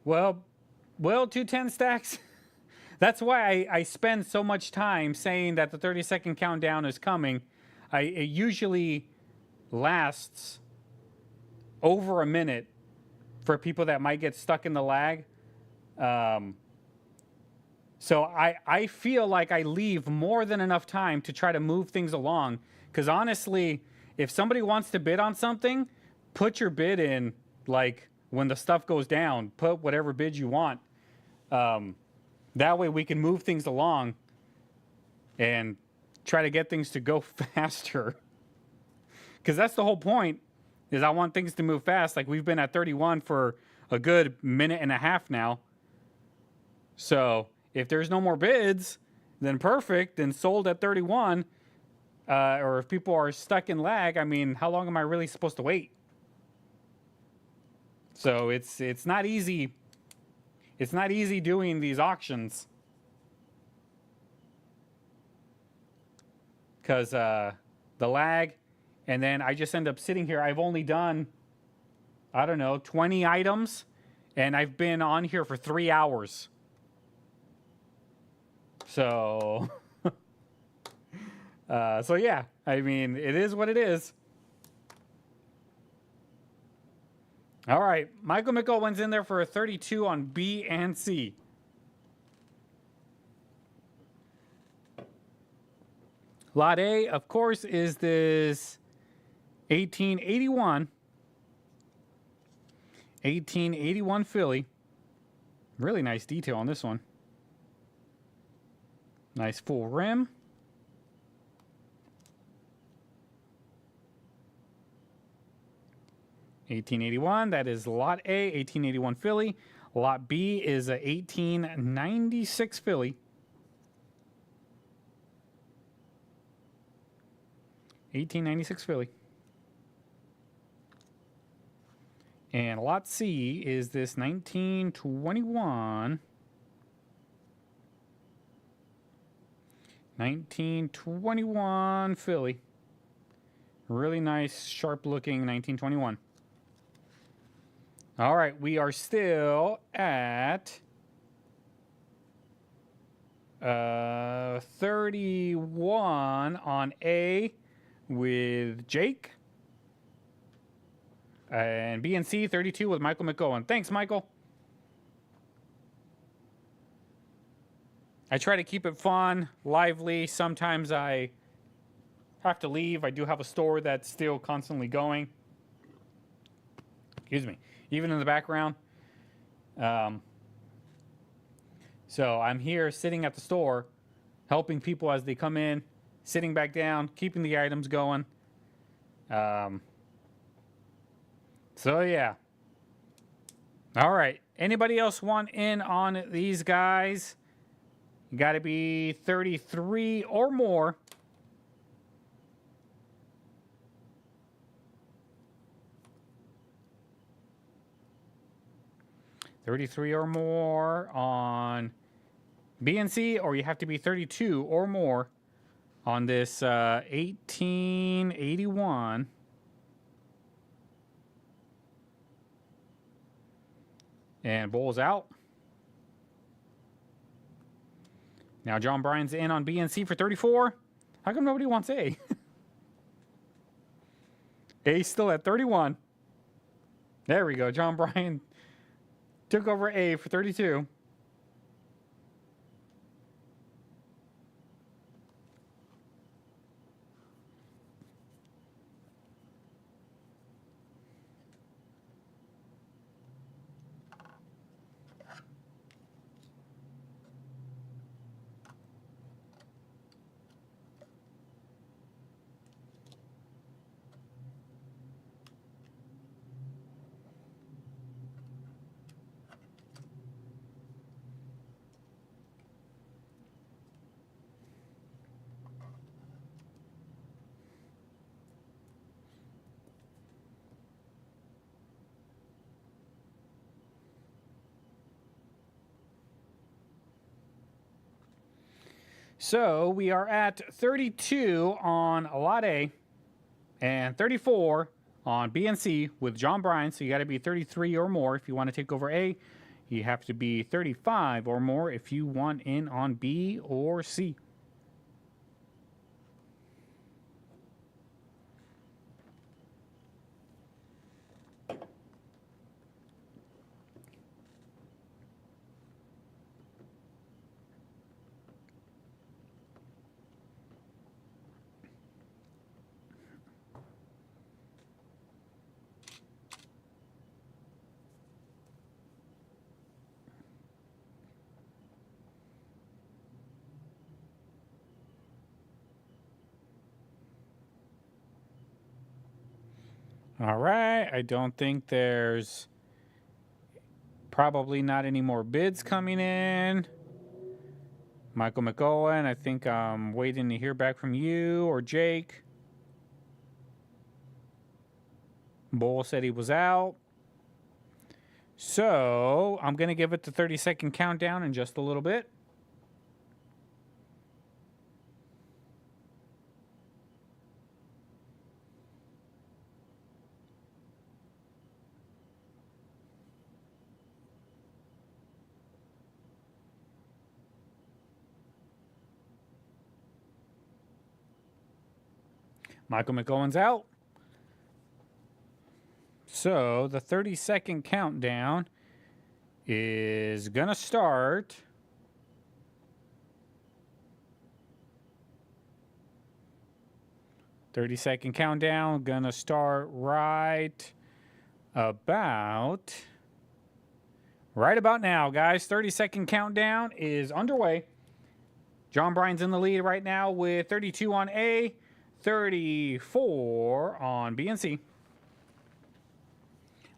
Speaker 1: Well, 210 stacks. That's why I spend so much time saying that the 30-second countdown is coming. It usually lasts over a minute for people that might get stuck in the lag. So I feel like I leave more than enough time to try to move things along. Because honestly, if somebody wants to bid on something, put your bid in, like, when the stuff goes down. Put whatever bid you want. That way we can move things along and try to get things to go faster. Because that's the whole point, is I want things to move fast. Like, we've been at 31 for a good minute and a half now. So if there's no more bids, then perfect, then sold at 31. Or if people are stuck in lag, I mean, how long am I really supposed to wait? So it's not easy. It's not easy doing these auctions. Because the lag, and then I just end up sitting here. I've only done, I don't know, 20 items, and I've been on here for 3 hours. So, so yeah, I mean, it is what it is. All right, Michael McOwen's in there for a 32 on B and C. Lot A, of course, is this 1881 Philly. Really nice detail on this one. Nice full rim. $18.81, that is Lot A, 1881 Philly. Lot B is a 1896 Philly. 1896 Philly. And Lot C is this 1921 Philly. Really nice, sharp looking 1921. All right, we are still at 31 on A with Jake. And B and C, 32 with Michael McGowan. Thanks, Michael. I try to keep it fun, lively. Sometimes I have to leave. I do have a store that's still constantly going. Excuse me. Even in the background. So I'm here sitting at the store, helping people as they come in, sitting back down, keeping the items going. So yeah. All right. Anybody else want in on these guys? You got to be 33 or more. $33 or more on B and C, or you have to be 32 or more on this 1881. And Bull's out. Now John Bryan's in on B and C for 34. How come nobody wants A? A's still at 31. There we go. John Bryan took over A for 32. So we are at 32 on Lot A and 34 on B and C with John Bryan. So you got to be 33 or more if you want to take over A. You have to be 35 or more if you want in on B or C. All right, I don't think there's probably not any more bids coming in. Michael McOwen, I think I'm waiting to hear back from you or Jake. Bull said he was out. So I'm going to give it the 30-second countdown in just a little bit. Michael McOwen's out. So the 30-second countdown is gonna start. "30-second countdown gonna start right about now, guys. 30-second countdown is underway. John Bryan's in the lead right now with 32 on A, 34 on B and C.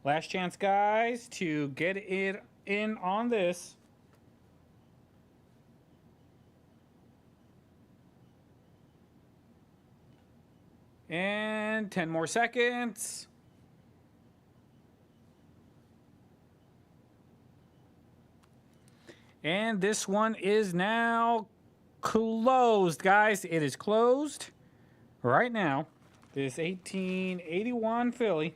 Speaker 1: Last chance, guys, to get it in on this. And 10 more seconds. And this one is now closed, guys. It is closed right now. This 1881 Philly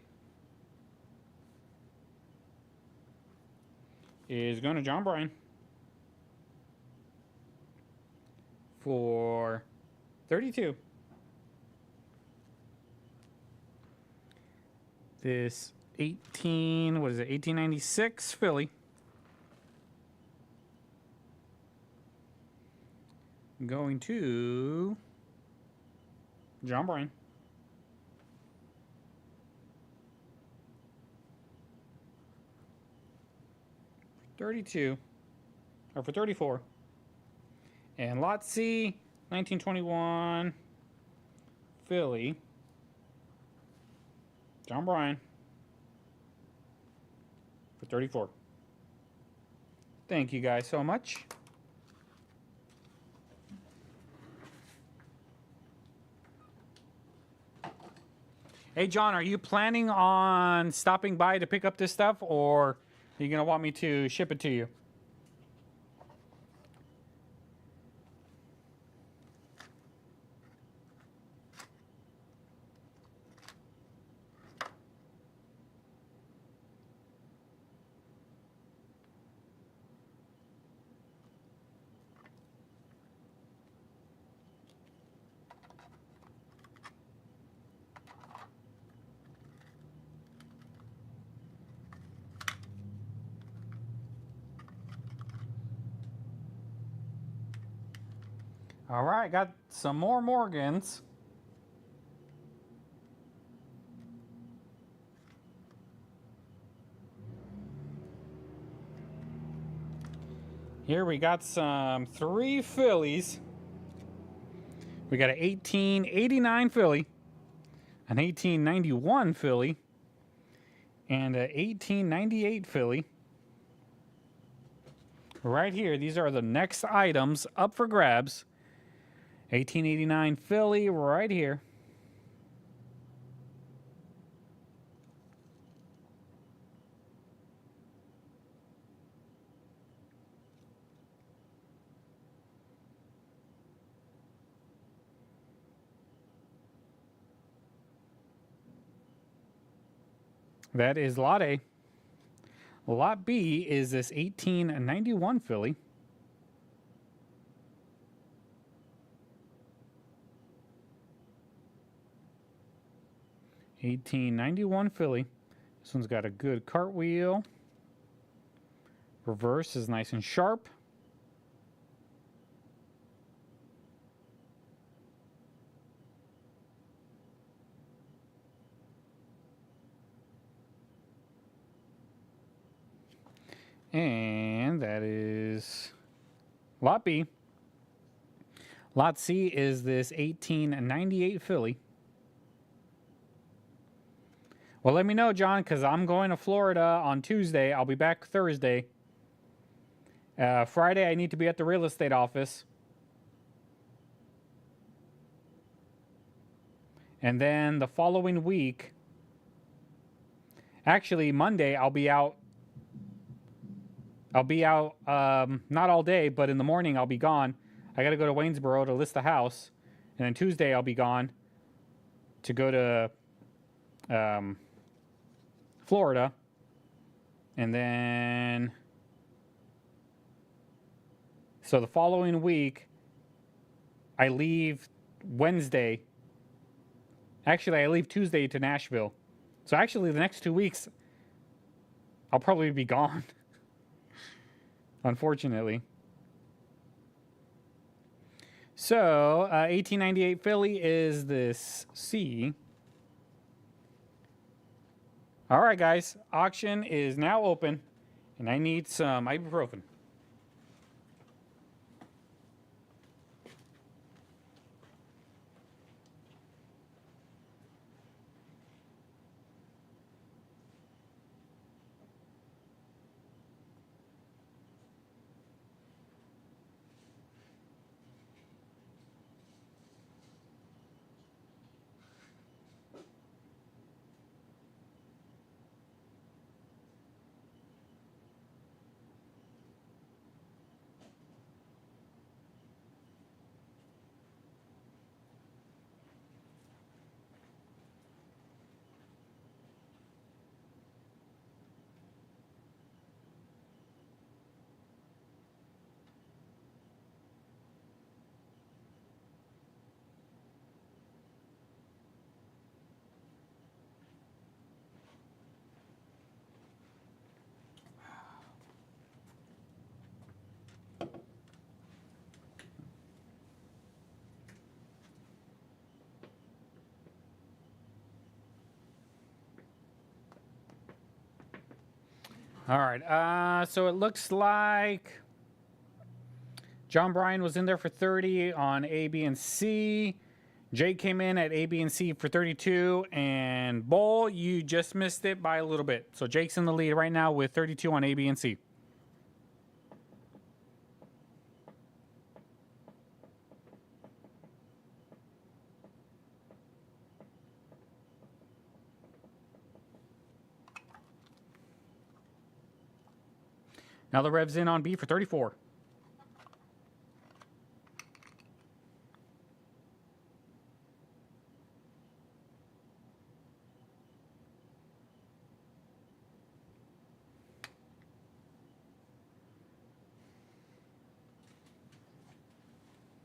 Speaker 1: is going to John Bryan for 32. This 1896 Philly going to John Bryan. For 32. Or for 34. And lot C, 1921 Philly. John Bryan. For 34. Thank you guys so much. Hey, John, are you planning on stopping by to pick up this stuff, or are you going to want me to ship it to you? All right, got some more Morgans. Here we got some 3 Phillies. We got an 1889 Philly, an 1891 Philly, and an 1898 Philly. Right here, these are the next items up for grabs. 1889 Philly right here. That is lot A. Lot B is this 1891 Philly. $18.91 Philly. This one's got a good cartwheel. Reverse is nice and sharp. And that is lot B. Lot C is this 1898 Philly. Well, let me know, John, because I'm going to Florida on Tuesday. I'll be back Thursday. Friday, I need to be at the real estate office. And then the following week, actually Monday, I'll be out. Not all day, but in the morning I'll be gone. I got to go to Waynesboro to list the house. And then Tuesday I'll be gone to go to Florida. And then, so the following week, I leave Wednesday. Actually, I leave Tuesday to Nashville. So actually, the next 2 weeks, I'll probably be gone. Unfortunately. So, 1898 Philly is this C. All right, guys. Auction is now open, and I need some ibuprofen. All right. So it looks like John Bryan was in there for 30 on A, B, and C. Jake came in at A, B, and C for 32. And Bull, you just missed it by a little bit. So Jake's in the lead right now with 32 on A, B, and C. Now the Rev's in on B for 34.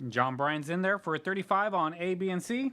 Speaker 1: John Bryan's in there for 35 on A, B, and C.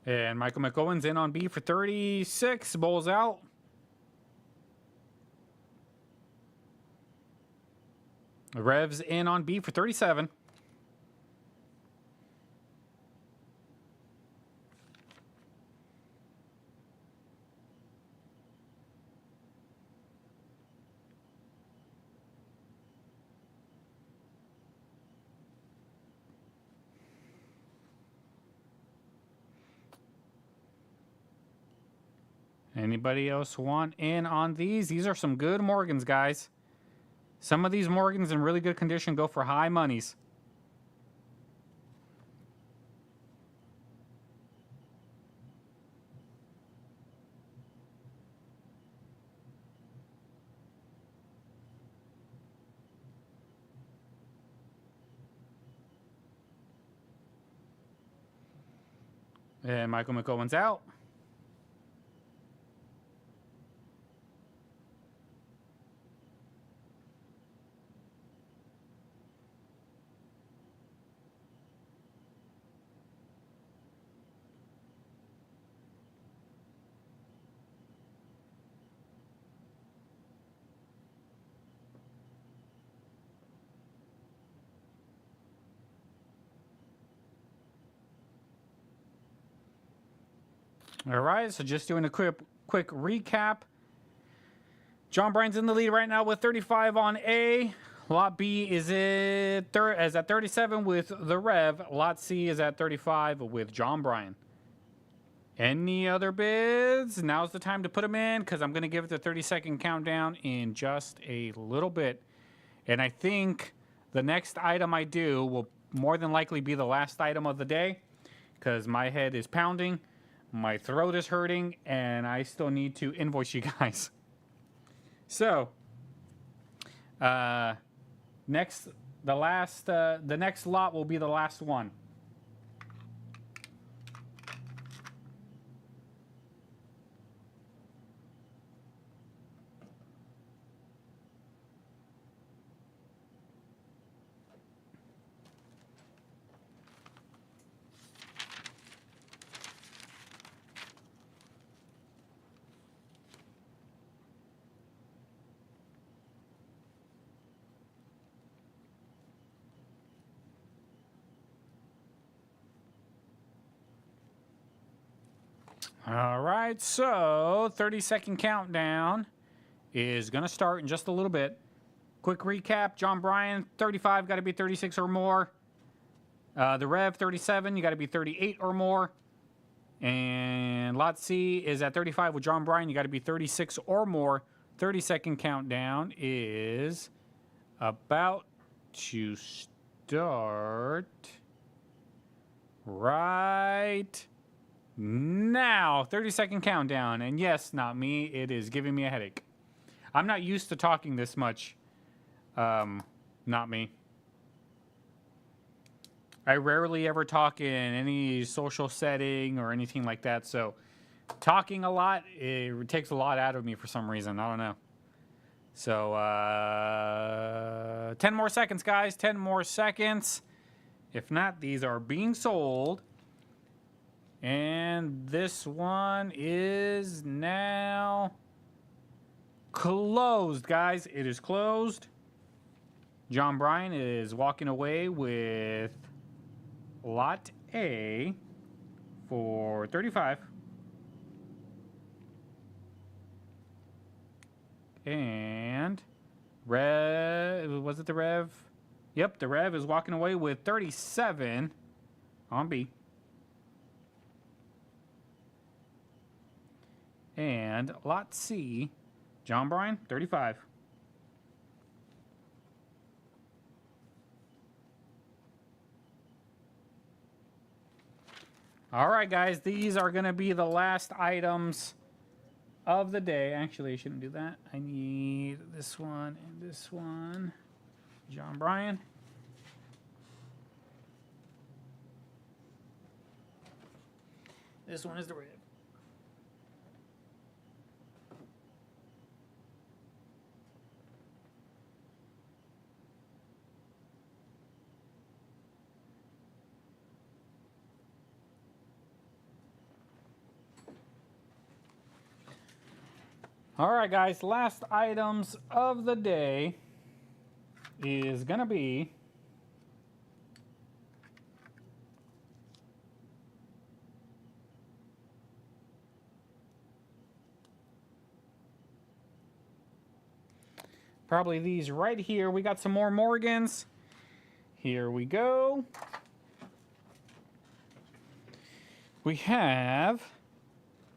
Speaker 1: And Michael McOwen's in on B for 36. Bull's out. Rev's in on B for 37. Anybody else want in on these? These are some good Morgans, guys. Some of these Morgans in really good condition go for high monies. And Michael McOwen's out. All right, so just doing a quick recap. John Bryan's in the lead right now with 35 on A. Lot B is at 37 with the Rev. Lot C is at 35 with John Bryan. Any other bids? Now's the time to put them in because I'm going to give it the 30-second countdown in just a little bit. And I think the next item I do will more than likely be the last item of the day because my head is pounding, my throat is hurting, and I still need to invoice you guys. So, the next lot will be the last one. All right, so 30-second countdown is going to start in just a little bit. Quick recap, John Bryan, 35, got to be 36 or more. The Rev, 37, you got to be 38 or more. And Lot C is at 35 with John Bryan, you got to be 36 or more. 30-second countdown is about to start right now. 30-second countdown. And yes, not me. It is giving me a headache. I'm not used to talking this much. Not me. I rarely ever talk in any social setting or anything like that. So talking a lot, it takes a lot out of me for some reason. I don't know. So 10 more seconds, guys. 10 more seconds. If not, these are being sold. And this one is now closed, guys. It is closed. John Bryan is walking away with Lot A for 35. And Rev, was it the Rev? Yep, the Rev is walking away with 37 on B. And Lot C, John Bryan, 35. All right, guys, these are going to be the last items of the day. Actually, I shouldn't do that. I need this one and this one. John Bryan. This one is the Rev. All right, guys, last items of the day is going to be probably these right here. We got some more Morgans. Here we go. We have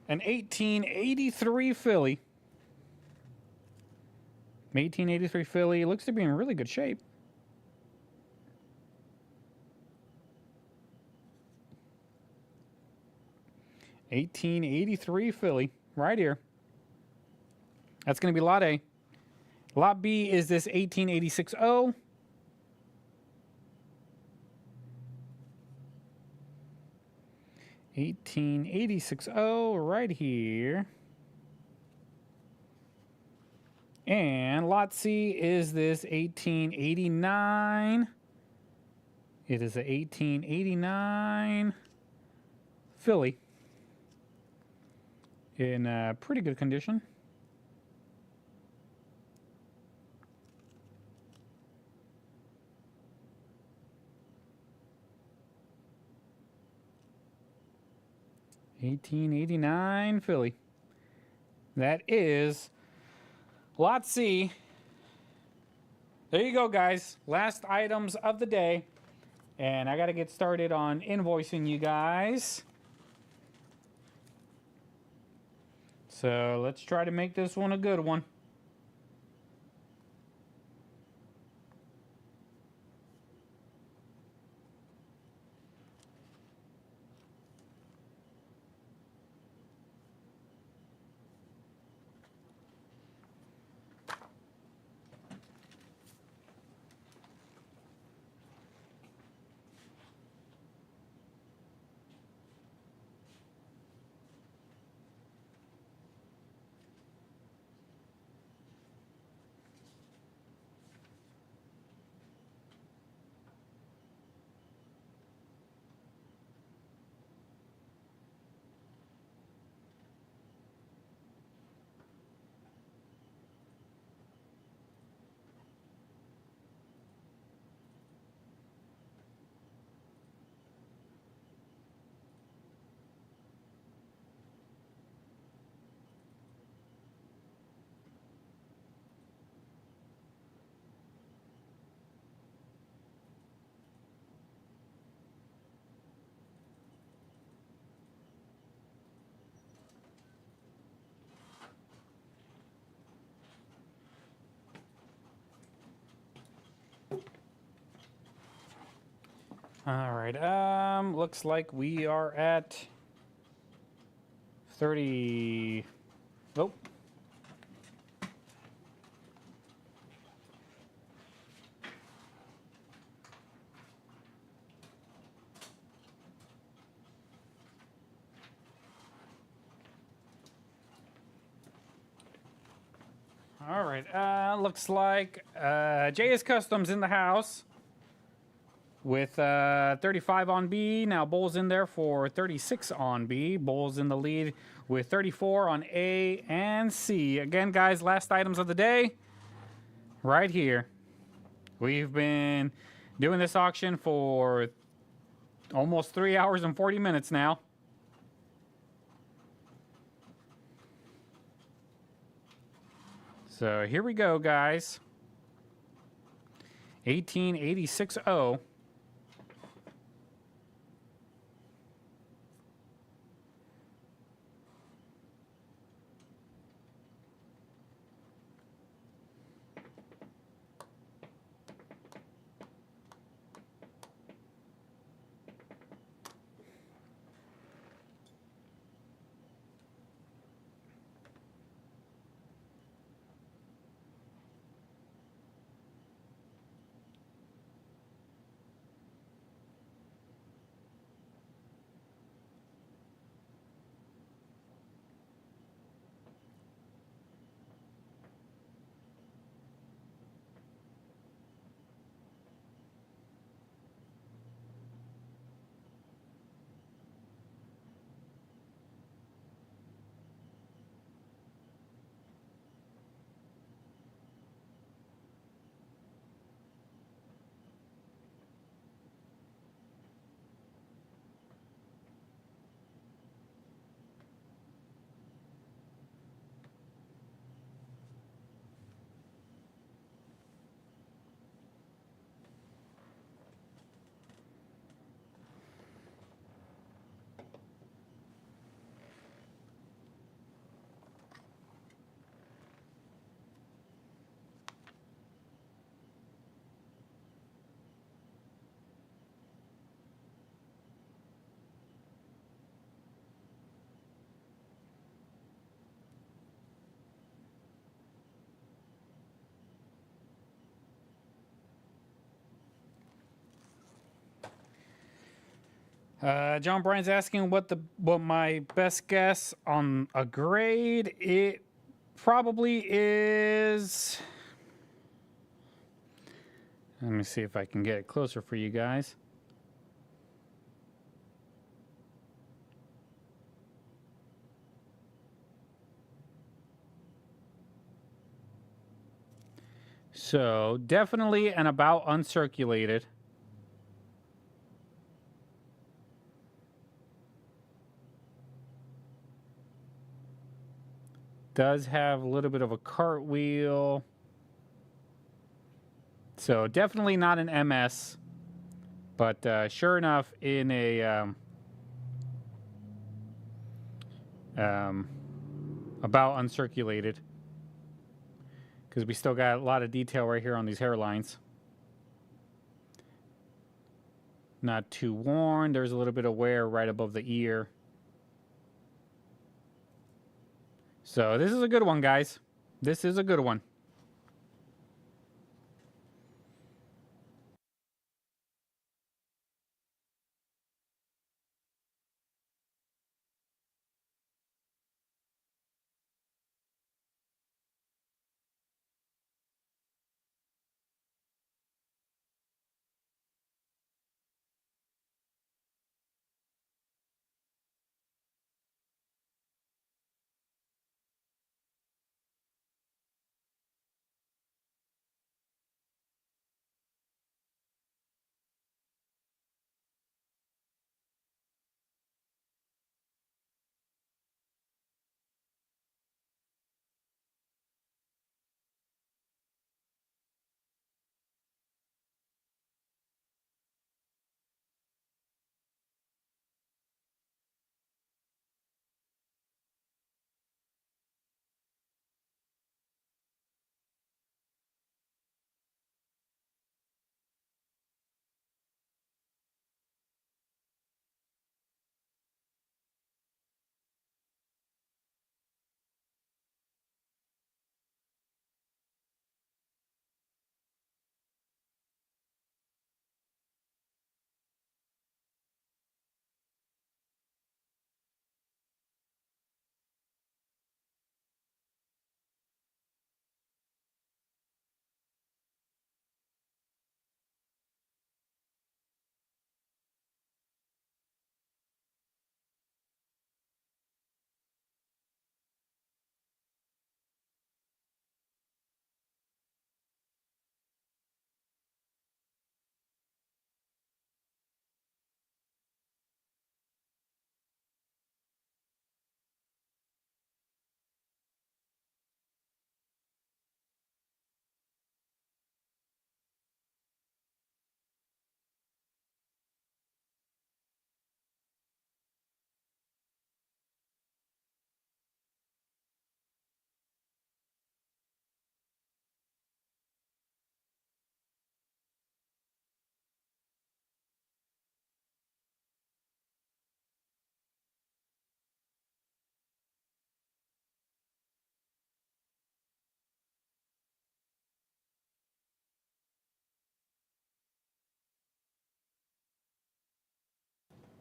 Speaker 1: an 1883 Philly. 1883 Philly. Looks to be in really good shape. $18.83 Philly right here. That's going to be Lot A. Lot B is this 1886O. $18.86O right here. And Lot C is this 1889. It is a 1889 Philly in pretty good condition. 1889 Philly. That is Lot C. There you go, guys. Last items of the day. And I got to get started on invoicing you guys. So let's try to make this one a good one. All right. Looks like we are at 30. Nope. All right. Looks like JS Customs in the house with 35 on B. Now Bull's in there for 36 on B. Bull's in the lead with 34 on A and C. Again, guys, last items of the day right here. We've been doing this auction for almost 3 hours and 40 minutes now. So here we go, guys. 1886.0. John Bryan's asking what my best guess on a grade. It probably is. Let me see if I can get it closer for you guys. So definitely an about uncirculated. Does have a little bit of a cartwheel. So definitely not an MS. But sure enough, in a about uncirculated. Because we still got a lot of detail right here on these hairlines. Not too worn. There's a little bit of wear right above the ear. So this is a good one, guys. This is a good one.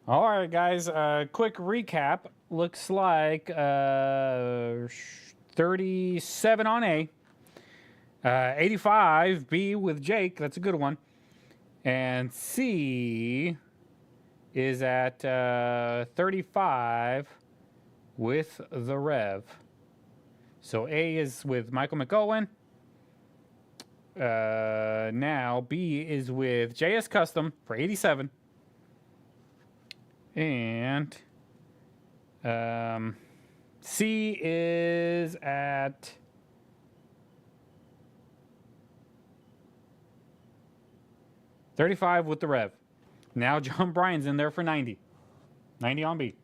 Speaker 1: All right, guys. Quick recap. Looks like 37 on A, 85 B with Jake. That's a good one. And C is at 35 with the Rev. So A is with Michael McOwen. Now B is with JS Custom for 87. And C is at 35 with the Rev. Now John Bryan's in there for 90. 90 on B.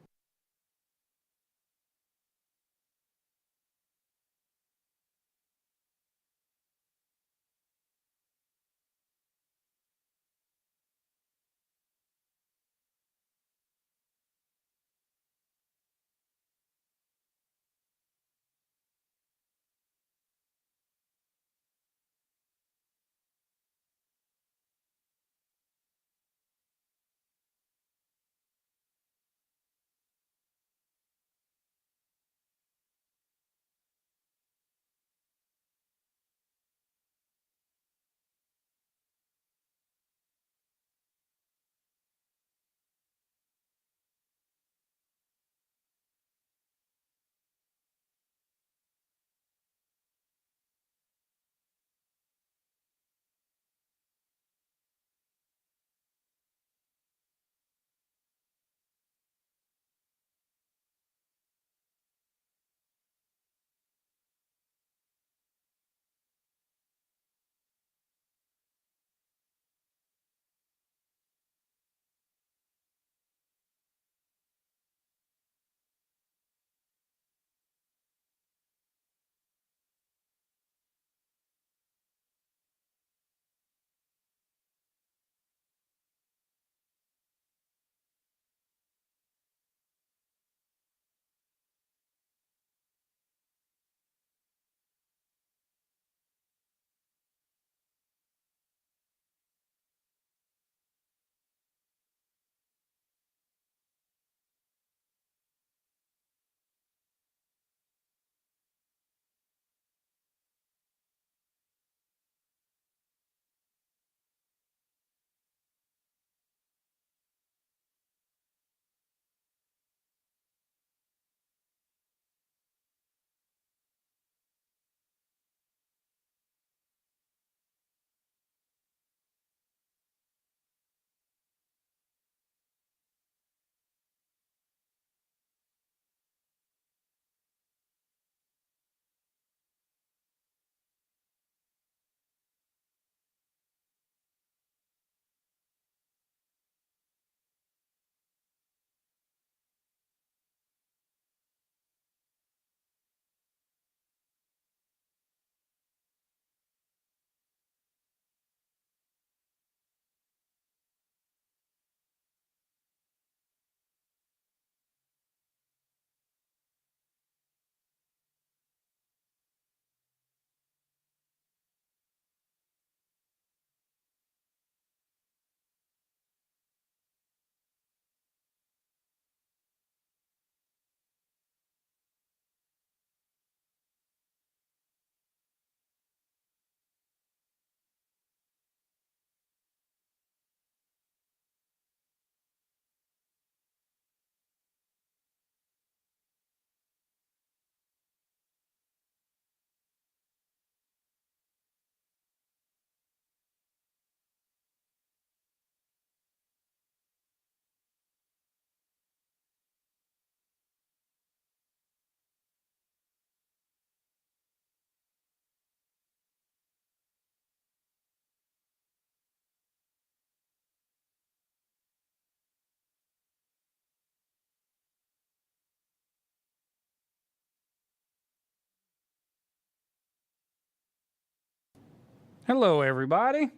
Speaker 1: Hello, everybody.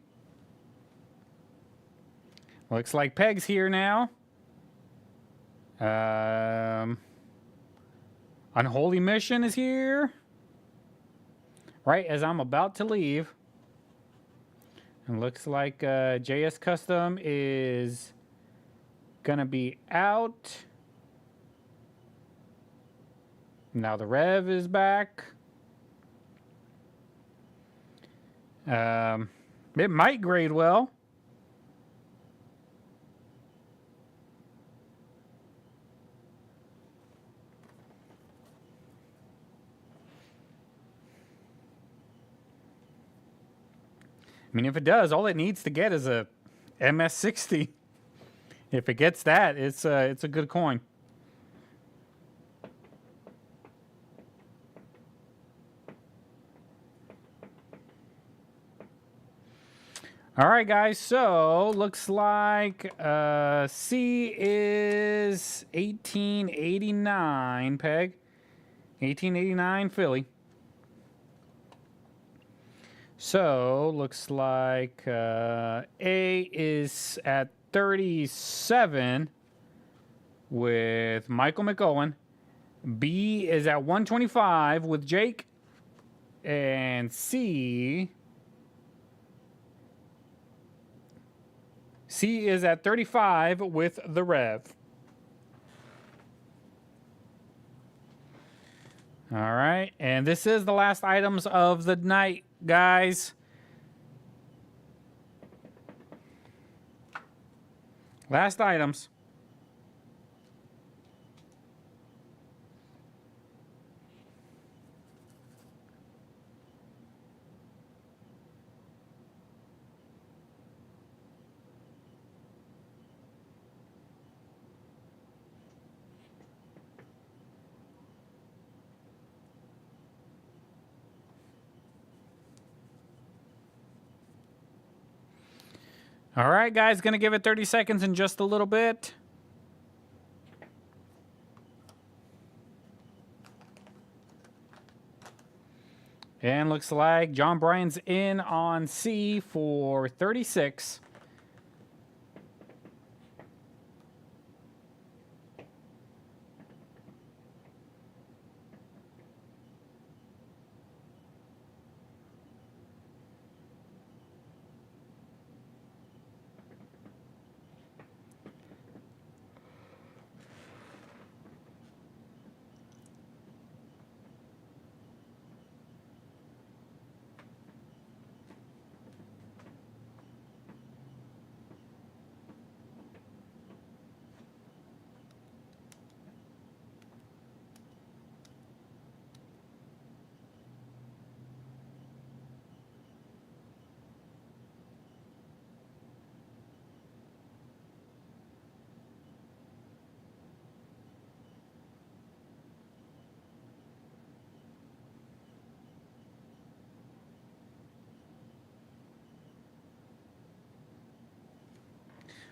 Speaker 1: Looks like Peg's here now. Unholy Mission is here. Right as I'm about to leave. And looks like JS Custom is gonna be out. Now the Rev is back. It might grade well. I mean, if it does, all it needs to get is a MS60. If it gets that, it's a good coin. All right, guys. So looks like C is 1889. Peg, 1889 Philly. So looks like A is at 37 with Michael McOwen. B is at 125 with Jake. And C is at 35 with the Rev. All right, and this is the last items of the night, guys. Last items. All right, guys, gonna give it 30 seconds in just a little bit. And looks like John Bryan's in on C for 36.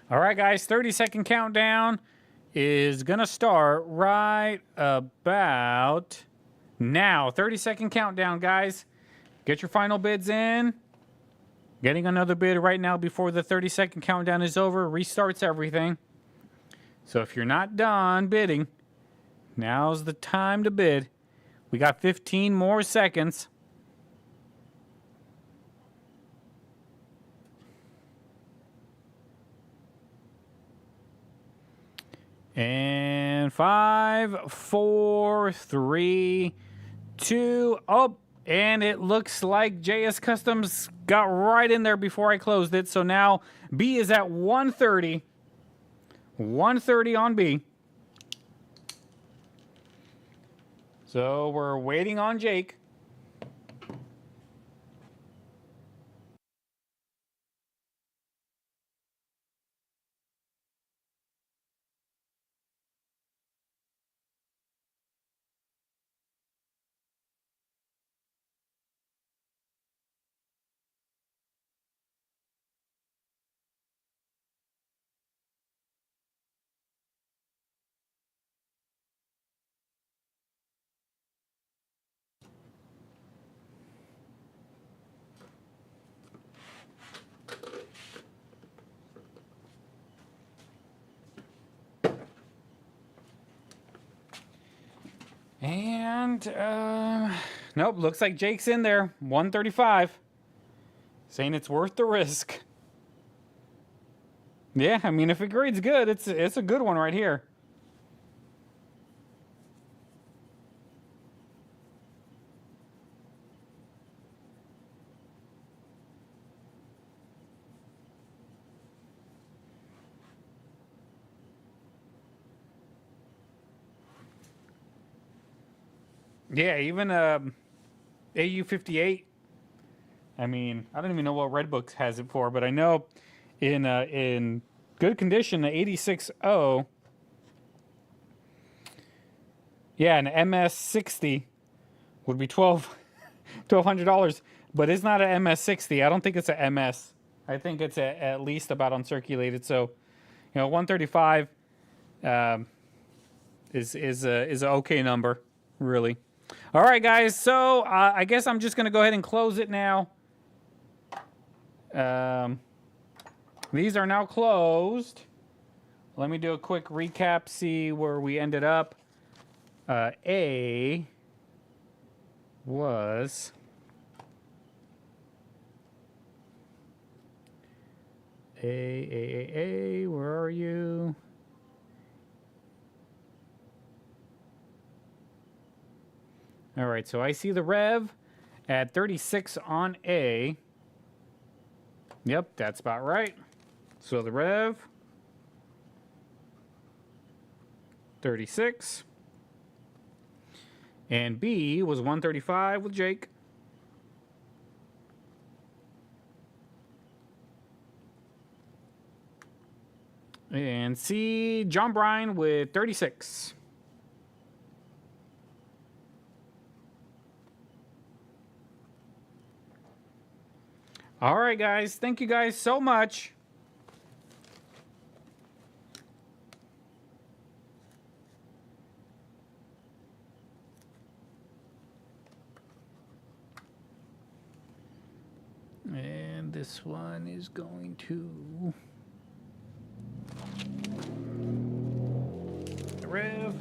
Speaker 1: All right, guys, 30-second countdown is going to start right about now. 30-second countdown, guys. Get your final bids in. Getting another bid right now before the 30-second countdown is over restarts everything. So if you're not done bidding, now's the time to bid. We got 15 more seconds. And 5, 4, 3, 2, oh, and it looks like JS Customs got right in there before I closed it. So now B is at 130. 130 on B. So we're waiting on Jake. And, nope, looks like Jake's in there. 135. Saying it's worth the risk. Yeah, I mean, if it grades good, it's a good one right here. Yeah, even AU58. I mean, I don't even know what Redbook has it for, but I know in good condition, the 86O. Yeah, an MS60 would be $1,200, but it's not an MS60. I don't think it's a MS. I think it's at least about uncirculated. So, 135 is an okay number, really. All right, guys. So I guess I'm just gonna go ahead and close it now. These are now closed. Let me do a quick recap, see where we ended up. A was A, where are you? All right, so I see the rev at 36 on A. Yep, that's about right. So the rev, 36. And B was 135 with Jake. And C, John Bryan with 36. All right, guys. Thank you guys so much. And this one is going to the Rev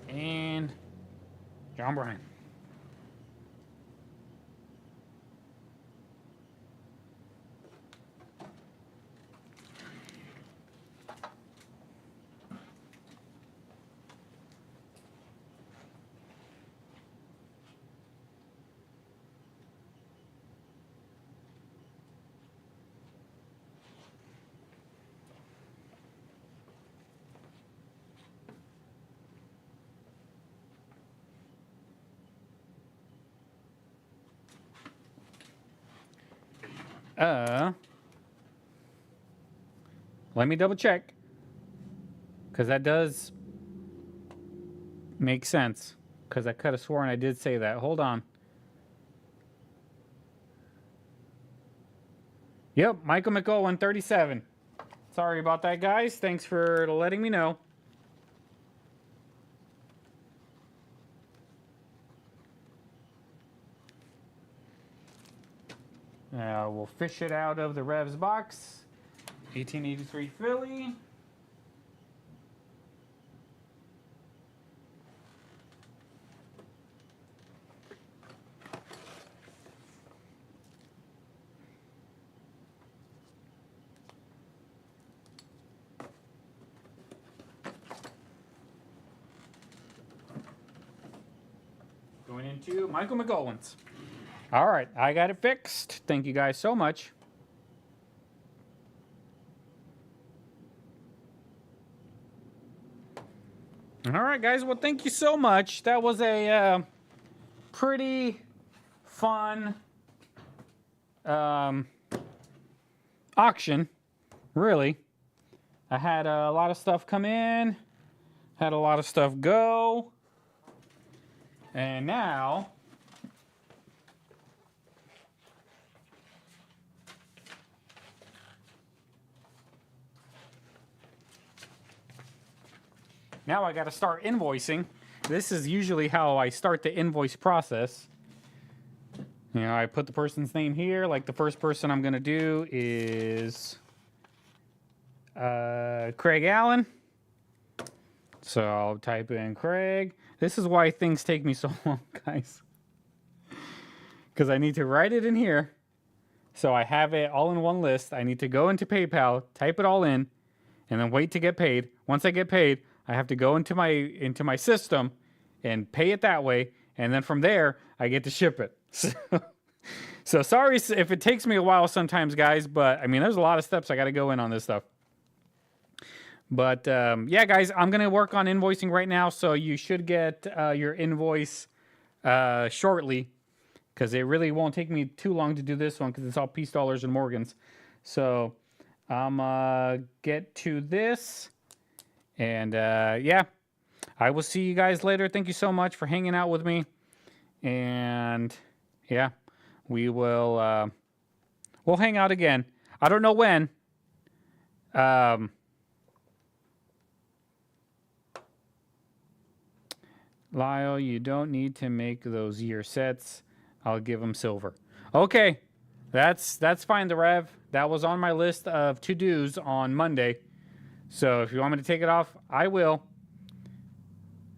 Speaker 1: and John Bryan. Let me double check, because that does make sense, because I could have sworn I did say that. Hold on. Yep, Michael McCowan, 37. Sorry about that, guys. Thanks for letting me know. We'll fish it out of the Revs box. 1883 Philly. Going into Michael McCowan's. All right, I got it fixed. Thank you guys so much. All right, guys. Well, thank you so much. That was a pretty fun auction, really. I had a lot of stuff come in, had a lot of stuff go, and now I got to start invoicing. This is usually how I start the invoice process. I put the person's name here. Like the first person I'm going to do is Craig Allen. So I'll type in Craig. This is why things take me so long, guys. Because I need to write it in here. So I have it all in one list. I need to go into PayPal, type it all in, and then wait to get paid. Once I get paid, I have to go into my system and pay it that way. And then from there, I get to ship it. So sorry if it takes me a while sometimes, guys. But I mean, there's a lot of steps I got to go in on this stuff. But yeah, guys, I'm going to work on invoicing right now. So you should get your invoice shortly. Because it really won't take me too long to do this one because it's all Peace Dollars and Morgans. So I'm get to this. And yeah, I will see you guys later. Thank you so much for hanging out with me. And yeah, we'll hang out again. I don't know when. Lyle, you don't need to make those year sets. I'll give them silver. Okay, that's fine, the Rev. That was on my list of to-dos on Monday. So if you want me to take it off, I will.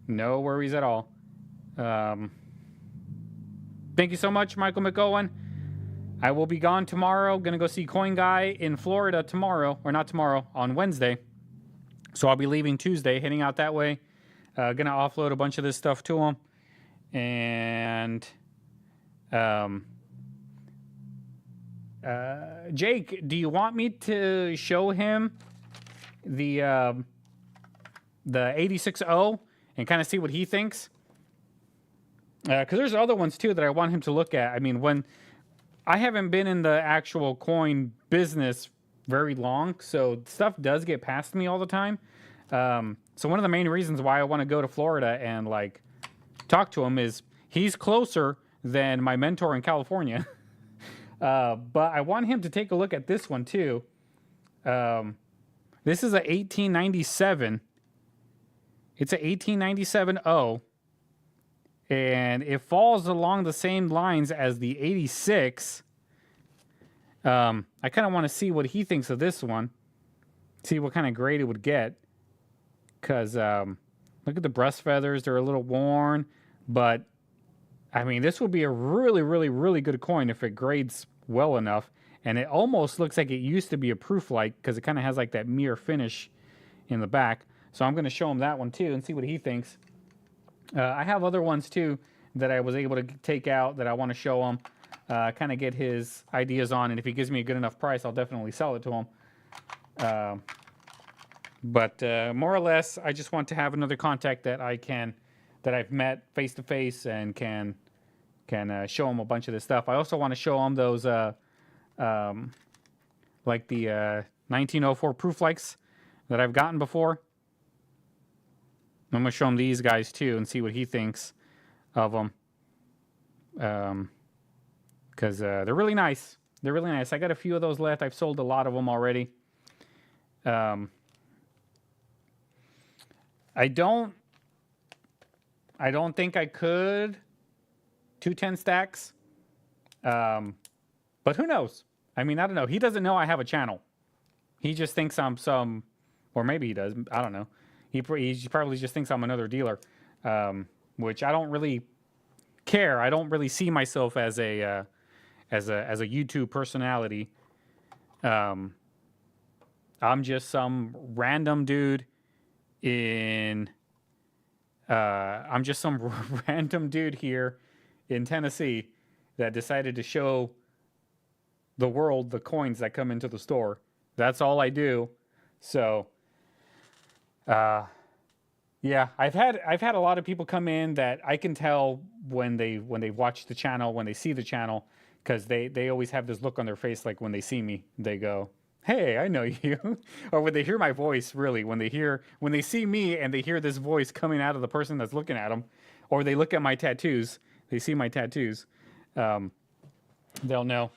Speaker 1: No worries at all. Thank you so much, Michael McOwen. I will be gone tomorrow. Gonna go see Coin Guy in Florida tomorrow. Or not tomorrow, on Wednesday. So I'll be leaving Tuesday, heading out that way. Gonna offload a bunch of this stuff to him. And... Jake, do you want me to show him the 86O and kind of see what he thinks? Because there's other ones too that I want him to look at. I mean, when I haven't been in the actual coin business very long, so stuff does get past me all the time. So one of the main reasons why I want to go to Florida and like talk to him is he's closer than my mentor in California. But I want him to take a look at this one too. This is a 1897. It's a 1897 O. And it falls along the same lines as the 86. I kind of want to see what he thinks of this one. See what kind of grade it would get. Because look at the breast feathers. They're a little worn. But I mean, this would be a really, really, really good coin if it grades well enough. And it almost looks like it used to be a proof light because it kind of has like that mirror finish in the back. So I'm going to show him that one too and see what he thinks. I have other ones too that I was able to take out that I want to show him. Kind of get his ideas on. And if he gives me a good enough price, I'll definitely sell it to him. But more or less, I just want to have another contact that I've met face to face and can show them a bunch of this stuff. I also want to show them those like the 1904 proof likes that I've gotten before. I'm gonna show him these guys too and see what he thinks of them. Because they're really nice. They're really nice. I got a few of those left. I've sold a lot of them already. I don't think I could 210 stacks. But who knows? I mean, I don't know. He doesn't know I have a channel. He just thinks I'm some, or maybe he does. I don't know. He probably just thinks I'm another dealer, which I don't really care. I don't really see myself as a YouTube personality. I'm just some random dude I'm just some random dude here in Tennessee that decided to show the world the coins that come into the store. That's all I do. So, yeah, I've had a lot of people come in that I can tell when they watch the channel, when they see the channel, because they always have this look on their face, like when they see me, they go, "Hey, I know you," or when they hear my voice. Really, when they see me and they hear this voice coming out of the person that's looking at them, or they look at my tattoos, they see my tattoos, they'll know.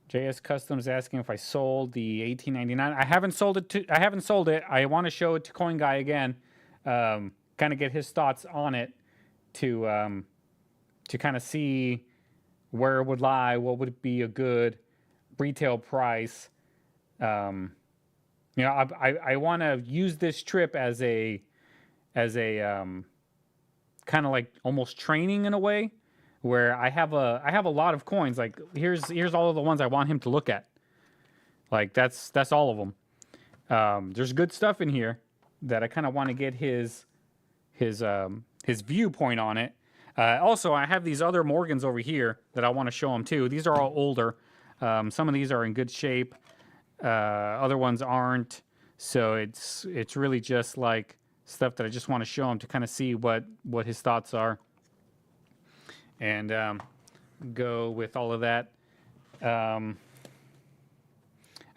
Speaker 1: JS Customs asking if I sold the 1899. I haven't sold it. I want to show it to Coin Guy again, kind of get his thoughts on it, to kind of see where it would lie, what would be a good retail price. You know, I want to use this trip as a kind of like almost training in a way, where I have a lot of coins. Like here's all of the ones I want him to look at. Like that's all of them. There's good stuff in here that I kind of want to get his viewpoint on it. Also, I have these other Morgans over here that I want to show him too. These are all older. Some of these are in good shape. Other ones aren't. So it's really just like stuff that I just want to show him to kind of see what his thoughts are. And go with all of that. I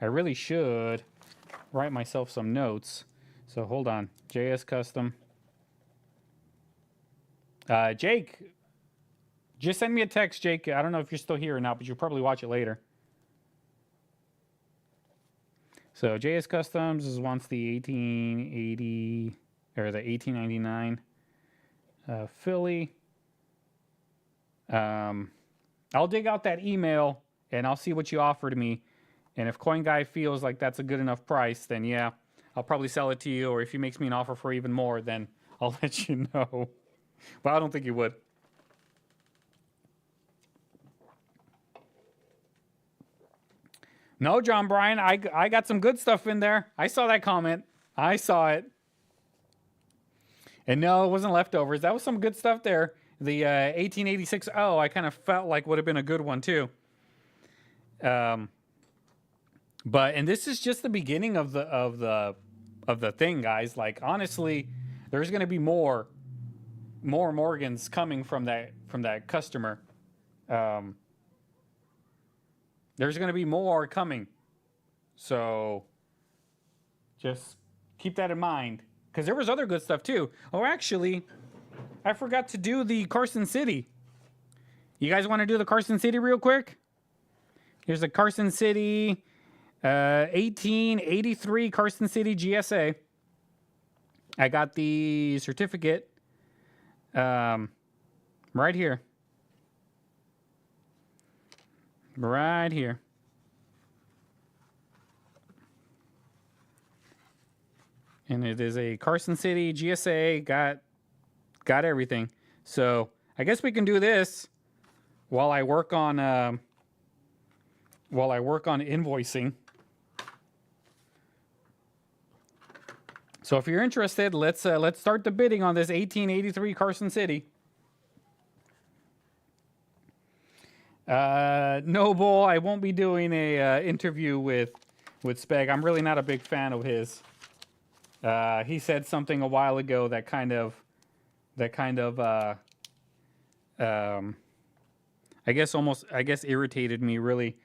Speaker 1: really should write myself some notes. So hold on. JS Custom. Jake, just send me a text, Jake. I don't know if you're still here or not, but you'll probably watch it later. So JS Customs wants the 1880 or the 1899 Philly. I'll dig out that email and I'll see what you offered me. And if Coin Guy feels like that's a good enough price, then yeah, I'll probably sell it to you. Or if he makes me an offer for even more, then I'll let you know. But I don't think he would. No, John Bryan, I got some good stuff in there. I saw that comment. I saw it. And no, it wasn't leftovers. That was some good stuff there. The 1886 I kind of felt like would have been a good one too. And this is just the beginning of the thing, guys. Like honestly, there's going to be more Morgans coming from that customer. There's going to be more coming. So just keep that in mind. Because there was other good stuff too. Oh, actually, I forgot to do the Carson City. You guys want to do the Carson City real quick? Here's the Carson City 1883 Carson City GSA. I got the certificate right here. Right here. And it is a Carson City GSA. Got everything. So I guess we can do this while I work on invoicing. So if you're interested, let's start the bidding on this 1883 Carson City. No, Bull, I won't be doing a interview with Speg. I'm really not a big fan of his. He said something a while ago that kind of I guess irritated me really.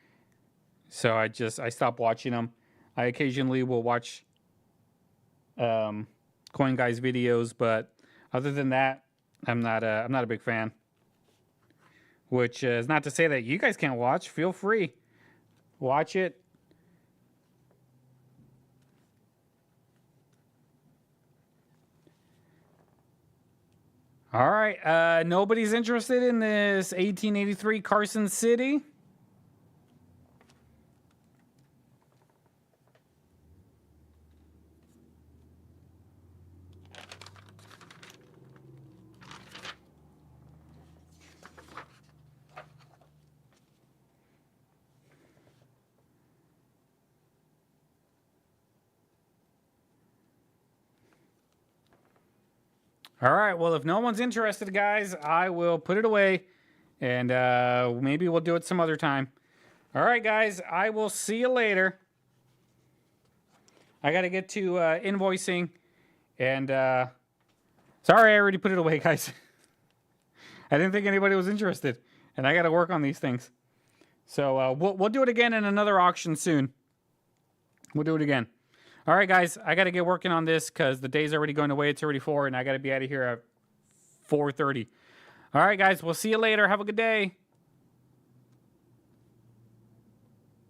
Speaker 1: So I stopped watching him. I occasionally will watch Coin Guy's videos, but other than that, I'm not a big fan. Which is not to say that you guys can't watch. Feel free. Watch it. All right. Nobody's interested in this 1883 Carson City. All right, well, if no one's interested, guys, I will put it away, and maybe we'll do it some other time. All right, guys, I will see you later. I got to get to invoicing, and sorry, I already put it away, guys. I didn't think anybody was interested, and I got to work on these things. So we'll do it again in another auction soon. We'll do it again. All right, guys, I got to get working on this because the day's already going away. It's already 4, and I got to be out of here at 4:30. All right, guys, we'll see you later. Have a good day.